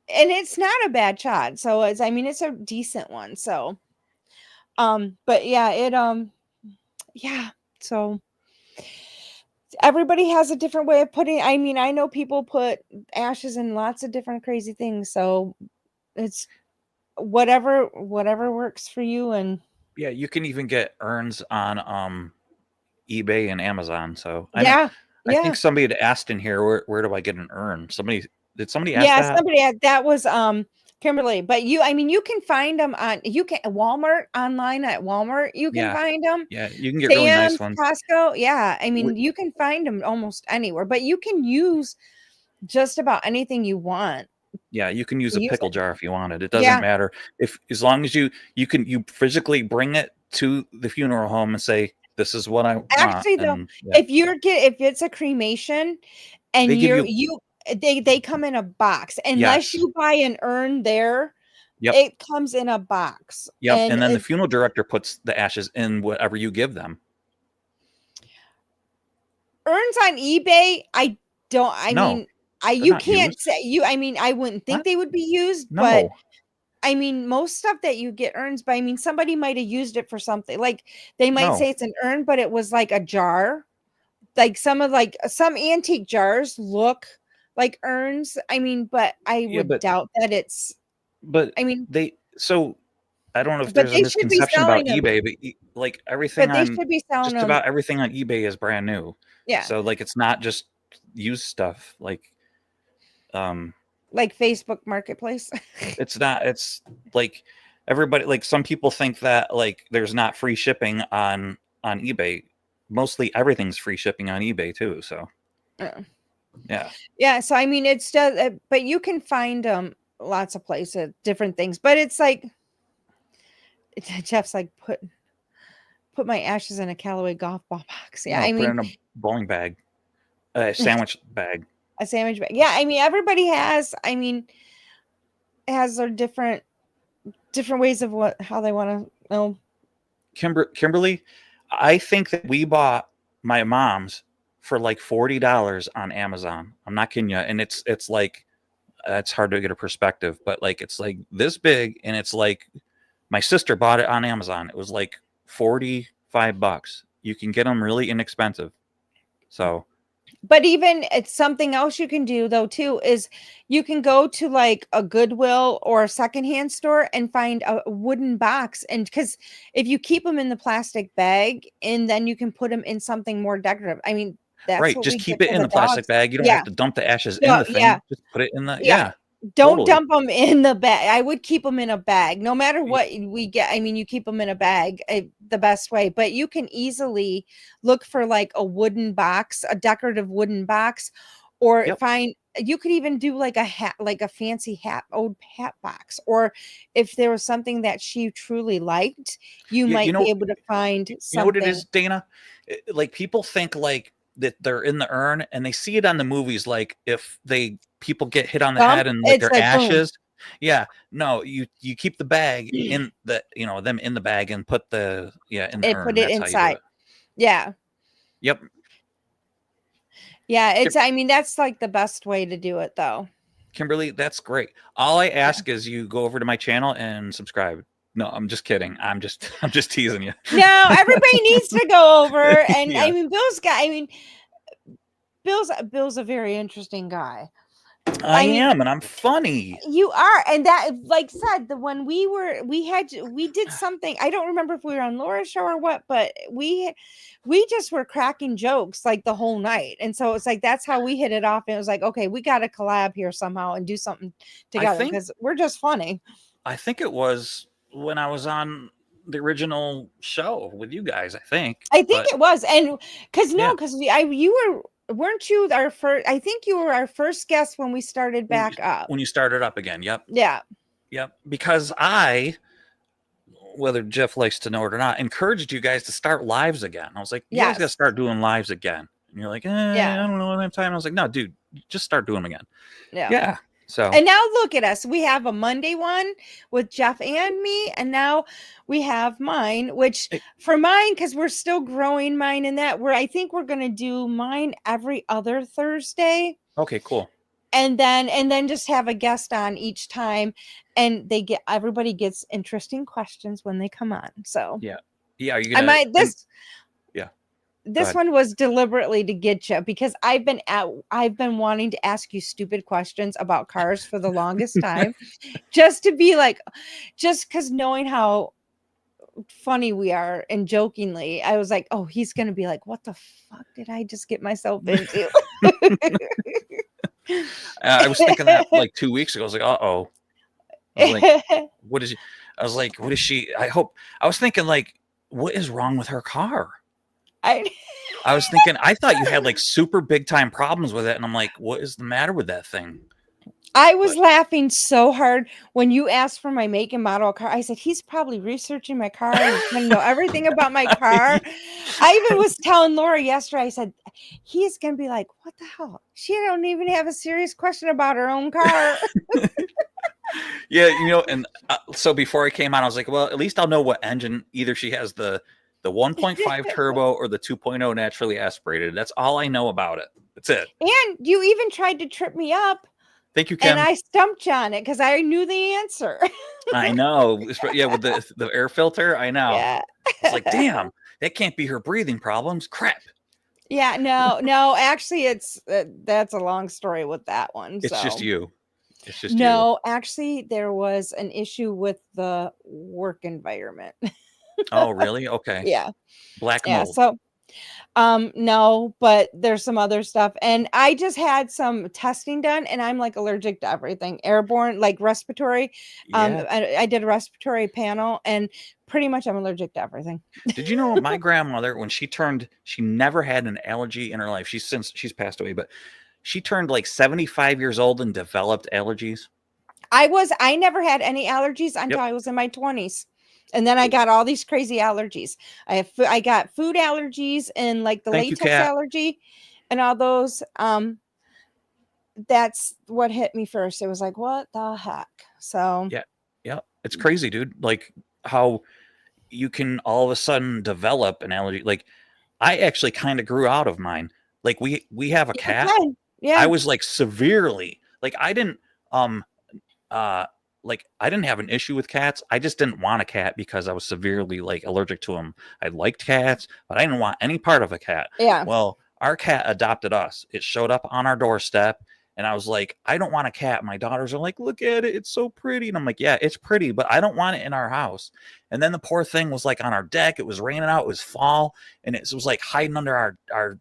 and it's not a bad shot. So it's a decent one. So but yeah, yeah, so everybody has a different way of putting. I know people put ashes in lots of different crazy things. So it's whatever works for you. And yeah, you can even get urns on eBay and Amazon. So yeah, I think somebody had asked in here, where do I get an urn? Did somebody ask that? Somebody that was Kimberly. But you can find them on Walmart, online at Walmart. You can find them. Yeah, you can get really nice ones. Costco. Yeah, you can find them almost anywhere. But you can use just about anything you want. Yeah, you can use a pickle jar if you wanted. It doesn't matter as long as you physically bring it to the funeral home and say, this is what I want. Actually, though, if it's a cremation and they come in a box, unless you buy an urn there. Yep. It comes in a box. Yep. And then the funeral director puts the ashes in whatever you give them. Urns on eBay, you can't say I wouldn't think they would be used, but most stuff that you get urns, but somebody might have used it for something. Like they might say it's an urn, but it was like a jar. Like some antique jars look like urns. But I would doubt that it's. But so I don't know if there's a misconception about eBay, but like everything about everything on eBay is brand new. Yeah. So like it's not just used stuff like Facebook Marketplace. It's not. It's like everybody. Like some people think that like there's not free shipping on eBay. Mostly everything's free shipping on eBay too. So yeah. So it's just, but you can find lots of places, different things. But it's like Jeff's like, put my ashes in a Callaway golf ball box. Yeah, No, I put it mean, in a bowling bag, a sandwich bag. a sandwich bag. Yeah, I mean, everybody has. I mean, has their different ways of how they want to know. Kimberly, I think that we bought my mom's for like $40 on Amazon. I'm not kidding you. And it's like it's hard to get a perspective, but like it's like this big, and it's like my sister bought it on Amazon. It was like $45. You can get them really inexpensive. So But even it's something else you can do though too is you can go to like a Goodwill or a secondhand store and find a wooden box, and because if you keep them in the plastic bag and then you can put them in something more decorative. I mean, that's right, what just we keep did it for in the the plastic dogs. bag. You don't Yeah. have to dump the ashes in No, the thing. yeah. Just put it in the Yeah. yeah. Don't Totally. dump them in the bag. I would keep them in a bag, no matter what we get. I mean, you keep them in a bag, the best way. But you can easily look for like a wooden box, a decorative wooden box, or Yep. find. You could even do like a hat, like a fancy hat, old hat box. Or if there was something that she truly liked, you You might know, be able to find you know what it something. is, Dana? Like people think like that they're in the urn, and they see it on the movies. Like if people get hit on the Dump, head and like it's their like boom. ashes. Yeah, no, you keep the bag in the them in the bag and put the in the And urn. put it That's how you do inside. it. Yeah. Yep. Yeah. Kim- It's, I mean, that's like the best way to do it though. Kimberly, that's great. All I ask is you go over to my channel and subscribe. No, I'm just kidding. I'm just teasing you. No, everybody needs to go over. And I Yeah. mean, Bill's a very interesting guy. I mean, am, and I'm funny. You are, and that, like said, the when we did something. I don't remember if we were on Laura's show or what, but we just were cracking jokes like the whole night, and so it's like that's how we hit it off. And it was like, okay, we got to collab here somehow and do something together think- because we're just funny. I think it was when I was on the original show with you guys. I think It was, and because Yeah. weren't you our first? I think you were our first guest when we started back up. when you started up again. Yep. Yeah. Yep. Because I, whether Jeff likes to know it or not, encouraged you guys to start lives again. I was like, you guys got to Yes. start doing lives again. And you're like, Yeah. I don't know, I don't have time. I was like, no, dude, just start doing them again. Yeah. Yeah. So And now look at us. We have a Monday one with Jeff and me, and now we have mine, which for mine, because we're still growing mine in that, I think we're gonna do mine every other Thursday. okay, cool. And then just have a guest on each time, and everybody gets interesting questions when they come on. So Yeah. Are you I gonna might this yeah. this ahead. one was deliberately to get you because I've been wanting to ask you stupid questions about cars for the longest time, just to be like, just because knowing how funny we are and jokingly, I was like, oh, he's gonna be like, what the fuck did I just get myself into? I was thinking that like 2 weeks ago. I was like, uh-oh. I was like, what is she? I was like, what is she? I was thinking like, what is wrong with her car? I was thinking, I thought you had like super big time problems with it. And I'm like, what is the matter with that thing? I was laughing so hard when you asked for my make and model of car. I said, he's probably researching my car and he's going to know everything about my car. I even was telling Laura yesterday, I said, he's going to be like, what the hell? She don't even have a serious question about her own car. Yeah, and so before I came on, I was like, well, at least I'll know what engine. Either she has the 1.5 turbo or the 2.0 naturally aspirated. That's all I know about it. That's it. And you even tried to trip me up. Thank you, Kim. And I stumped you on it because I knew the answer. I know. Yeah, with the air filter, I know. Yeah. It's like, damn, that can't be her breathing problems. Crap. Yeah, no. Actually, that's a long story with that one. It's just you. It's just no. Actually, there was an issue with the work environment. Oh, really? Okay. Yeah. Black Yeah. mold. So, no, but there's some other stuff, and I just had some testing done, and I'm like allergic to everything airborne, like respiratory. Yeah. I did a respiratory panel, and pretty much I'm allergic to everything. Did you know my grandmother, when she never had an allergy in her life. She's passed away, but she turned like 75 years old and developed allergies. I never had any allergies until I was in my 20s. And then I got all these crazy allergies. I got food allergies and like the Thank you, latex Kat. allergy and all those. That's what hit me first. It was like, what the heck? So Yeah, it's crazy, dude. Like how you can all of a sudden develop an allergy. Like I actually kind of grew out of mine. Like we have a cat. Yeah. I was like severely like I didn't like I didn't have an issue with cats. I just didn't want a cat because I was severely like allergic to them. I liked cats, but I didn't want any part of a cat. Yeah. Well, our cat adopted us. It showed up on our doorstep. And I was like, I don't want a cat. My daughters are like, look at it. It's so pretty. And I'm like, yeah, it's pretty, but I don't want it in our house. And then the poor thing was like on our deck. It was raining out. It was fall. And it was like hiding under our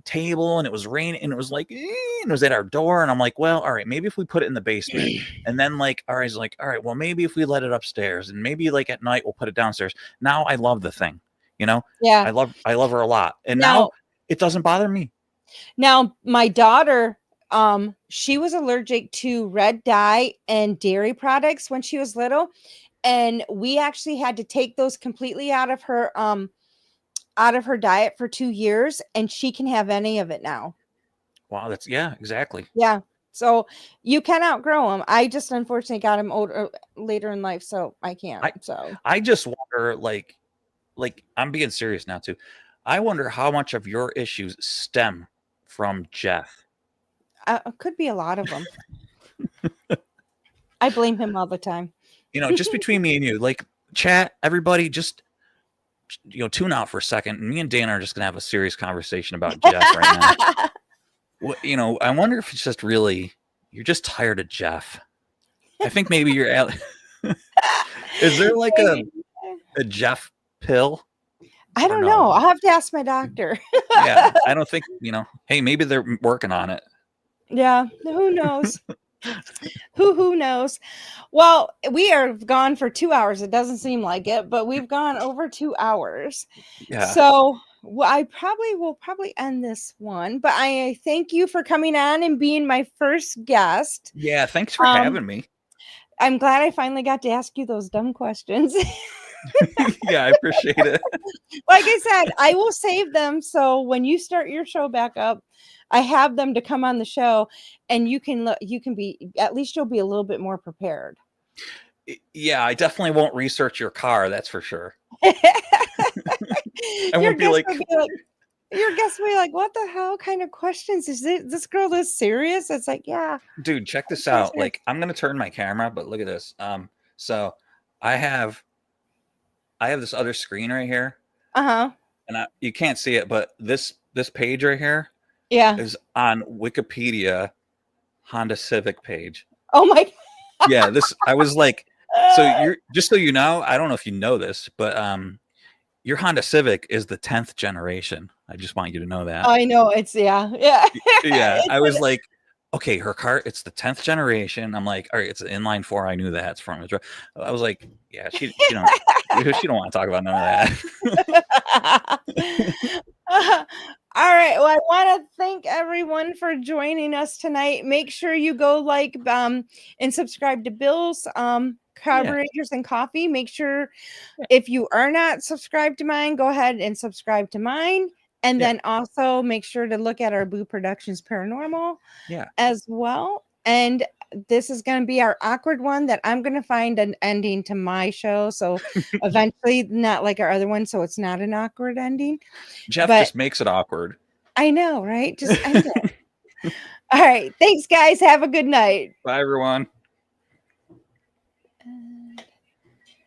table. And it was raining. And it was like, and it was at our door. And I'm like, well, all right, maybe if we put it in the basement. And then like, all right, well, maybe if we let it upstairs. And maybe like at night, we'll put it downstairs. Now I love the thing, Yeah. I love her a lot. And now it doesn't bother me. Now my daughter, she was allergic to red dye and dairy products when she was little, and we actually had to take those completely out of her diet for 2 years, and she can have any of it now. Wow, that's exactly. Yeah, so you can outgrow them. I just unfortunately got them older later in life, so I can't. I just wonder, like I'm being serious now too. I wonder how much of your issues stem from Jeff. Could be a lot of them. I blame him all the time. Just between me and you, like chat, everybody, just tune out for a second. And me and Dana are just gonna have a serious conversation about Jeff right now. I wonder if it's just really you're just tired of Jeff. I think maybe you're. Is there like a Jeff pill? I don't know. I'll have to ask my doctor. Yeah, I don't think Hey, maybe they're working on it. Yeah, who knows? Who knows? Well, we are gone for 2 hours. It doesn't seem like it, but we've gone over 2 hours. Yeah. So I will end this one, but I thank you for coming on and being my first guest. Yeah, thanks for having me. I'm glad I finally got to ask you those dumb questions. Yeah, I appreciate it. Like I said, I will save them. So when you start your show back up, I have them to come on the show, and you can be, at least you'll be a little bit more prepared. Yeah, I definitely won't research your car. That's for sure. I won't be like, your guests will be like, what the hell kind of questions is this girl this serious? It's like, yeah. Dude, check this out. Like, I'm going to turn my camera, but look at this. So I have this other screen right here. Uh-huh. And you can't see it, but this page right here is on Wikipedia Honda Civic page. Oh my. Yeah, I was like, so you're just so you know, I don't know if you know this, but your Honda Civic is the 10th generation. I just want you to know that. I know it's yeah. Yeah. I was like, okay, her car, it's the 10th generation. I'm like, all right, it's an inline 4. I knew that. It's front wheel drive. I was like, yeah, she don't want to talk about none of that. All right. Well, I want to thank everyone for joining us tonight. Make sure you go like and subscribe to Bill's Carburetors and Coffee. Make sure if you are not subscribed to mine, go ahead and subscribe to mine. And then also make sure to look at our Boo Productions Paranormal as well. And this is going to be our awkward one that I'm going to find an ending to my show. So eventually, not like our other one. So it's not an awkward ending. Jeff just makes it awkward. I know, right? Just end it. All right. Thanks, guys. Have a good night. Bye, everyone.